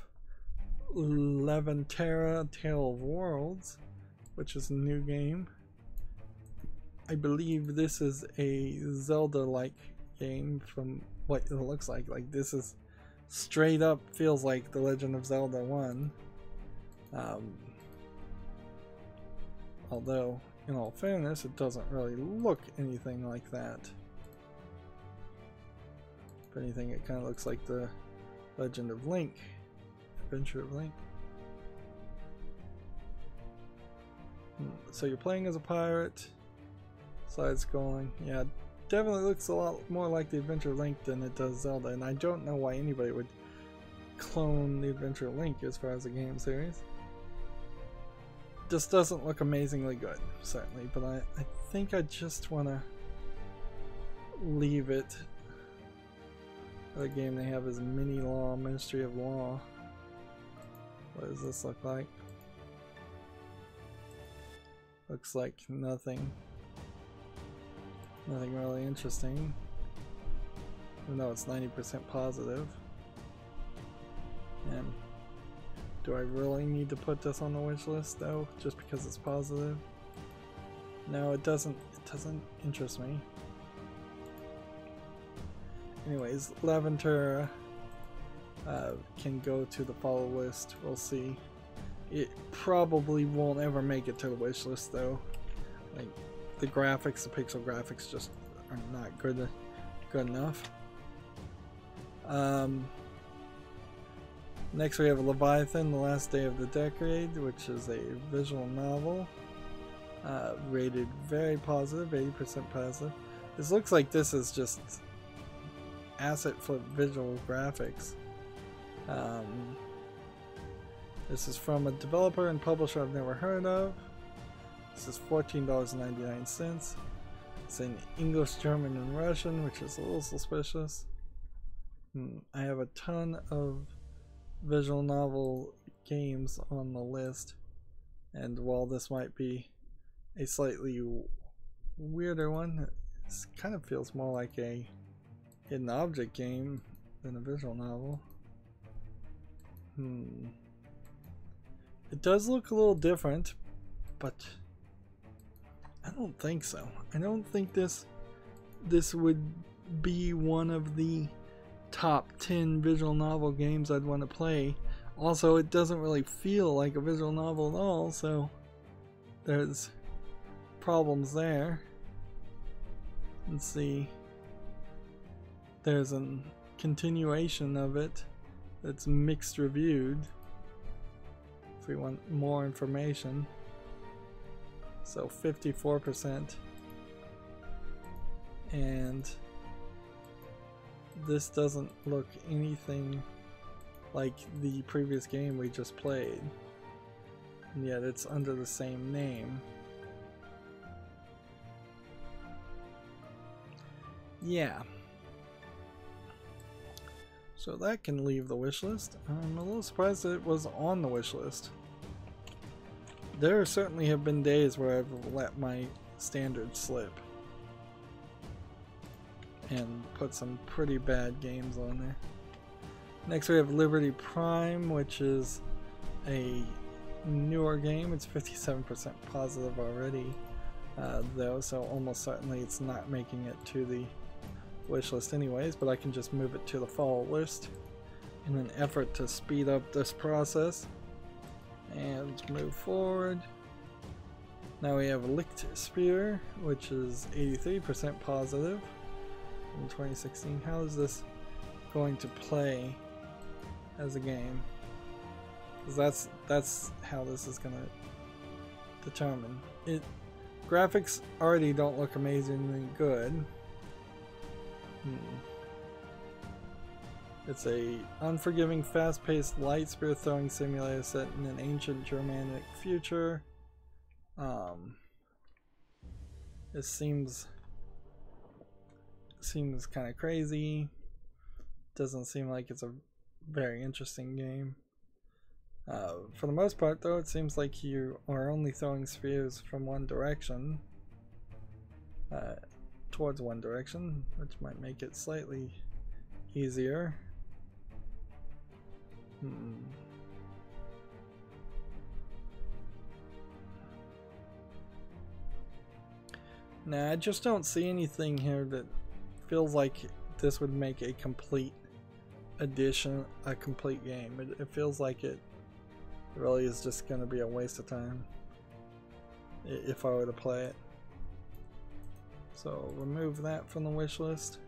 Levantera Tale of Worlds, which is a new game. I believe this is a Zelda-like game from what it looks like. Like, this is straight up feels like The Legend of Zelda 1. Although, in all fairness, it doesn't really look anything like that. If anything, it kind of looks like the Legend of Link, Adventure of Link. So you're playing as a pirate, side-scrolling. Yeah, definitely looks a lot more like the Adventure of Link than it does Zelda, and I don't know why anybody would clone the Adventure of Link as far as the game series. Just doesn't look amazingly good, certainly, but I think I just want to leave it. The game they have is Mini Law, Ministry of Law. What does this look like? Looks like nothing. Nothing really interesting. Even though it's 90% positive. And Do I really need to put this on the wish list though, just because it's positive? No, it doesn't interest me. Anyways, Laventer can go to the follow list. We'll see. It probably won't ever make it to the wish list though. Like the graphics, the pixel graphics just are not good enough. Next we have Leviathan, The Last Day of the Decade, which is a visual novel. Rated very positive, 80% positive. This looks like this is just asset flip visual graphics. This is from a developer and publisher I've never heard of. This is $14.99. It's in English, German, and Russian, which is a little suspicious. I have a ton of visual novel games on the list, and while this might be a slightly weirder one, it kind of feels more like a hidden object game than a visual novel. It does look a little different, but I don't think so. I don't think this would be one of the top 10 visual novel games I'd want to play. Also, it doesn't really feel like a visual novel at all, so there's problems there. Let's see. There's a continuation of it that's mixed reviewed if we want more information. So 54%, and this doesn't look anything like the previous game we just played, and yet it's under the same name. Yeah. So that can leave the wish list. I'm a little surprised that it was on the wish list. There certainly have been days where I've let my standards slip and put some pretty bad games on there. Next we have Liberty Prime, which is a newer game. It's 57% positive already though, so almost certainly it's not making it to the wish list anyways, but I can just move it to the follow list in an effort to speed up this process and move forward. Now we have Licht Spear, which is 83% positive in 2016. How is this going to play as a game? Because that's how this is going to determine it. Graphics already don't look amazingly good. It's a unforgiving, fast-paced light spear throwing simulator set in an ancient Germanic future. It seems kind of crazy. Doesn't seem like it's a very interesting game. For the most part, though, it seems like you are only throwing spheres from one direction. Towards one direction, which might make it slightly easier. Nah, I just don't see anything here that feels like this would make a complete edition, a complete game. It feels like it really is just going to be a waste of time if I were to play it. So remove that from the wish list.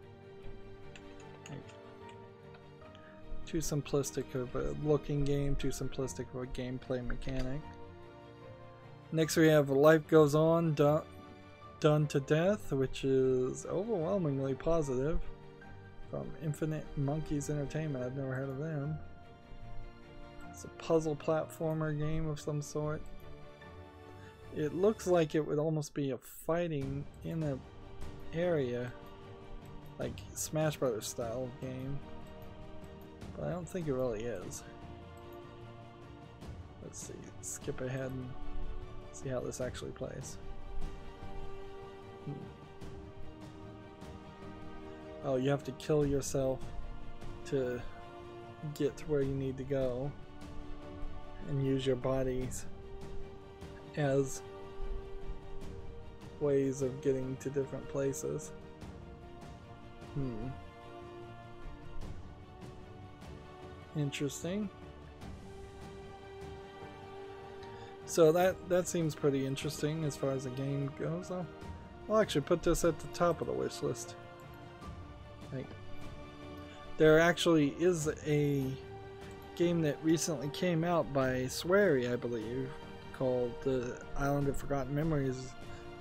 Too simplistic of a looking game, too simplistic of a gameplay mechanic. Next we have Life Goes On, Done to Death, which is overwhelmingly positive, from Infinite Monkeys Entertainment. I've never heard of them. It's a puzzle platformer game of some sort. It looks like it would almost be a fighting in a area, like Smash Brothers style game, but I don't think it really is. Let's see, skip ahead and see how this actually plays. Oh, you have to kill yourself to get to where you need to go. and use your bodies as ways of getting to different places. Interesting. So that seems pretty interesting as far as the game goes. I'll actually put this at the top of the wish list. Like, there actually is a game that recently came out by Swery, I believe, called The Island of Forgotten Memories,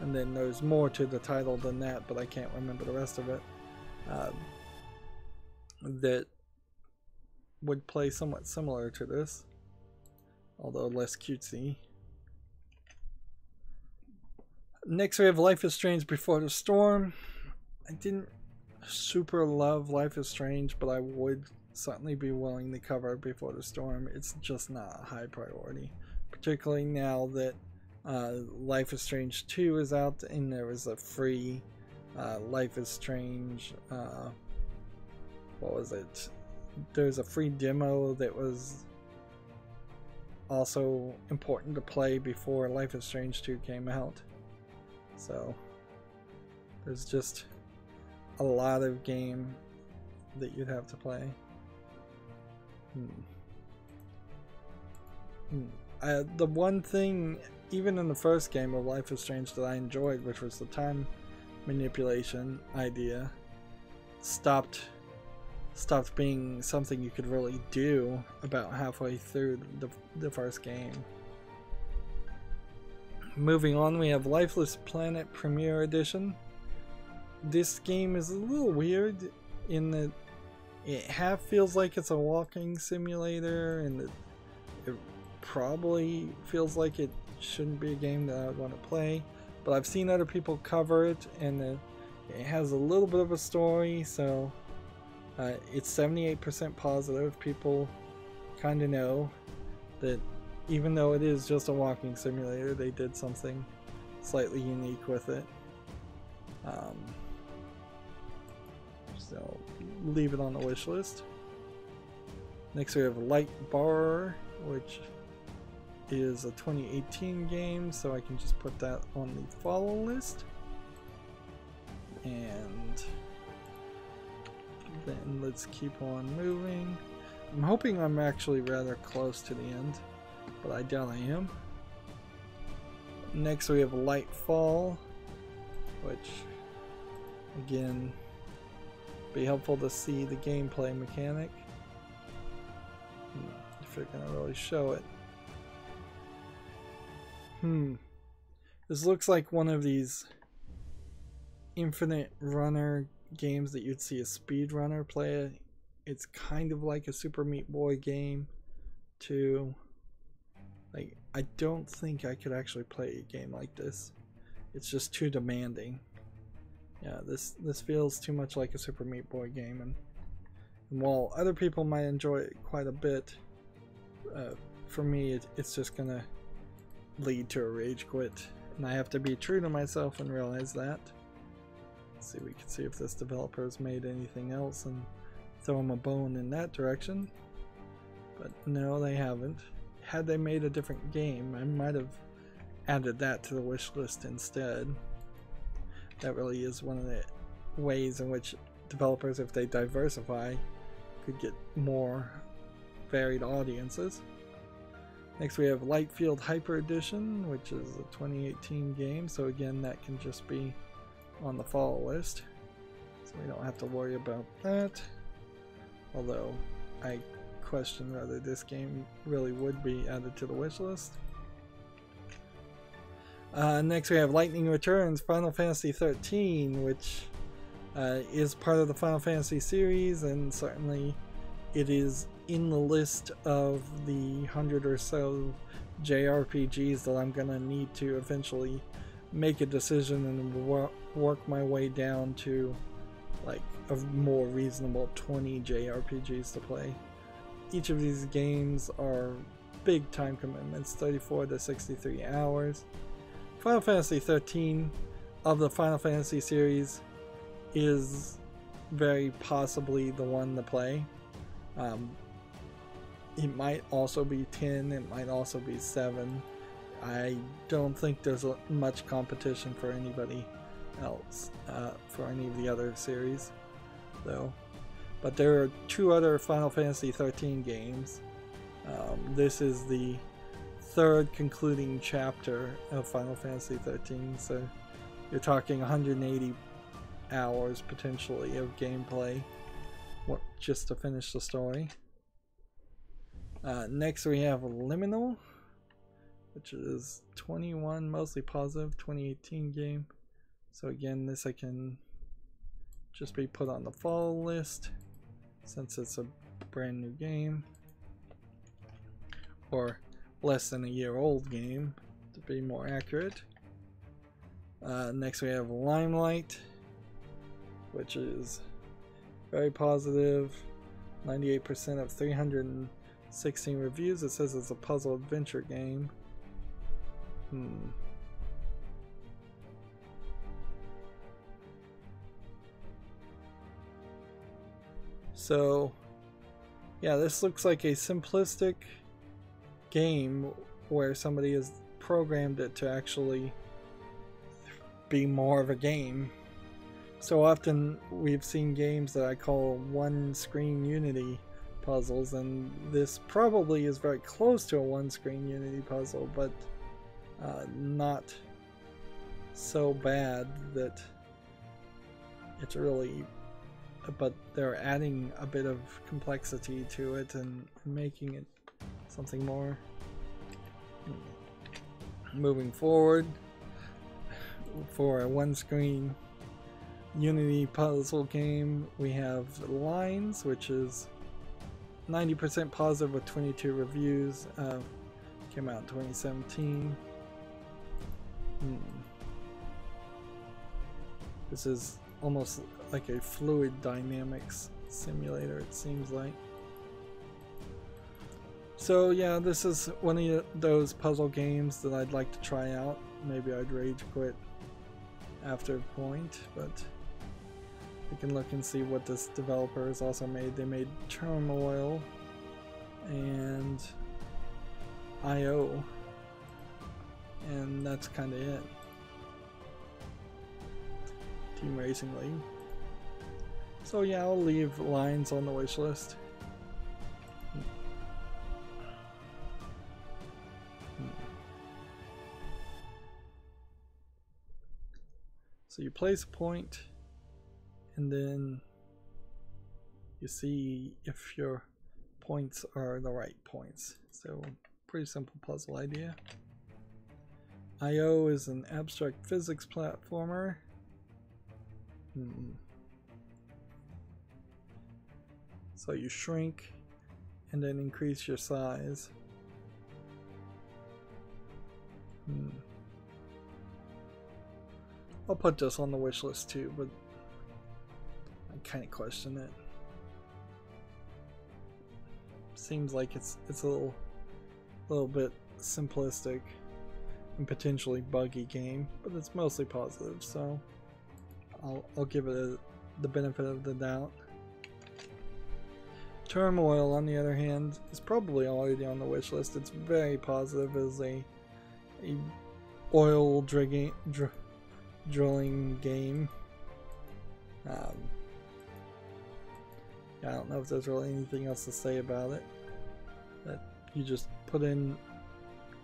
and then there's more to the title than that, but I can't remember the rest of it. That would play somewhat similar to this, although less cutesy. Next we have Life is Strange Before the Storm. I didn't super love Life is Strange, but I would certainly be willing to cover it Before the Storm. It's just not a high priority, particularly now that Life is Strange 2 is out and there was a free Life is Strange, what was it? There's a free demo that was also important to play before Life is Strange 2 came out. So there's just a lot of game that you'd have to play. The one thing, even in the first game of Life is Strange, that I enjoyed, which was the time manipulation idea, stopped being something you could really do about halfway through the first game. Moving on, we have Lifeless Planet Premiere Edition. This game is a little weird in that it half feels like it's a walking simulator, and it probably feels like it shouldn't be a game that I would want to play, but I've seen other people cover it, and it has a little bit of a story, so it's 78% positive. People kind of know that even though it is just a walking simulator, they did something slightly unique with it. So leave it on the wish list. Next we have Light Bar, which is a 2018 game, so I can just put that on the follow list. And then let's keep on moving. I'm hoping I'm actually rather close to the end, but I doubt I am. Next we have Lightfall, which again be helpful to see the gameplay mechanic if they're gonna really show it. This looks like one of these infinite runner games that you'd see a speedrunner play. It's kind of like a Super Meat Boy game too. Like, I don't think I could actually play a game like this. It's just too demanding. Yeah, this feels too much like a Super Meat Boy game, and while other people might enjoy it quite a bit, for me it's just gonna lead to a rage quit, and I have to be true to myself and realize that. Let's see, we can see if this developer has made anything else and throw them a bone in that direction, but no, they haven't. Had they made a different game, I might have added that to the wish list instead. That really is one of the ways in which developers, if they diversify, could get more varied audiences. Next we have Lightfield Hyper Edition, which is a 2018 game, so again that can just be on the follow list, so we don't have to worry about that. Although I question whether this game really would be added to the wish list. Next we have Lightning Returns Final Fantasy 13, which is part of the Final Fantasy series, and certainly it is in the list of the 100 or so JRPGs that I'm gonna need to eventually make a decision and work my way down to like a more reasonable 20 JRPGs to play. Each of these games are big time commitments, 34 to 63 hours. Final Fantasy 13 of the Final Fantasy series is very possibly the one to play. it might also be 10, it might also be 7. I don't think there's much competition for anybody else, for any of the other series, though. But there are 2 other Final Fantasy 13 games. This is the 3rd concluding chapter of Final Fantasy 13, so you're talking 180 hours potentially of gameplay just to finish the story. Next we have Liminal, which is 21, mostly positive, 2018 game. So again, this I can just be put on the fall list since it's a brand new game, or less than a year old game to be more accurate. Next we have Limelight, which is very positive, 98% of 316 reviews. It says it's a puzzle adventure game. So yeah, this looks like a simplistic game where somebody has programmed it to actually be more of a game. So often we've seen games that I call one-screen Unity puzzles, and this probably is very close to a one-screen Unity puzzle, but not so bad that it's really, but they're adding a bit of complexity to it and making it something more. Moving forward, for a one-screen Unity puzzle game, we have Lines, which is 90% positive with 22 reviews. Came out in 2017. This is almost like a fluid dynamics simulator, it seems like. So yeah, this is one of those puzzle games that I'd like to try out. Maybe I'd rage quit after a point, but we can look and see what this developer has also made. They made Turmoil and IO, and that's kind of it. Team Racing League. So yeah, I'll leave Lines on the wish list. So you place a point, and then you see if your points are the right points. So pretty simple puzzle idea. IO is an abstract physics platformer. So you shrink and then increase your size. I'll put this on the wish list too, but I kind of question it. Seems like it's a little bit simplistic and potentially buggy game, but it's mostly positive, so I'll give it the benefit of the doubt. Turmoil, on the other hand, is probably already on the wish list. It's very positive as a oil drilling game. I don't know if there's really anything else to say about it. That you just put in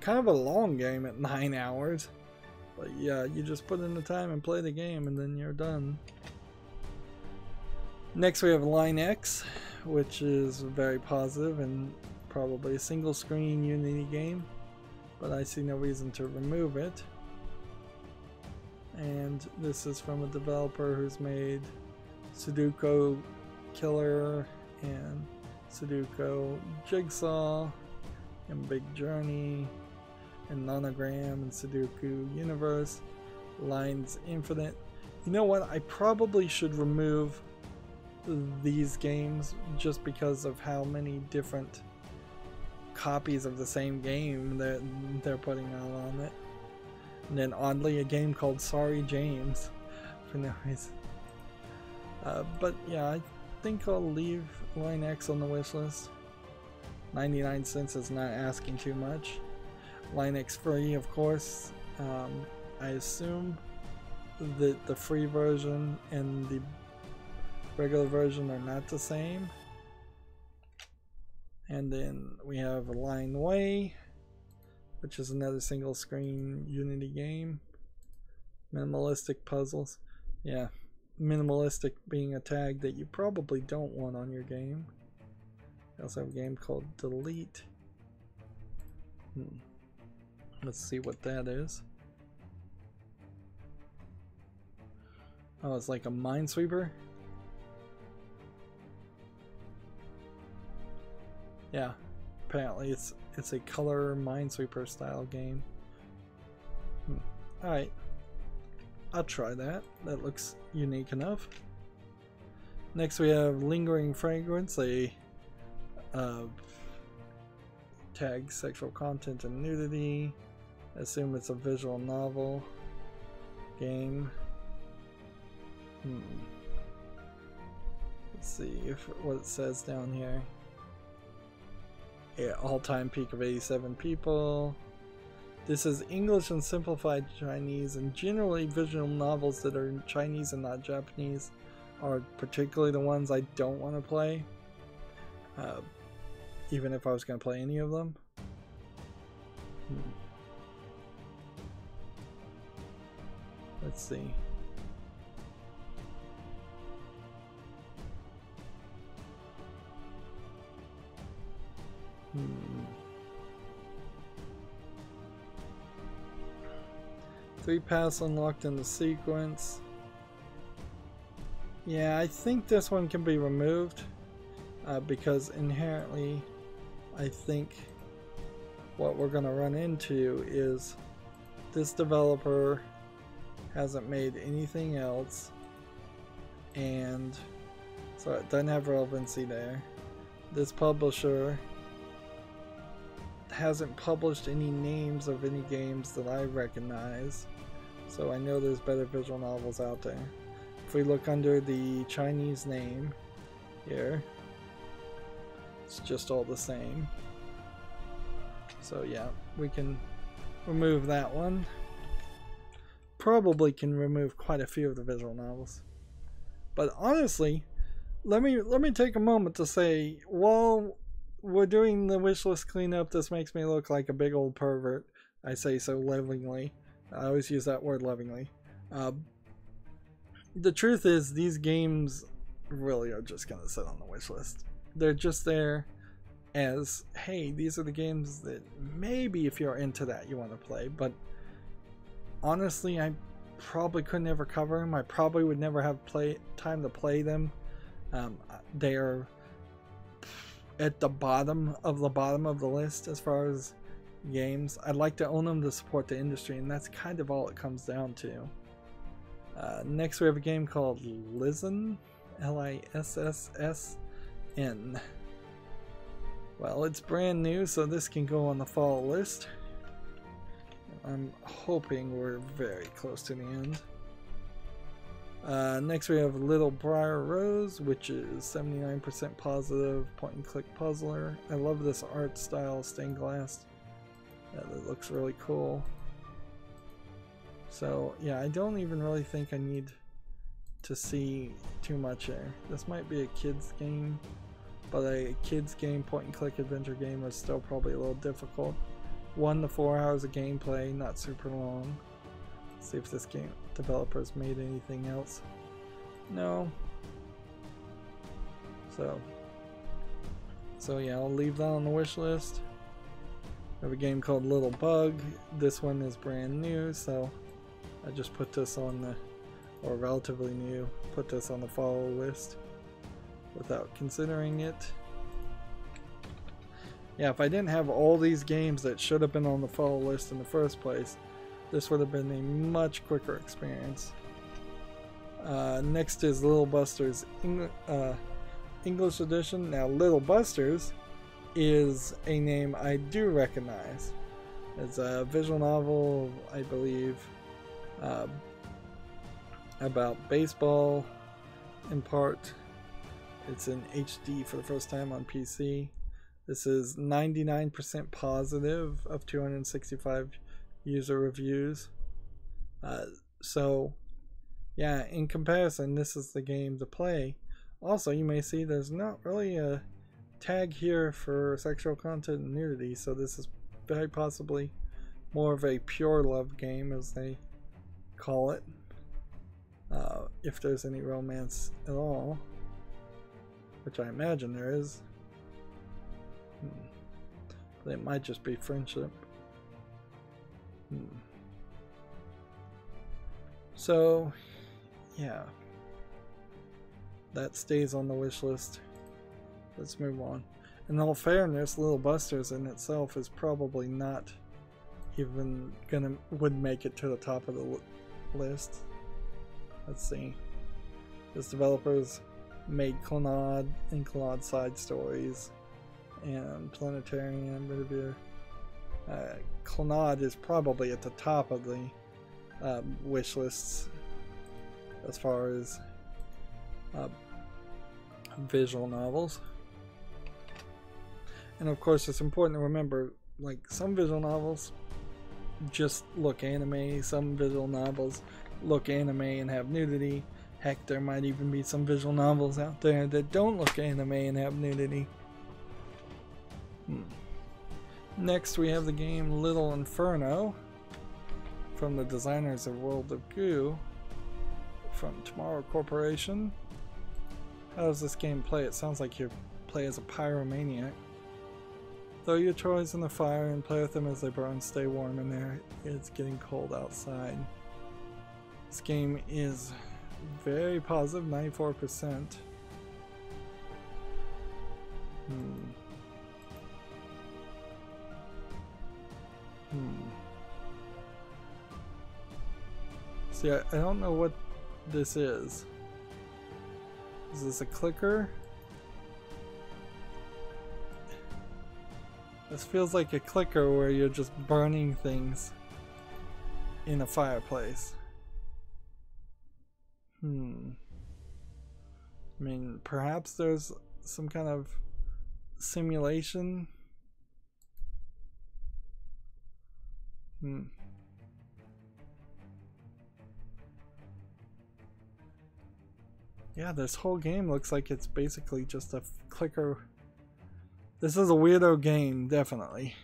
kind of a long game at 9 hours. But yeah, you just put in the time and play the game and then you're done. Next we have Line X, which is very positive and probably a single screen Unity game, but I see no reason to remove it. And this is from a developer who's made Sudoku Killer and Sudoku Jigsaw and Big Journey and Nonogram and Sudoku Universe, Lines Infinite. You know what? I probably should remove these games just because of how many different copies of the same game that they're putting out on it. And then oddly a game called Sorry James for no reason. But yeah, I think I'll leave Line X on the wish list. 99 cents is not asking too much. Linux free, of course. I assume that the free version and the regular version are not the same. And then we have Line Way, which is another single screen Unity game. Minimalistic puzzles. Yeah, minimalistic being a tag that you probably don't want on your game. We also have a game called Delete. Let's see what that is. Oh, it's like a Minesweeper. Yeah, apparently it's a color Minesweeper style game. Alright, I'll try that. That looks unique enough. Next we have Lingering Fragrance, a tag sexual content and nudity. I assume it's a visual novel game. Let's see what it says down here. Yeah, all-time peak of 87 people. This is English and simplified Chinese, and generally visual novels that are in Chinese and not Japanese are particularly the ones I don't want to play. Even if I was going to play any of them. Let's see. Three paths unlocked in the sequence. Yeah, I think this one can be removed because inherently I think what we're going to run into is this developer hasn't made anything else, and so it doesn't have relevancy there. This publisher hasn't published any names of any games that I recognize, so I know there's better visual novels out there. If we look under the Chinese name here, it's just all the same. So yeah, we can remove that one. Probably can remove quite a few of the visual novels. But honestly, let me take a moment to say, while we're doing the wishlist cleanup, this makes me look like a big old pervert. I say so lovingly. I always use that word lovingly. The truth is, these games really are just gonna sit on the wishlist. They're just there as, hey, these are the games that maybe if you're into that you want to play, but honestly I probably could never cover them. I probably would never have time to play them. They are at the bottom of the list as far as games. I'd like to own them to support the industry, and that's kind of all it comes down to. Next we have a game called Listen, L-I-S-S-S-N. Well, it's brand new, so this can go on the fall list. I'm hoping we're very close to the end. Next we have Little Briar Rose, which is 79% positive point and click puzzler. I love this art style, stained glass. That looks really cool. So yeah, I don't even really think I need to see too much here. This might be a kids game, but a kids game point and click adventure game is still probably a little difficult. 1 to 4 hours of gameplay, not super long. Let's see if this game developer's made anything else. No. So yeah, I'll leave that on the wish list. I have a game called Little Bug. This one is brand new, so I just put this on the, or relatively new, put this on the follow list without considering it. Yeah, if I didn't have all these games that should have been on the follow list in the first place, this would have been a much quicker experience. Next is Little Busters English edition. Now, Little Busters is a name I do recognize. It's a visual novel, I believe, about baseball in part. It's in HD for the first time on PC. This is 99% positive of 265 user reviews. So yeah, in comparison, this is the game to play. Also, you may see there's not really a tag here for sexual content and nudity, so this is very possibly more of a pure love game, as they call it, if there's any romance at all, which I imagine there is. But it might just be friendship. So yeah, that stays on the wish list. Let's move on. In all fairness, Little Busters in itself is probably not even would make it to the top of the list. Let's see. This developers made Clannad and Clannad Side Stories and Planetarium, Revere. Clannad is probably at the top of the wish lists as far as visual novels. And of course, it's important to remember, like, some visual novels just look anime, some visual novels look anime and have nudity. Heck, there might even be some visual novels out there that don't look anime and have nudity. Next, we have the game Little Inferno from the designers of World of Goo from Tomorrow Corporation. How does this game play? It sounds like you play as a pyromaniac. Throw your toys in the fire and play with them as they burn. Stay warm in there. It's getting cold outside. This game is very positive, 94%. See, I don't know what this is. Is this a clicker? This feels like a clicker where you're just burning things in a fireplace. I mean, perhaps there's some kind of simulation. Yeah, this whole game looks like it's basically just a clicker. This is a weirdo game, definitely.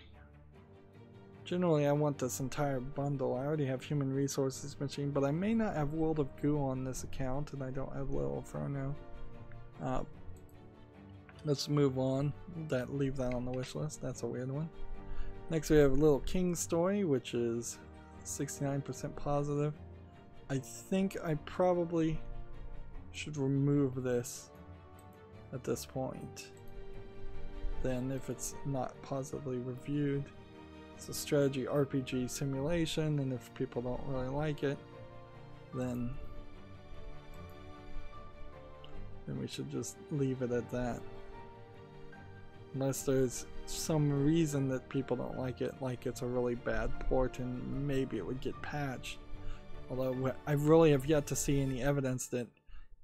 Generally, I want this entire bundle. I already have Human Resources Machine, but I may not have World of Goo on this account, and I don't have Little Inferno. Let's move on. Leave that on the wish list. That's a weird one. Next, we have Little King's Story, which is 69% positive. I think I probably should remove this at this point. Then, if it's not positively reviewed, it's a strategy RPG simulation, and if people don't really like it, then we should just leave it at that. Unless there's some reason that people don't like it, like it's a really bad port and maybe it would get patched. Although I really have yet to see any evidence that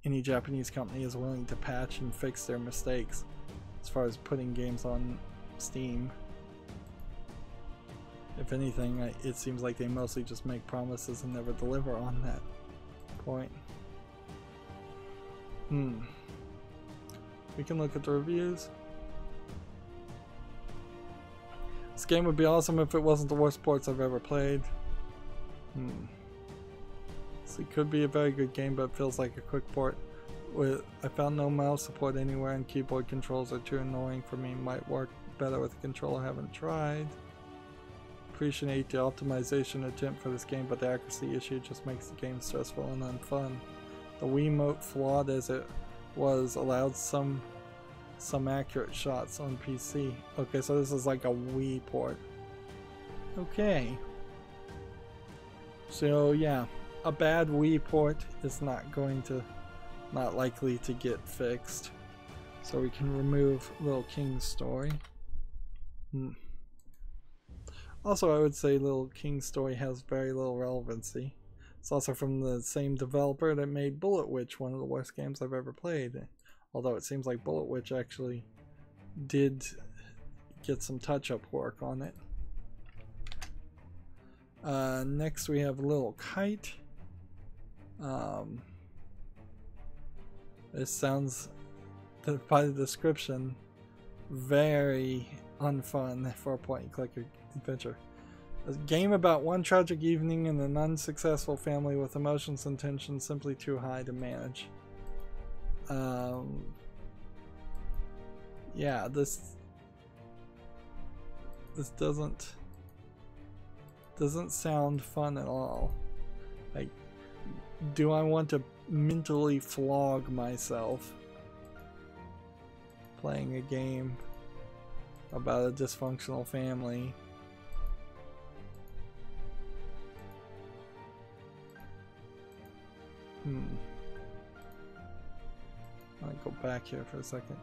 any Japanese company is willing to patch and fix their mistakes as far as putting games on Steam. If anything, it seems like they mostly just make promises and never deliver on that point. We can look at the reviews. This game would be awesome if it wasn't the worst ports I've ever played. So it could be a very good game, but it feels like a quick port. I found no mouse support anywhere, and keyboard controls are too annoying for me. Might work better with a controller. I haven't tried. Appreciate the optimization attempt for this game, but the accuracy issue just makes the game stressful and unfun. The Wiimote, flawed as it was, allowed some accurate shots on PC. Okay, so this is like a Wii port. Okay. So yeah, a bad Wii port is not likely to get fixed. So we can remove Little King's Story. Also, I would say Little King's Story has very little relevancy. It's also from the same developer that made Bullet Witch, one of the worst games I've ever played. Although it seems like Bullet Witch actually did get some touch-up work on it. Next we have Little Kite. This sounds, by the description, very unfun for a point-and-click adventure. A game about one tragic evening in an unsuccessful family with emotions and tension simply too high to manage. Yeah, this doesn't sound fun at all. Like, do I want to mentally flog myself playing a game about a dysfunctional family? I'll go back here for a second.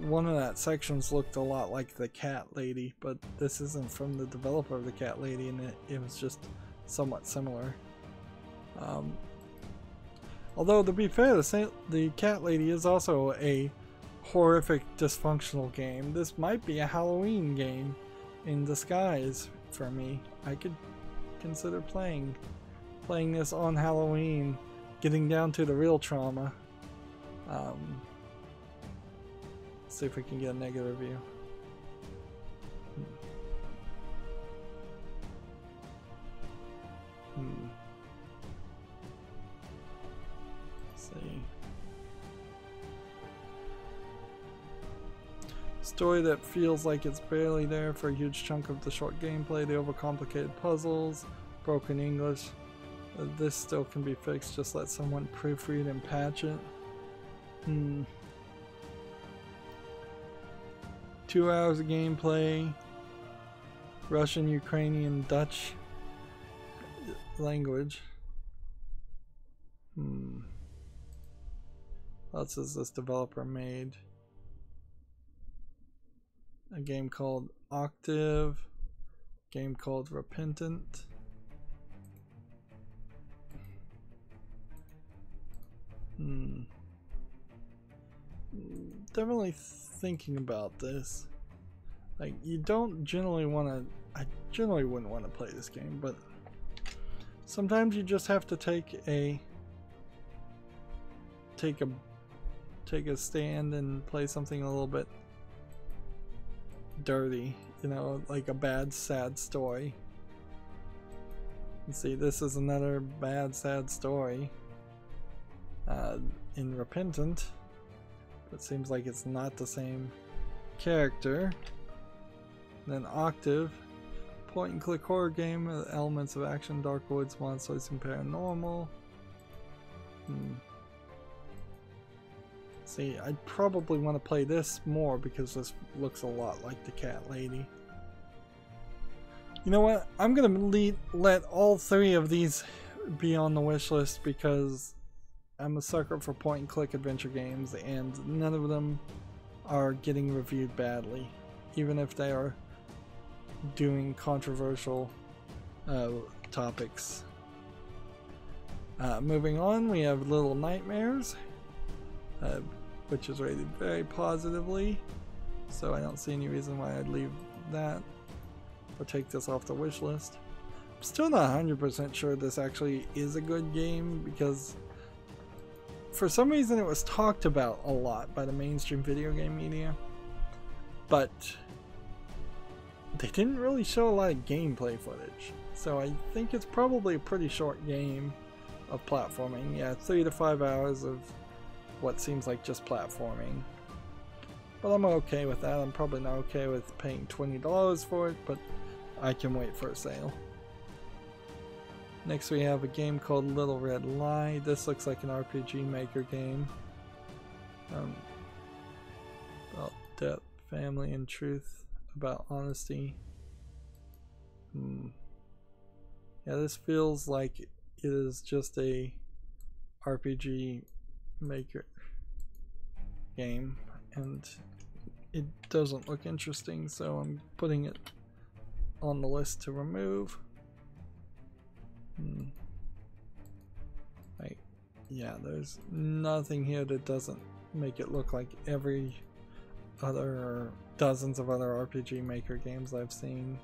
One of that sections looked a lot like the Cat Lady, but this isn't from the developer of the Cat Lady, and it was just somewhat similar. Although, to be fair, the Cat Lady is also a horrific, dysfunctional game. This might be a Halloween game in disguise for me. I could consider playing this on Halloween, getting down to the real trauma. Let's see if we can get a negative review. Let's see. Story that feels like it's barely there for a huge chunk of the short gameplay, the overcomplicated puzzles, broken English. This still can be fixed, just let someone proofread and patch it. 2 hours of gameplay, Russian, Ukrainian, Dutch language. What else has this developer made? A game called Octave, a game called Repentant. Definitely thinking about this. Like, you don't generally want to, I generally wouldn't want to play this game, but sometimes you just have to take a stand and play something a little bit dirty, you know, like a bad, sad story. And see, this is another bad, sad story in Repentant. It seems like it's not the same character. Then Octave, point and click horror game with elements of action, dark woods, monsters, and paranormal. See, I'd probably want to play this more because this looks a lot like the Cat Lady. You know what? I'm gonna let all three of these be on the wish list because I'm a sucker for point and click adventure games, and none of them are getting reviewed badly, even if they are doing controversial topics. Moving on, we have Little Nightmares, which is rated very positively, so I don't see any reason why I'd leave that or take this off the wish list. I'm still not 100% sure this actually is a good game because for some reason it was talked about a lot by the mainstream video game media, but they didn't really show a lot of gameplay footage. So I think it's probably a pretty short game of platforming. Yeah, 3 to 5 hours of what seems like just platforming. But I'm okay with that. I'm probably not okay with paying $20 for it, but I can wait for a sale. Next we have a game called Little Red Lie. This looks like an RPG Maker game. About death, family, and truth. About honesty. Yeah, this feels like it is just a RPG Maker game, and it doesn't look interesting, so I'm putting it on the list to remove. Yeah, there's nothing here that doesn't make it look like every other dozens of other RPG Maker games I've seen.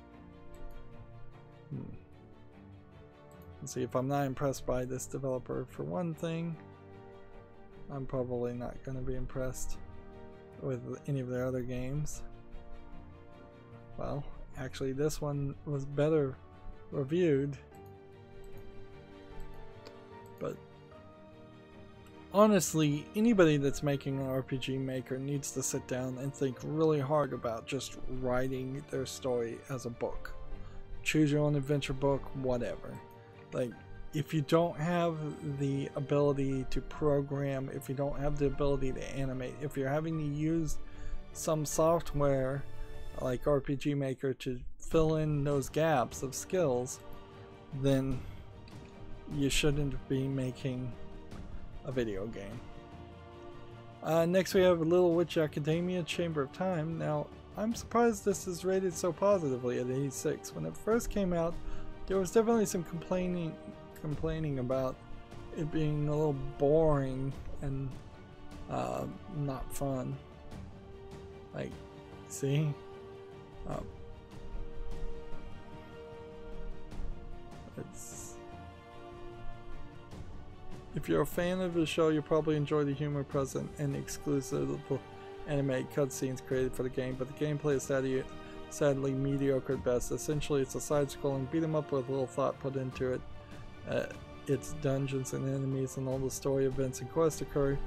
Let's see, if I'm not impressed by this developer for one thing, I'm probably not going to be impressed with any of their other games. Well, actually this one was better reviewed, but honestly, anybody that's making an RPG Maker needs to sit down and think really hard about just writing their story as a book. Choose your own adventure book, whatever. Like, if you don't have the ability to program, if you don't have the ability to animate, if you're having to use some software like RPG Maker to fill in those gaps of skills, then you shouldn't be making a video game. Next we have Little Witch Academia Chamber of Time. Now, I'm surprised this is rated so positively at 86. When it first came out, there was definitely some complaining about it being a little boring and not fun. Like, see? If you're a fan of the show, you'll probably enjoy the humor present and exclusive animated cutscenes created for the game, but the gameplay is sadly mediocre at best. Essentially, it's a side-scrolling beat-em-up with little thought put into it. Its dungeons and enemies and all the story events and quests occur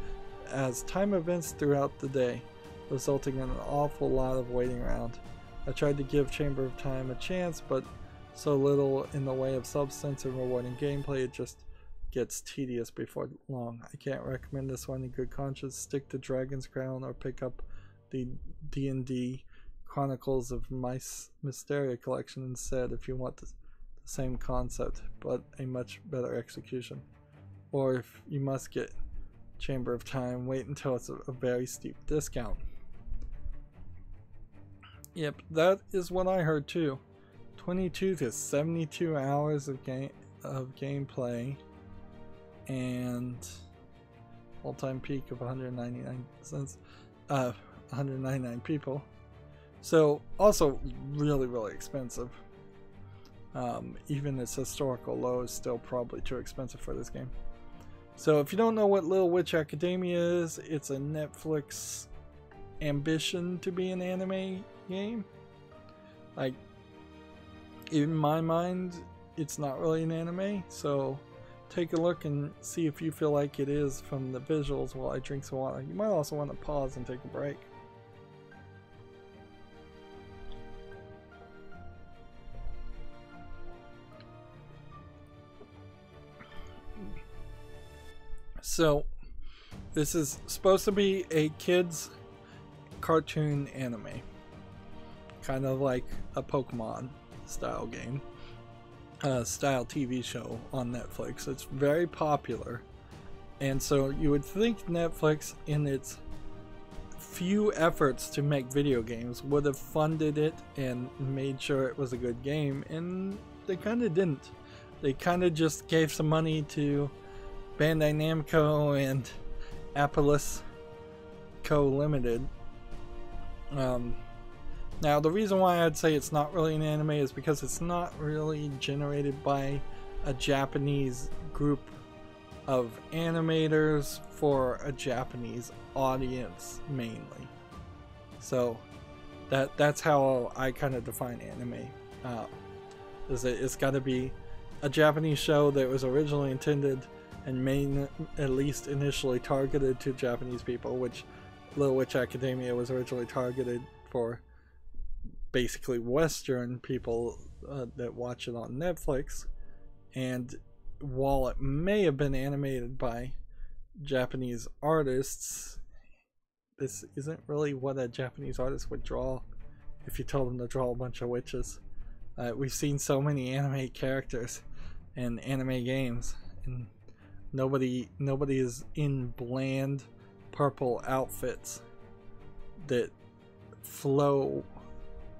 as time events throughout the day, resulting in an awful lot of waiting around. I tried to give Chamber of Time a chance, but so little in the way of substance and rewarding gameplay, it just gets tedious before long. I can't recommend this one in good conscience. Stick to Dragon's Crown or pick up the D&D Chronicles of Mysteria collection instead if you want the same concept but a much better execution. Or if you must get Chamber of Time, wait until it's a very steep discount. Yep, that is what I heard too. 22 to 72 hours of gameplay and all-time peak of 199 people. So also really expensive. Even its historical low is still probably too expensive for this game. So if you don't know what Little Witch Academia is, it's a Netflix ambition to be an anime game. Like, in my mind, it's not really an anime, so take a look and see if you feel like it is from the visuals while I drink some water. You might also want to pause and take a break. So, this is supposed to be a kids cartoon anime. Kind of like a Pokemon style game. Style TV show on Netflix. It's very popular. And so you would think Netflix, in its few efforts to make video games, would have funded it and made sure it was a good game. And they kind of didn't. They kind of just gave some money to Bandai Namco and Appalus Co. Limited. Now, the reason why I'd say it's not really an anime is because it's not really generated by a Japanese group of animators for a Japanese audience mainly. So that's how I kind of define anime. It's got to be a Japanese show that was originally intended and at least initially targeted to Japanese people, which Little Witch Academia was originally targeted for basically Western people that watch it on Netflix. And while it may have been animated by Japanese artists, this isn't really what a Japanese artist would draw if you told them to draw a bunch of witches. We've seen so many anime characters in anime games, and nobody is in bland purple outfits that flow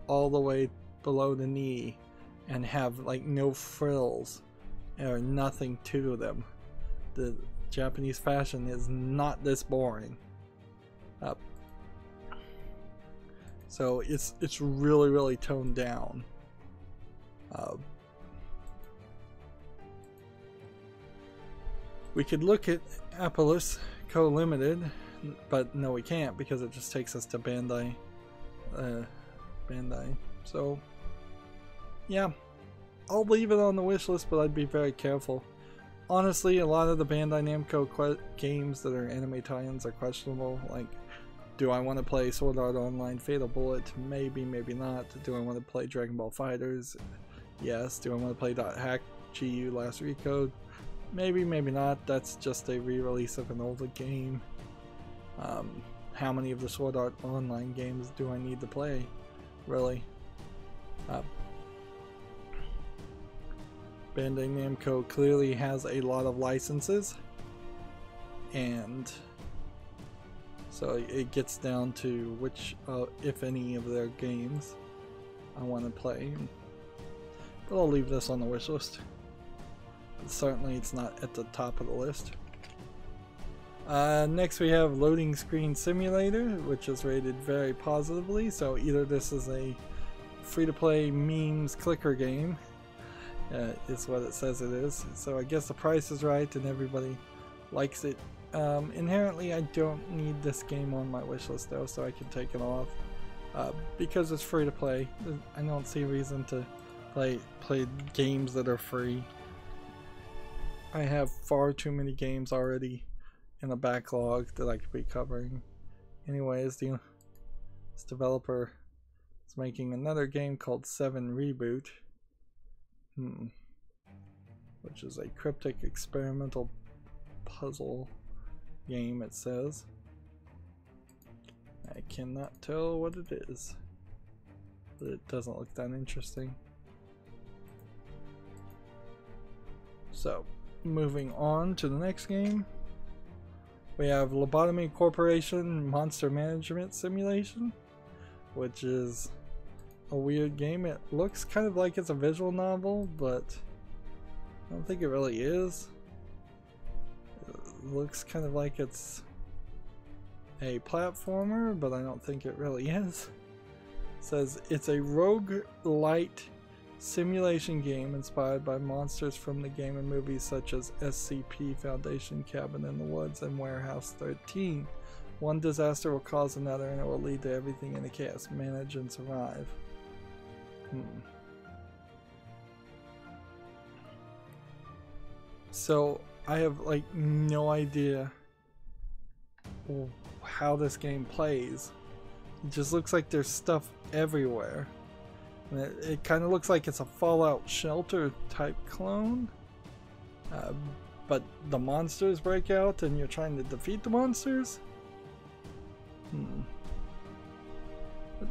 all the way below the knee and have like no frills or nothing to them. The Japanese fashion is not this boring. So it's really toned down. We could look at Appalus Co-Limited, but no, we can't because it just takes us to Bandai. So yeah, I'll leave it on the wish list, but I'd be very careful. Honestly, a lot of the Bandai Namco games that are anime tie-ins are questionable. Like, do I want to play Sword Art Online Fatal Bullet? Maybe, maybe not. Do I want to play Dragon Ball FighterZ? Yes. Do I want to play Hack GU Last Recode? Maybe, maybe not. That's just a re-release of an older game. How many of the Sword Art Online games do I need to play? Really? Bandai Namco clearly has a lot of licenses, and so it gets down to which, if any, of their games I want to play. But I'll leave this on the wish list. But certainly it's not at the top of the list. Next we have Loading Screen Simulator, which is rated very positively, so either this is a free-to-play memes clicker game, is what it says it is. So I guess the price is right and everybody likes it. Inherently I don't need this game on my wish list though, so I can take it off. Because it's free to play, I don't see a reason to play games that are free. I have far too many games already in the backlog that I could be covering. Anyways, this developer is making another game called 7 Reboot, which is a cryptic experimental puzzle game, it says. I cannot tell what it is, but it doesn't look that interesting. So, moving on to the next game, we have Lobotomy Corporation Monster Management Simulation, which is a weird game. It looks kind of like it's a visual novel, but I don't think it really is. It looks kind of like it's a platformer, but I don't think it really is. It says it's a roguelite simulation game inspired by monsters from the game and movies such as SCP, Foundation, Cabin in the Woods, and Warehouse 13. One disaster will cause another and it will lead to everything in the chaos. Manage and survive. So I have like no idea how this game plays. It just looks like there's stuff everywhere. And it kind of looks like it's a Fallout Shelter type clone. But the monsters break out and you're trying to defeat the monsters?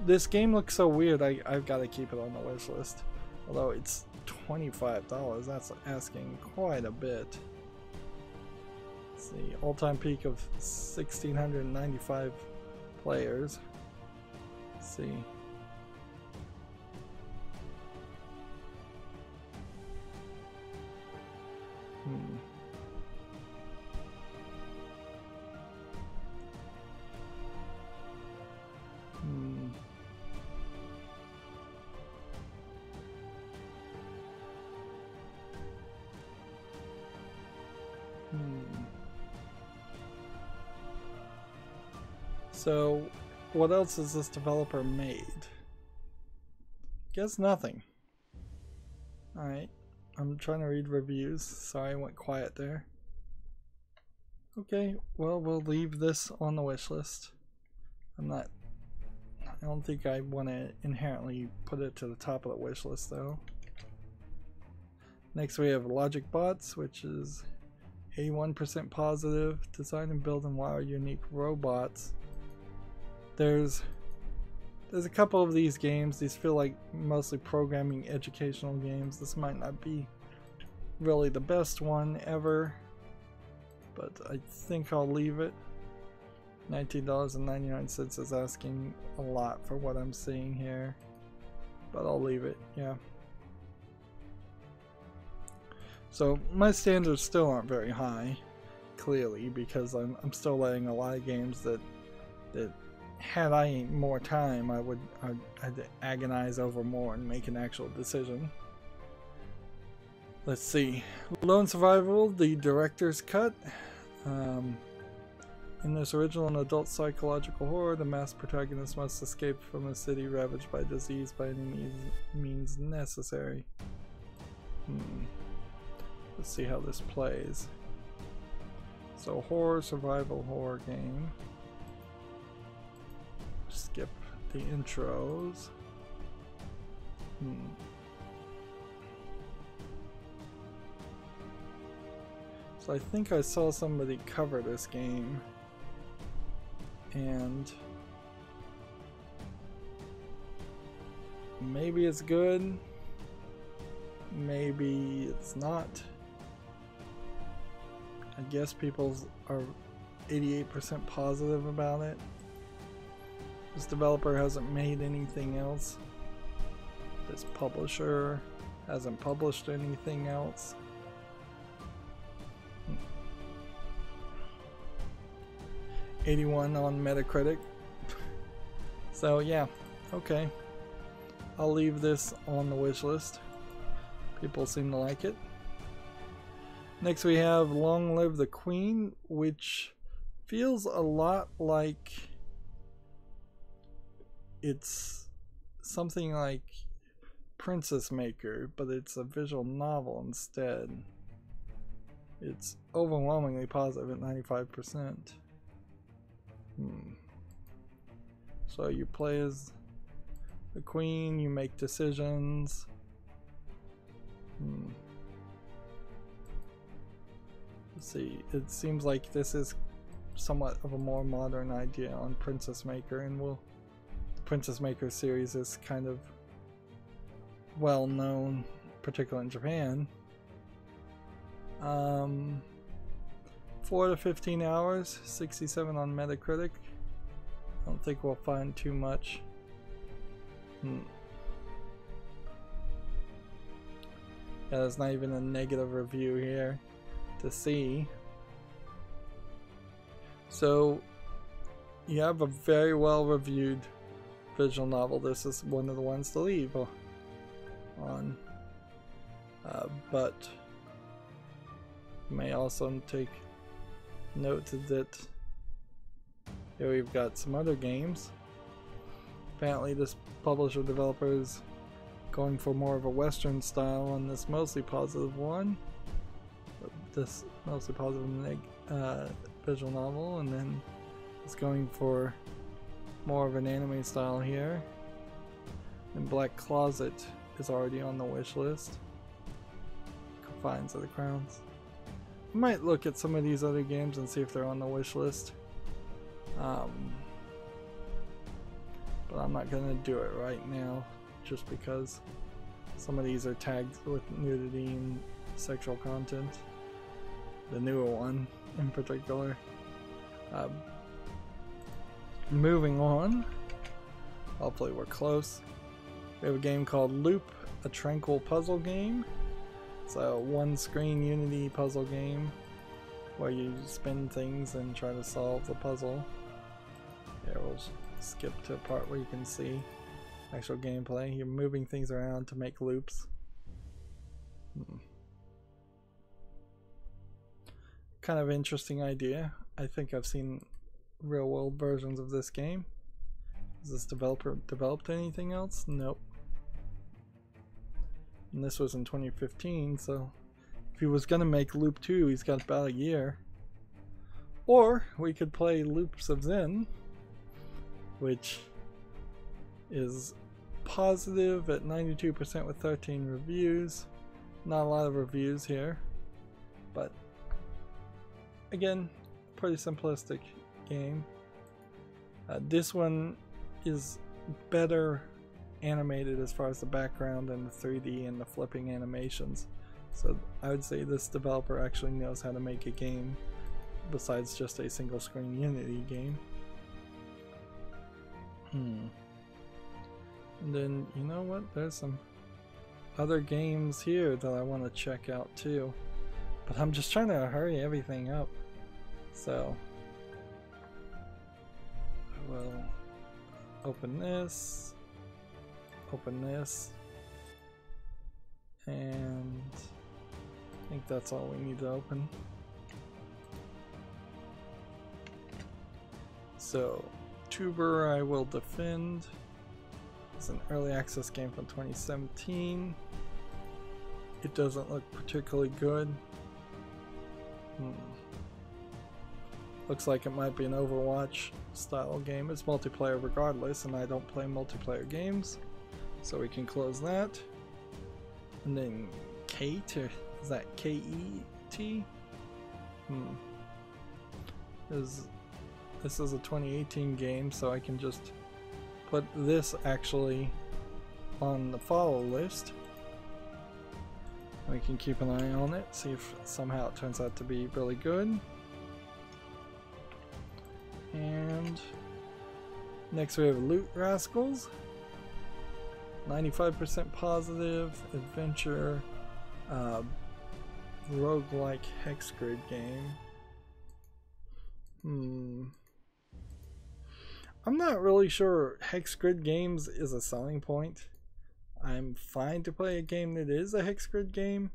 This game looks so weird, I've got to keep it on the wish list. Although it's $25, that's asking quite a bit. Let's see, all-time peak of 1,695 players. Let's see. So, what else has this developer made? Guess nothing. Alright, I'm trying to read reviews. Sorry I went quiet there. Okay, well, we'll leave this on the wish list. I don't think I want to inherently put it to the top of the wish list though. Next we have Logic Bots, which is 81% positive. Design and build and wire unique robots. There's a couple of these games. These feel like mostly programming educational games. This might not be really the best one ever, but I think I'll leave it. $19.99 is asking a lot for what I'm seeing here, but I'll leave it, yeah. So my standards still aren't very high, clearly, because I'm still letting a lot of games that had I more time, I'd agonize over more and make an actual decision. Let's see. Lone Survival, the director's cut. In this original and adult psychological horror, the masked protagonist must escape from a city ravaged by disease by any means necessary. Let's see how this plays. So, horror, survival horror game. Skip the intros. So I think I saw somebody cover this game, and maybe it's good, maybe it's not. I guess people are 88% positive about it. This developer hasn't made anything else. This publisher hasn't published anything else. 81 on Metacritic. So yeah, okay. I'll leave this on the wish list. People seem to like it. Next we have Long Live the Queen, which feels a lot like it's something like Princess Maker, but it's a visual novel instead. It's overwhelmingly positive at 95%. So you play as the queen, you make decisions. Let's see, it seems like this is somewhat of a more modern idea on Princess Maker, and the Princess Maker series is kind of well known, particularly in Japan. 4 to 15 hours, 67 on Metacritic. I don't think we'll find too much. Yeah, there's not even a negative review here to see. So you have a very well reviewed visual novel. This is one of the ones to leave on. But you may also take note that here we've got some other games. Apparently this publisher developer is going for more of a Western style on this mostly positive one. This mostly positive visual novel, and then it's going for more of an anime style here. And Black Closet is already on the wish list. Confines of the Crowns. I might look at some of these other games and see if they're on the wish list. But I'm not going to do it right now, just because some of these are tagged with nudity and sexual content. The newer one in particular. Moving on. Hopefully we're close. We have a game called Loop, a tranquil puzzle game. It's a one-screen Unity puzzle game where you spin things and try to solve the puzzle. Here, we'll skip to a part where you can see actual gameplay. You're moving things around to make loops. Kind of interesting idea. I think I've seen real-world versions of this game. Has this developer developed anything else? Nope. And this was in 2015, so if he was gonna make Loop 2, he's got about a year. Or we could play Loops of Zen, which is positive at 92% with 13 reviews. Not a lot of reviews here, but again, pretty simplistic game. This one is better animated as far as the background and the 3D and the flipping animations. So I would say this developer actually knows how to make a game besides just a single screen Unity game. And then, you know what, there's some other games here that I want to check out too, but I'm just trying to hurry everything up, so I will open this, and I think that's all we need to open. So, Tuber I will defend. It's an early access game from 2017. It doesn't look particularly good. Looks like it might be an Overwatch style game. It's multiplayer regardless, and I don't play multiplayer games, so we can close that. And then Kate, or is that K-E-T? This is a 2018 game, so I can just put this actually on the follow list. We can keep an eye on it, see if somehow it turns out to be really good. And next we have Loot Rascals. 95% positive, adventure, roguelike hex grid game. I'm not really sure hex grid games is a selling point. I'm fine to play a game that is a hex grid game,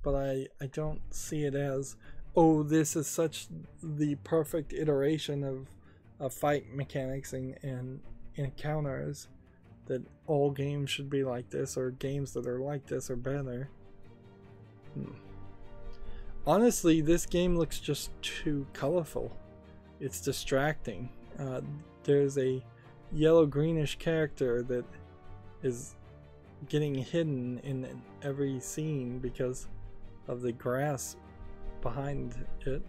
but I don't see it as, oh, this is such the perfect iteration of fight mechanics and encounters that all games should be like this, or games that are like this are better. Honestly, this game looks just too colorful. It's distracting. There's a yellow-greenish character that is getting hidden in every scene because of the grass behind it.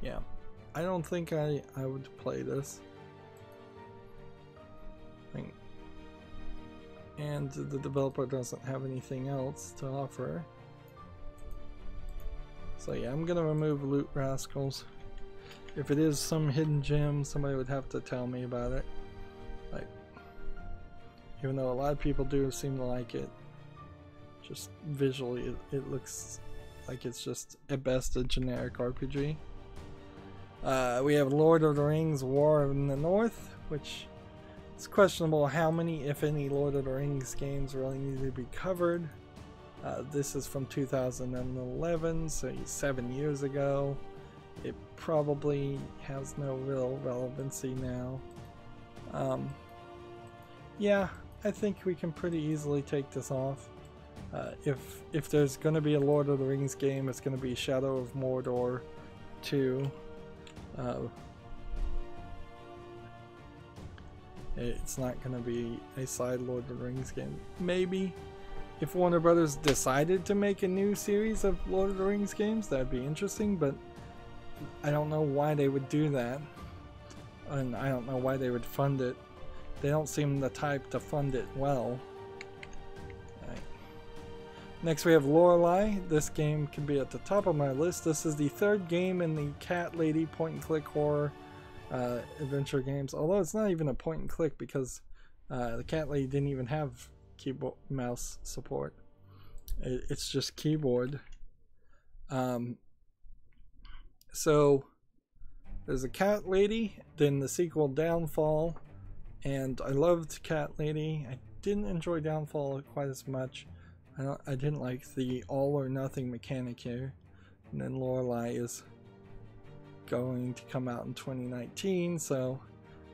Yeah, I don't think I would play this. And the developer doesn't have anything else to offer. So yeah, I'm gonna remove Loot Rascals. If it is some hidden gem, somebody would have to tell me about it. Like, even though a lot of people do seem to like it, just visually it looks like it's just at best a generic RPG. We have Lord of the Rings War in the North, which it's questionable how many, if any, Lord of the Rings games really need to be covered. This is from 2011, so 7 years ago. It probably has no real relevancy now. Yeah, I think we can pretty easily take this off. If there's going to be a Lord of the Rings game, it's going to be Shadow of Mordor 2. It's not going to be a side Lord of the Rings game. Maybe if Warner Brothers decided to make a new series of Lord of the Rings games, that'd be interesting, but I don't know why they would do that, and I don't know why they would fund it. They don't seem the type to fund it well. Right. Next we have Lorelei. This game can be at the top of my list. This is the third game in the Cat Lady point-and-click horror adventure games, although it's not even a point-and-click because the Cat Lady didn't even have keyboard mouse support. It's just keyboard. So there's a Cat Lady, then the sequel Downfall, and I loved Cat Lady. I didn't enjoy Downfall quite as much. I didn't like the all or nothing mechanic here. And then Lorelei is going to come out in 2019, so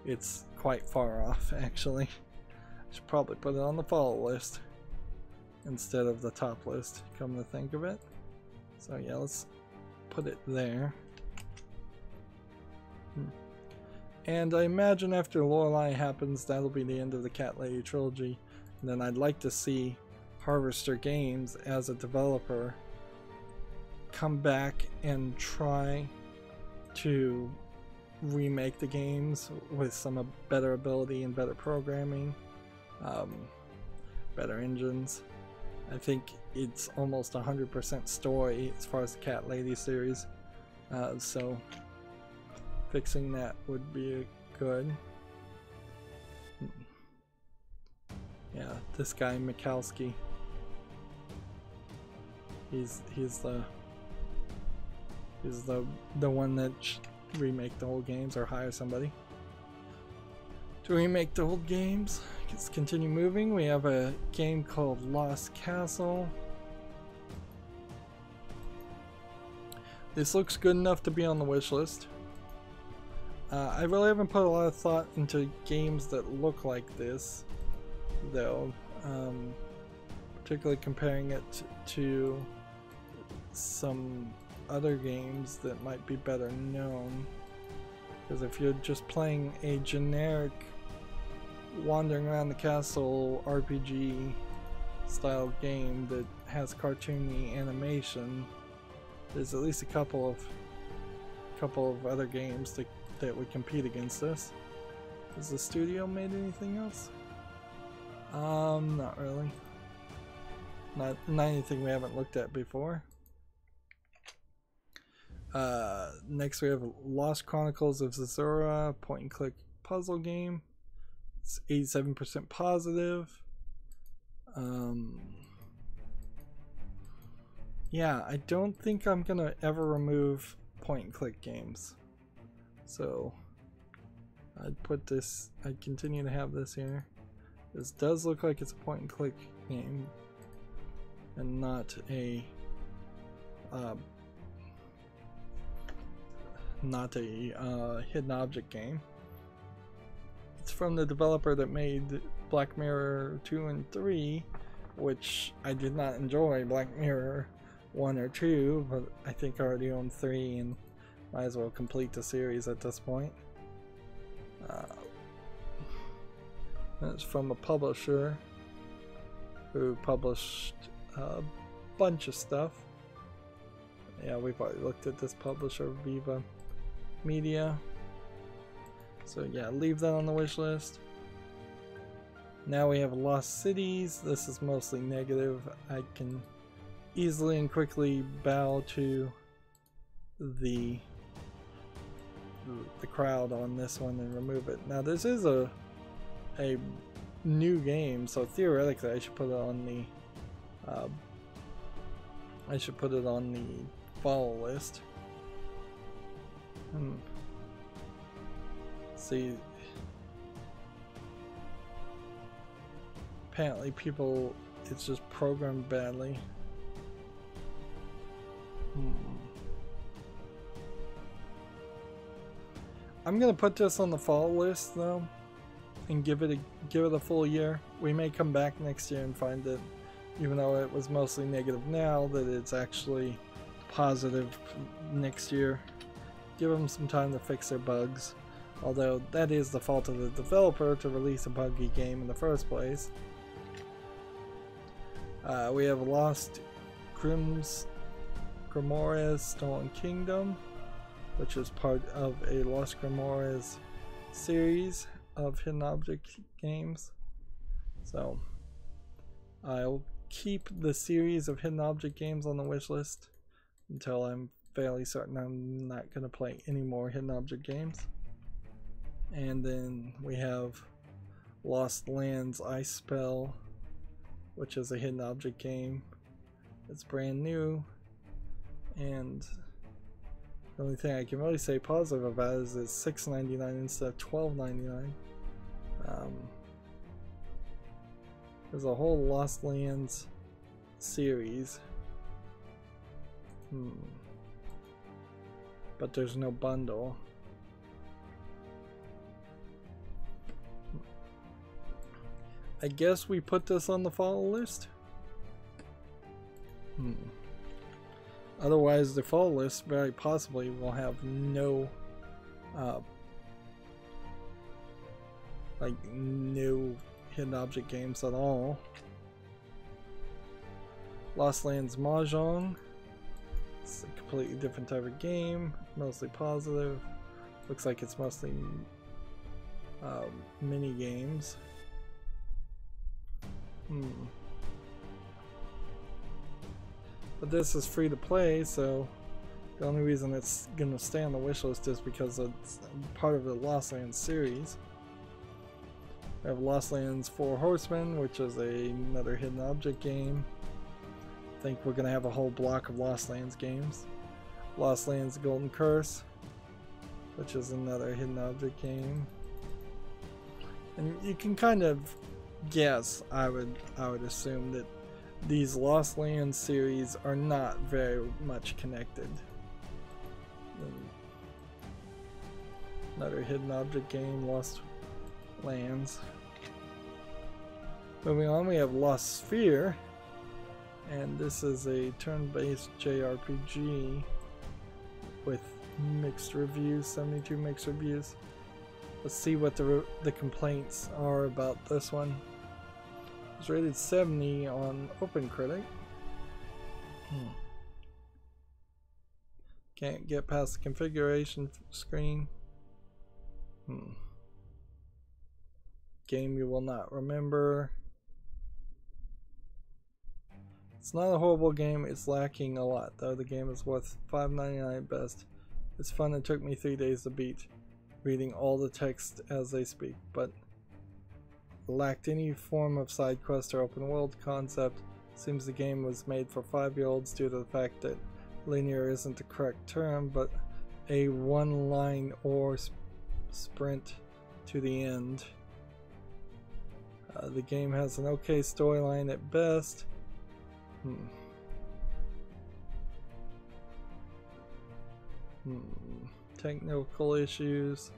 it's quite far off actually. Should probably put it on the follow list instead of the top list, come to think of it. So yeah, let's put it there. And I imagine after Lorelei happens, that'll be the end of the Cat Lady trilogy. And then I'd like to see Harvester Games as a developer come back and try to remake the games with some better ability and better programming, better engines. I think it's almost 100% story as far as the Cat Lady series, so fixing that would be good. Yeah, this guy Mikowski, he's the one that remake the whole games or hire somebody to remake the old games. Let's continue moving. We have a game called Lost Castle. This looks good enough to be on the wish list. I really haven't put a lot of thought into games that look like this, though. Particularly comparing it to some other games that might be better known. Because if you're just playing a generic wandering around the castle RPG style game that has cartoony animation, there's at least a couple of other games that would compete against this. Has the studio made anything else? Not really. Not anything we haven't looked at before. Next we have Lost Chronicles of Zazura, point and click puzzle game. It's 87% positive. Yeah, I don't think I'm gonna ever remove point and click games. So I'd continue to have this here. This does look like it's a point and click game and not a hidden object game. It's from the developer that made Black Mirror 2 and 3, which I did not enjoy Black Mirror 1 or 2, but I think I already own 3 and might as well complete the series at this point. It's from a publisher who published a bunch of stuff. Yeah, we've already looked at this publisher, Viva Media. So yeah, leave that on the wish list. Now we have Lost Cities. This is mostly negative. I can easily and quickly bow to the crowd on this one and remove it. Now this is a new game, so theoretically I should put it on the follow list. See, apparently it's just programmed badly. I'm gonna put this on the follow list though, and give it a full year. We may come back next year and find that, even though it was mostly negative now, that it's actually positive next year. Give them some time to fix their bugs, although that is the fault of the developer to release a buggy game in the first place. We have Lost Grimoires Stolen Kingdom, which is part of a Lost Grimoires series of hidden object games. So I'll keep the series of hidden object games on the wish list until I'm fairly certain I'm not going to play any more hidden object games. And then we have Lost Lands Ice Spell, which is a hidden object game. It's brand new, and the only thing I can really say positive about it is it's $6.99 instead of $12.99. There's a whole Lost Lands series, but there's no bundle. I guess we put this on the follow list. Otherwise, the follow list very possibly will have no no hidden object games at all. Lost Lands Mahjong. It's a completely different type of game, mostly positive. Looks like it's mostly mini games. But this is free to play, so the only reason it's gonna stay on the wishlist is because it's part of the Lost Lands series. I have Lost Lands 4 Horsemen, which is another hidden object game. I think we're gonna have a whole block of Lost Lands games. Lost Lands Golden Curse. which is another hidden object game. And you can kind of guess, I would assume that these Lost Lands series are not very much connected. Another hidden object game, Lost Lands. Moving on, we have Lost Sphere, and this is a turn-based JRPG with mixed reviews, 72 mixed reviews. Let's see what the complaints are about this one. It's rated 70 on OpenCritic. Can't get past the configuration screen. Game you will not remember. It's not a horrible game, it's lacking a lot though. The game is worth $5.99 at best. It's fun, it took me 3 days to beat, reading all the text as they speak, but lacked any form of side quest or open world concept. Seems the game was made for 5-year-olds due to the fact that linear isn't the correct term, but a one-line or sprint to the end. The game has an okay storyline at best. Technical issues.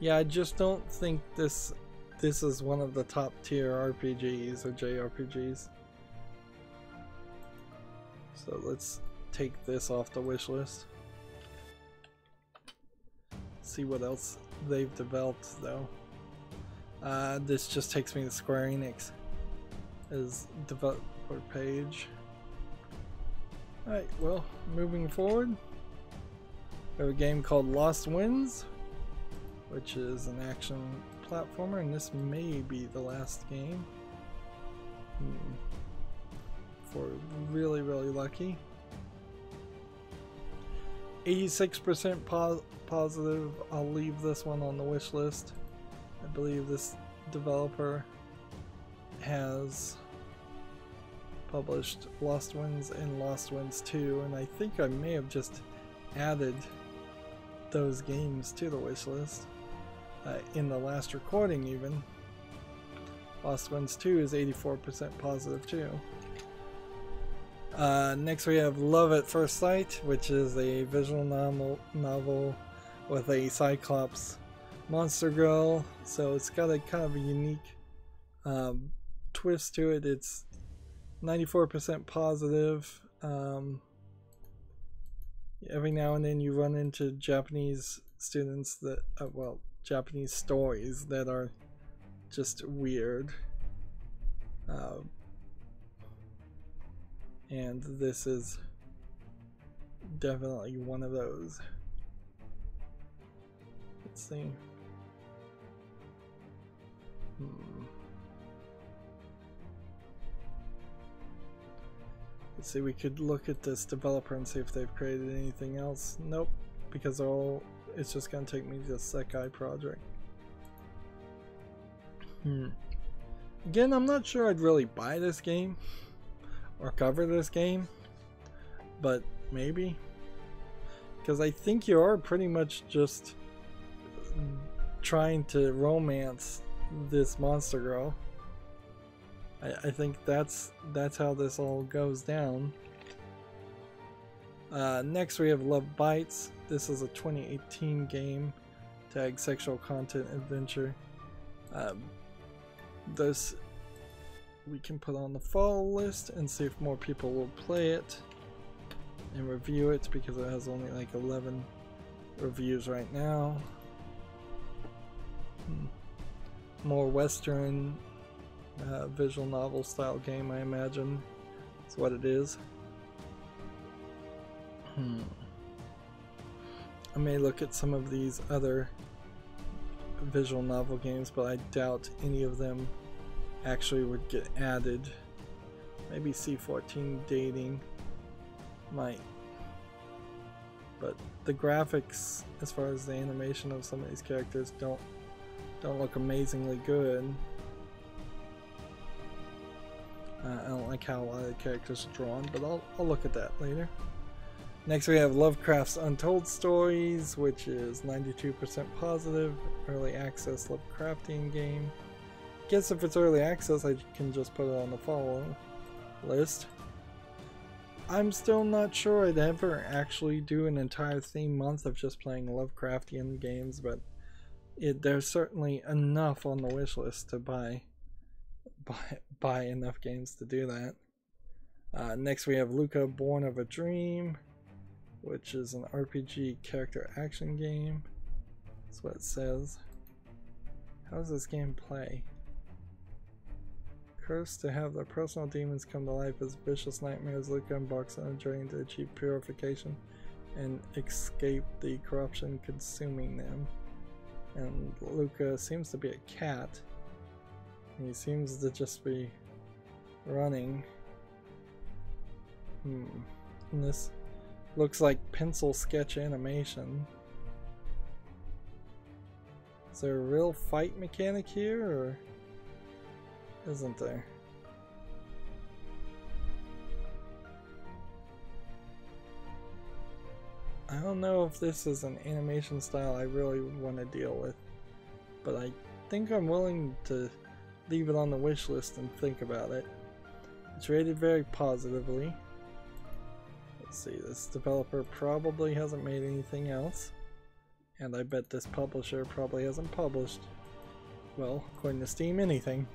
Yeah, I just don't think this is one of the top tier RPGs or JRPGs. So let's take this off the wish list. See what else they've developed though. This just takes me to Square Enix as developer page. Alright, well, moving forward, we have a game called Lost Winds, which is an action platformer, and this may be the last game. If we're really, really lucky. 86% positive. I'll leave this one on the wish list. I believe this developer has published Lost Winds and Lost Winds 2, and I think I may have just added those games to the wish list in the last recording even. Lost Winds 2 is 84% positive too. Next we have Love at First Sight, which is a visual novel with a Cyclops monster girl, so it's got a kind of a unique twist to it. It's 94% positive. Every now and then you run into Japanese students that, well, Japanese stories that are just weird. And this is definitely one of those. Let's see. Let's see, we could look at this developer and see if they've created anything else. Nope, because it's just gonna take me to the Sekai project. Again, I'm not sure I'd really buy this game or cover this game, but maybe, because I think you are pretty much just trying to romance this monster girl. I think that's how this all goes down. Next we have Love Bites. This is a 2018 game, tag sexual content adventure. This we can put on the follow list and see if more people will play it and review it, because it has only like 11 reviews right now. More Western visual novel style game, I imagine. That's what it is. I may look at some of these other visual novel games, but I doubt any of them actually would get added. Maybe C14 Dating might. but the graphics, as far as the animation of some of these characters, don't look amazingly good. I don't like how a lot of the characters are drawn, but I'll look at that later. Next we have Lovecraft's Untold Stories, which is 92% positive, early access Lovecraftian game. Guess if it's early access, I can just put it on the follow list. I'm still not sure I'd ever actually do an entire theme month of just playing Lovecraftian games, but there's certainly enough on the wish list to buy enough games to do that. Next we have Luca Born of a Dream, which is an RPG character action game. That's what it says. How does this game play? Cursed to have their personal demons come to life as vicious nightmares, Luca embarks on a journey to achieve purification and escape the corruption consuming them. And Luca seems to be a cat. He seems to just be running. And this looks like pencil sketch animation. Is there a real fight mechanic here, or isn't there? I don't know if this is an animation style I really want to deal with, but I think I'm willing to leave it on the wish list and think about it. It's rated very positively. Let's see, this developer probably hasn't made anything else, and I bet this publisher probably hasn't published, well, according to Steam, anything.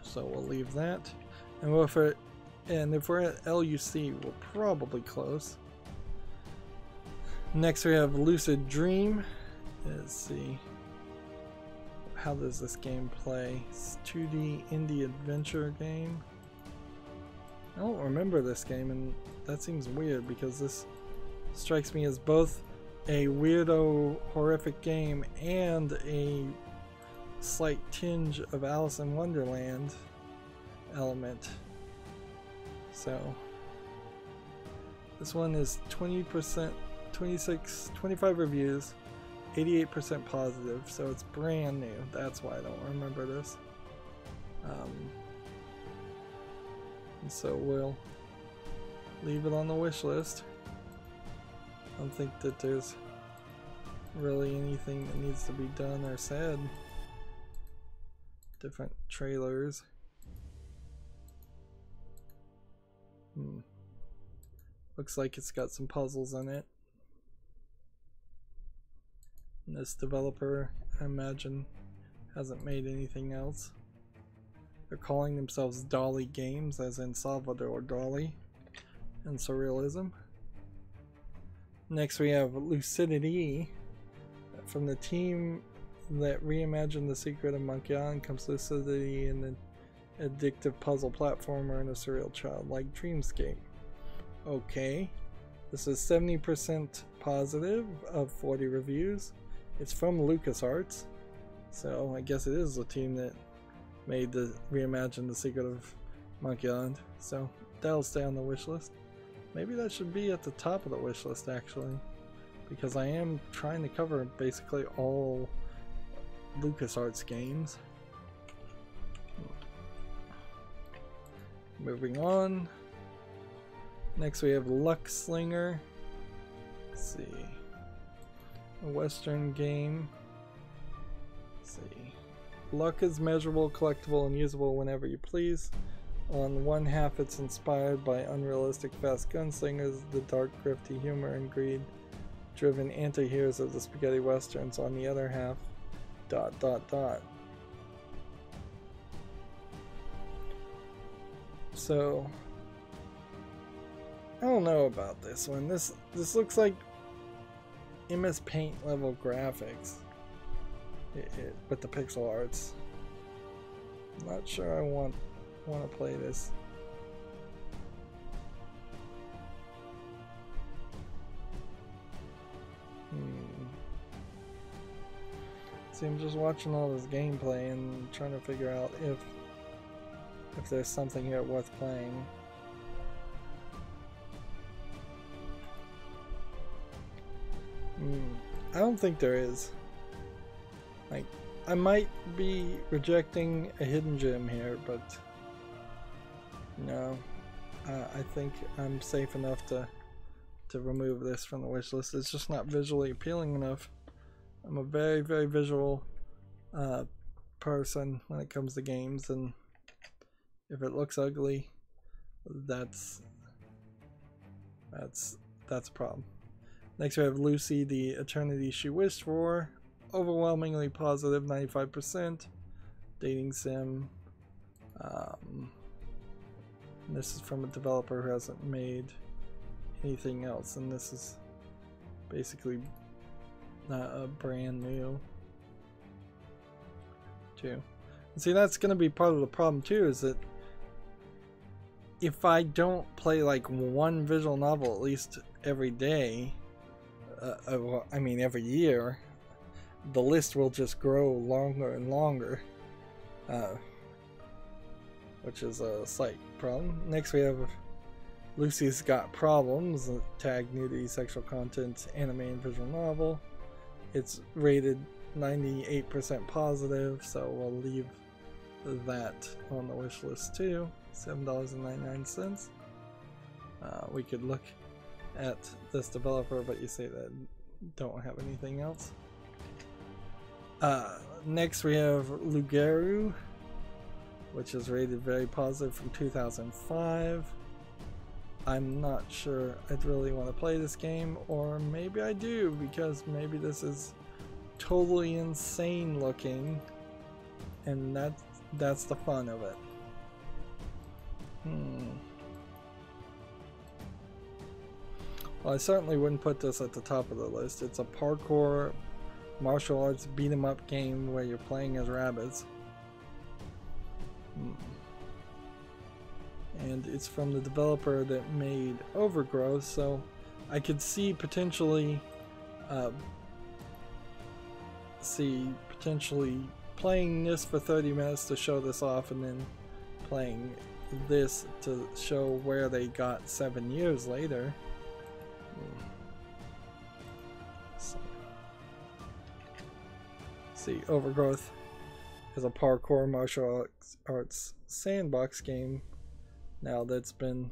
So we'll leave that, and if we're at LUC, we're probably close. Next we have Lucid Dream. Let's see, how does this game play? It's 2D indie adventure game. I don't remember this game, and that seems weird because this strikes me as both a weirdo horrific game and a slight tinge of Alice in Wonderland element. So this one is 20%, 25 reviews, 88% positive, so it's brand new. That's why I don't remember this. And so we'll leave it on the wish list. I don't think that there's really anything that needs to be done or said. Different trailers. Looks like it's got some puzzles in it. And this developer, I imagine, hasn't made anything else. They're calling themselves Dolly Games, as in Salvador Dali and surrealism. Next we have Lucidity. From the team that reimagined The Secret of Monkey Island comes Lucidity, an addictive puzzle platformer and a surreal childlike dreamscape. Okay, this is 70% positive of 40 reviews. It's from LucasArts, so I guess it is the team that made reimagined The Secret of Monkey Island, so that'll stay on the wish list. Maybe that should be at the top of the wish list actually, because I am trying to cover basically all LucasArts games. Moving on. Next we have Luck Slinger. Let's see. A Western game. Let's see. Luck is measurable, collectible, and usable whenever you please. On one half it's inspired by unrealistic fast gunslingers, the dark, grifty humor and greed-driven anti-heroes of the spaghetti westerns. On the other half, ... So, I don't know about this one. This looks like MS Paint level graphics with the pixel arts. I'm not sure I want to play this. See, I'm just watching all this gameplay and trying to figure out if there's something here worth playing. I don't think there is. Like, I might be rejecting a hidden gem here, but no. I think I'm safe enough to remove this from the wish list. It's just not visually appealing enough. I'm a very, very visual person when it comes to games, and if it looks ugly, that's a problem. Next we have Lucy, the eternity she wished for. Overwhelmingly positive, 95%. Dating sim. This is from a developer who hasn't made anything else, and this is basically brand new too. And see, that's going to be part of the problem too, is that if I don't play like one visual novel at least every day, I mean every year, the list will just grow longer and longer, which is a slight problem. Next we have Lucy's Got Problems, tag nudity, sexual content, anime and visual novel. It's rated 98% positive, so we'll leave that on the wish list too. $7.99. We could look at this developer, but you say that don't have anything else. Next we have Lugaru, which is rated very positive from 2005. I'm not sure I'd really want to play this game, or maybe I do, because maybe this is totally insane looking, and that's the fun of it. Well, I certainly wouldn't put this at the top of the list. It's a parkour martial arts beat 'em up game where you're playing as rabbits. And it's from the developer that made Overgrowth, so I could see potentially playing this for 30 minutes to show this off, and then playing this to show where they got 7 years later. So, see, Overgrowth is a parkour martial arts sandbox game now that's been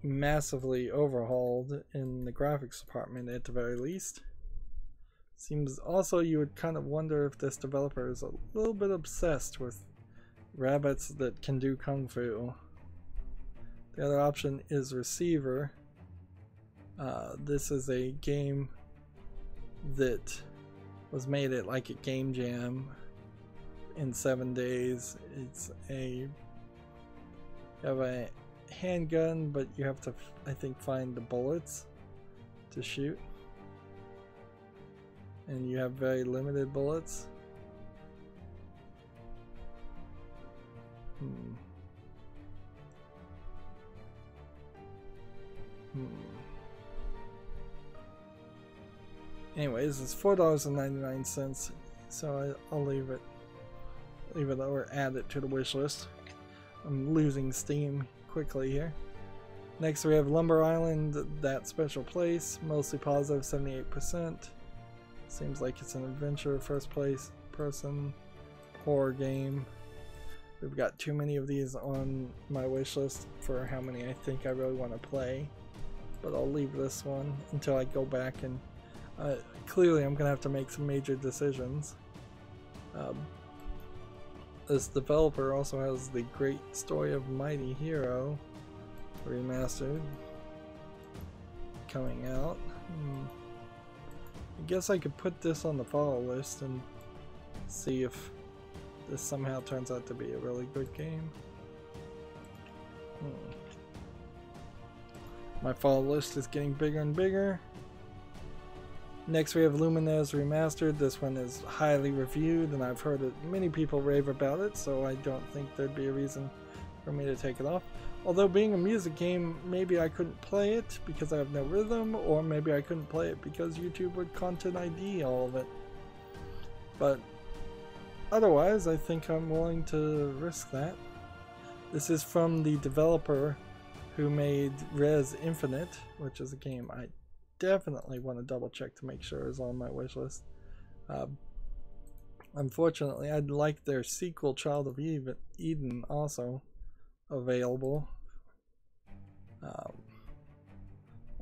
massively overhauled in the graphics department at the very least. Seems also you would kind of wonder if this developer is a little bit obsessed with rabbits that can do kung fu. The other option is Receiver. This is a game that was made at like a game jam in 7 days. It's you have a handgun, but you have to, I think, find the bullets to shoot, and you have very limited bullets. Anyways, it's $4.99, so I'll leave it or add it to the wish list. I'm losing steam quickly here. Next we have Lumber Island, That Special Place, mostly positive, 78%. Seems like it's an adventure, first person horror game. We've got too many of these on my wish list for how many I think I really want to play, but I'll leave this one until I go back and clearly I'm gonna have to make some major decisions. This developer also has The Great Story of Mighty Hero remastered coming out. I guess I could put this on the follow list and see if this somehow turns out to be a really good game. My follow list is getting bigger and bigger. Next we have Lumines Remastered. This one is highly reviewed, and I've heard many people rave about it, so I don't think there'd be a reason for me to take it off. Although being a music game, maybe I couldn't play it because I have no rhythm, or maybe I couldn't play it because YouTube would content ID all of it. But otherwise, I think I'm willing to risk that. This is from the developer who made Res Infinite, which is a game I definitely want to double check to make sure is on my wish list. Unfortunately, I'd like their sequel, Child of Eden, also available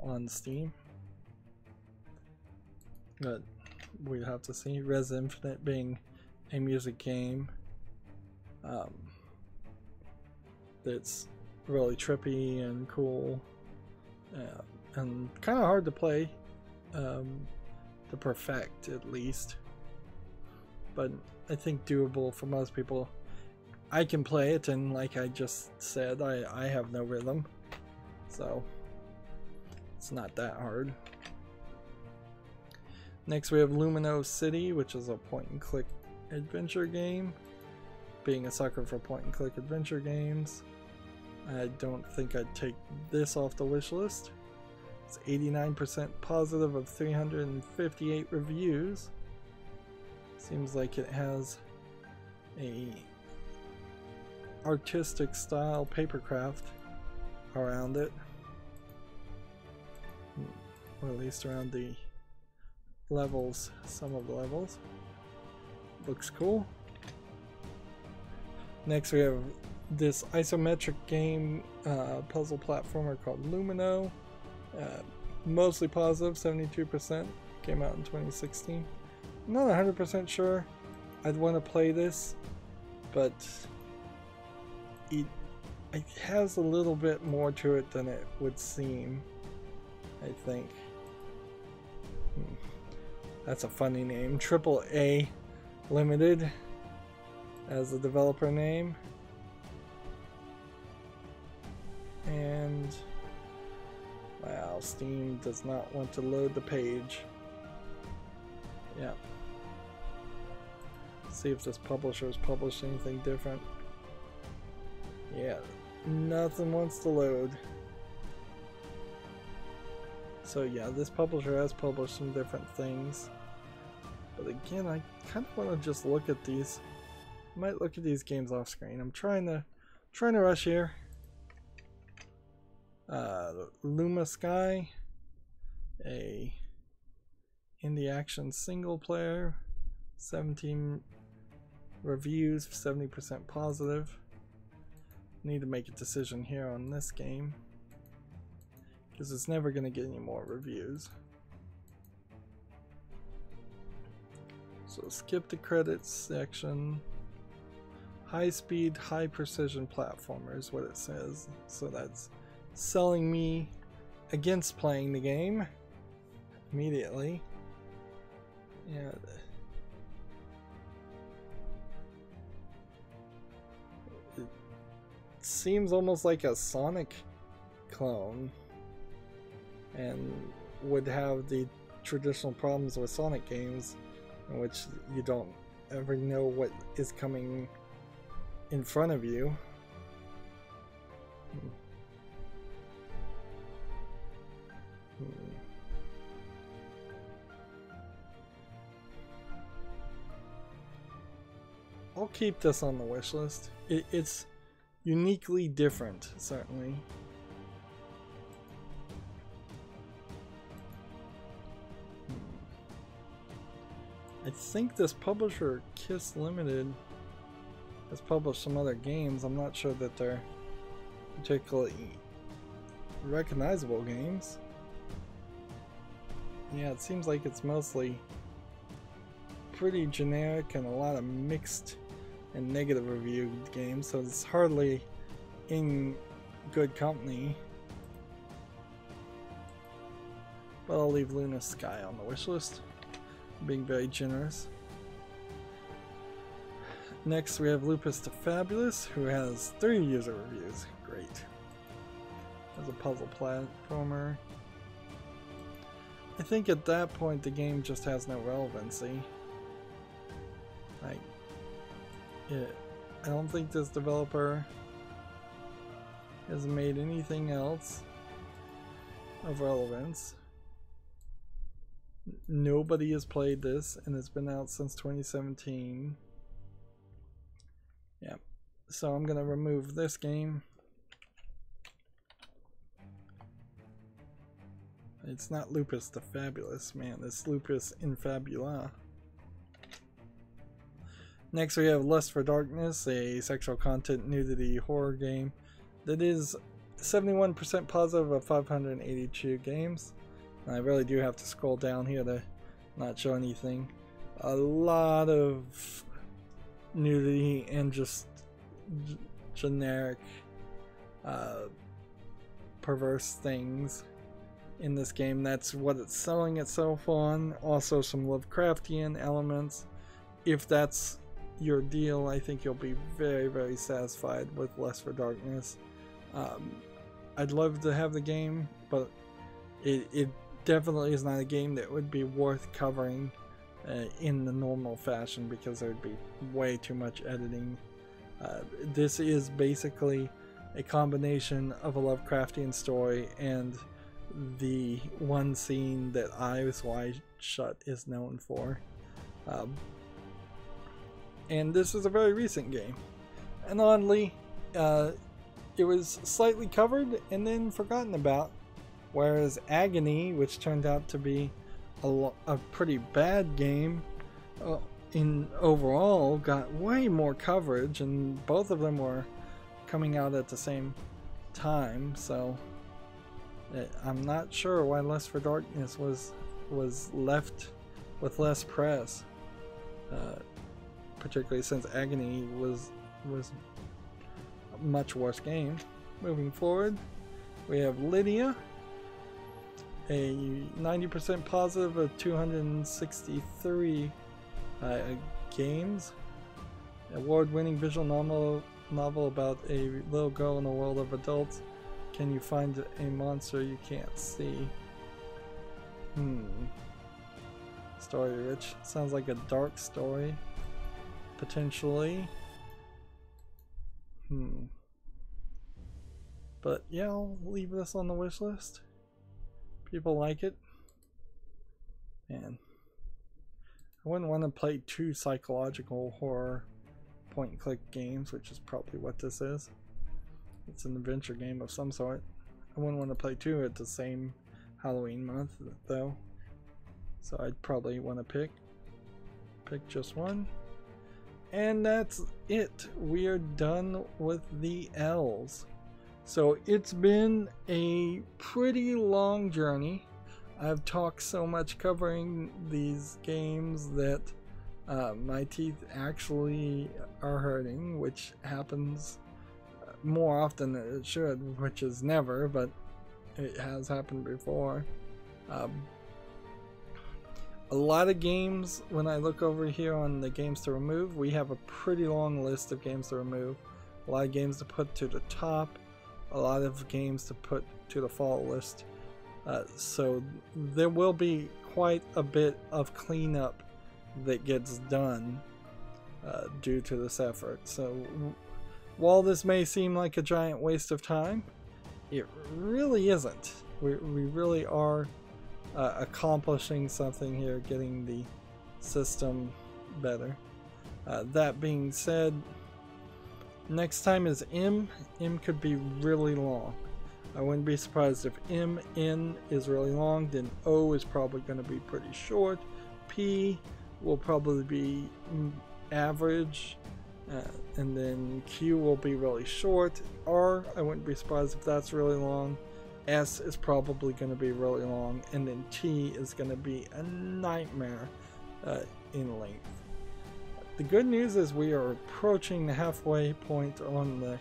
on Steam. But we'd have to see. Res Infinite being a music game that's really trippy and cool and kind of hard to play to perfect, at least, but I think doable for most people. I can play it, and like I just said, I have no rhythm, so it's not that hard. Next we have Lumino City, which is a point-and-click adventure game. Being a sucker for point-and-click adventure games, I don't think I'd take this off the wish list. It's 89% positive of 358 reviews. Seems like it has a artistic style papercraft around it, or at least around the levels, some of the levels. Looks cool. Next we have this isometric game puzzle platformer called Lumino. Mostly positive, 72%. Came out in 2016. I'm not 100% sure I'd want to play this, but it has a little bit more to it than it would seem, I think. That's a funny name. AAA Limited as the developer name. And wow, Steam does not want to load the page. Yeah. See if this publisher has published anything different. Yeah, nothing wants to load. So yeah, this publisher has published some different things. But again, I kind of want to just look at these. I might look at these games off screen. I'm trying to rush here. Luma Sky, a indie action single player, 17 reviews, 70% positive. Need to make a decision here on this game because it's never going to get any more reviews. So skip the credits section. High speed, high precision platformer is what it says. So that's selling me against playing the game immediately. Yeah. It seems almost like a Sonic clone and would have the traditional problems with Sonic games in which you don't ever know what is coming in front of you. I'll keep this on the wish list. It's uniquely different, certainly. I think this publisher, Kiss Limited, has published some other games. I'm not sure that they're particularly recognizable games. Yeah, it seems like it's mostly pretty generic and a lot of mixed and negative reviewed games, so it's hardly in good company. But I'll leave Luna Sky on the wish list, being very generous. Next we have Lupus the Fabulous, who has 3 user reviews. Great. As a puzzle platformer. I think at that point the game just has no relevancy. I don't think this developer has made anything else of relevance. Nobody has played this, and it's been out since 2017. Yeah, so I'm gonna remove this game. It's not Lupus the Fabulous, man. It's Lupus Infabula. Next we have Lust for Darkness, a sexual content nudity horror game that is 71% positive of 582 games. And I really do have to scroll down here to not show anything. A lot of nudity and just generic perverse things in this game. That's what it's selling itself on. Also some Lovecraftian elements. If that's your deal, I think you'll be very, very satisfied with Lust for Darkness. I'd love to have the game, but it definitely is not a game that would be worth covering in the normal fashion, because there'd be way too much editing. This is basically a combination of a Lovecraftian story and the one scene that Eyes Wide Shut is known for. And this is a very recent game. And oddly, it was slightly covered and then forgotten about, whereas Agony, which turned out to be a pretty bad game in overall, got way more coverage, and both of them were coming out at the same time. So I'm not sure why Lust for Darkness was left with less press, particularly since Agony was a much worse game. Moving forward, we have Lydia, a 90% positive of 263 games. Award-winning visual novel about a little girl in a world of adults. Can you find a monster you can't see? Story rich. Sounds like a dark story. Potentially. But yeah, I'll leave this on the wish list. People like it. Man, I wouldn't want to play 2 psychological horror point and click games, which is probably what this is. It's an adventure game of some sort. I wouldn't want to play 2 at the same Halloween month though, so I'd probably want to pick just one. And that's it. We are done with the L's. So it's been a pretty long journey. I've talked so much covering these games that my teeth actually are hurting, which happens more often than it should, which is never, but it has happened before. A lot of games, when I look over here on the games to remove, we have a pretty long list of games to remove. A lot of games to put to the top, a lot of games to put to the fall list. So there will be quite a bit of cleanup that gets done due to this effort. So while this may seem like a giant waste of time, it really isn't. We really are accomplishing something here, getting the system better. That being said, next time is M. M could be really long. I wouldn't be surprised if M, N is really long, then O is probably going to be pretty short. P will probably be average, and then Q will be really short. R, I wouldn't be surprised if that's really long. S is probably going to be really long, and then T is going to be a nightmare in length. The good news is we are approaching the halfway point on the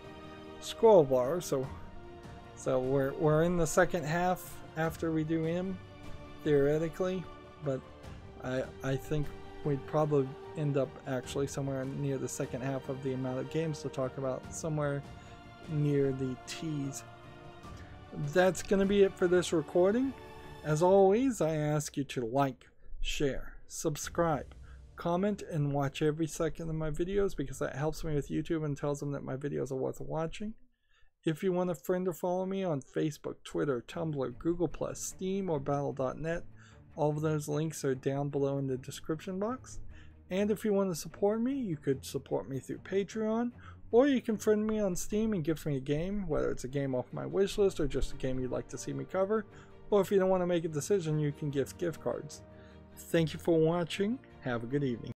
scroll bar, so we're in the second half after we do M, theoretically, but I think we'd probably end up actually somewhere near the second half of the amount of games to talk about, somewhere near the T's. That's going to be it for this recording. As always, I ask you to like, share, subscribe, comment, and watch every second of my videos, because that helps me with YouTube and tells them that my videos are worth watching. If you want a friend or follow me on Facebook, Twitter, Tumblr, Google+, Steam, or Battle.net, all of those links are down below in the description box. And if you want to support me, you could support me through Patreon, or you can friend me on Steam and gift me a game, whether it's a game off my wish list or just a game you'd like to see me cover, Or if you don't want to make a decision, you can gift gift cards. Thank you for watching. Have a good evening.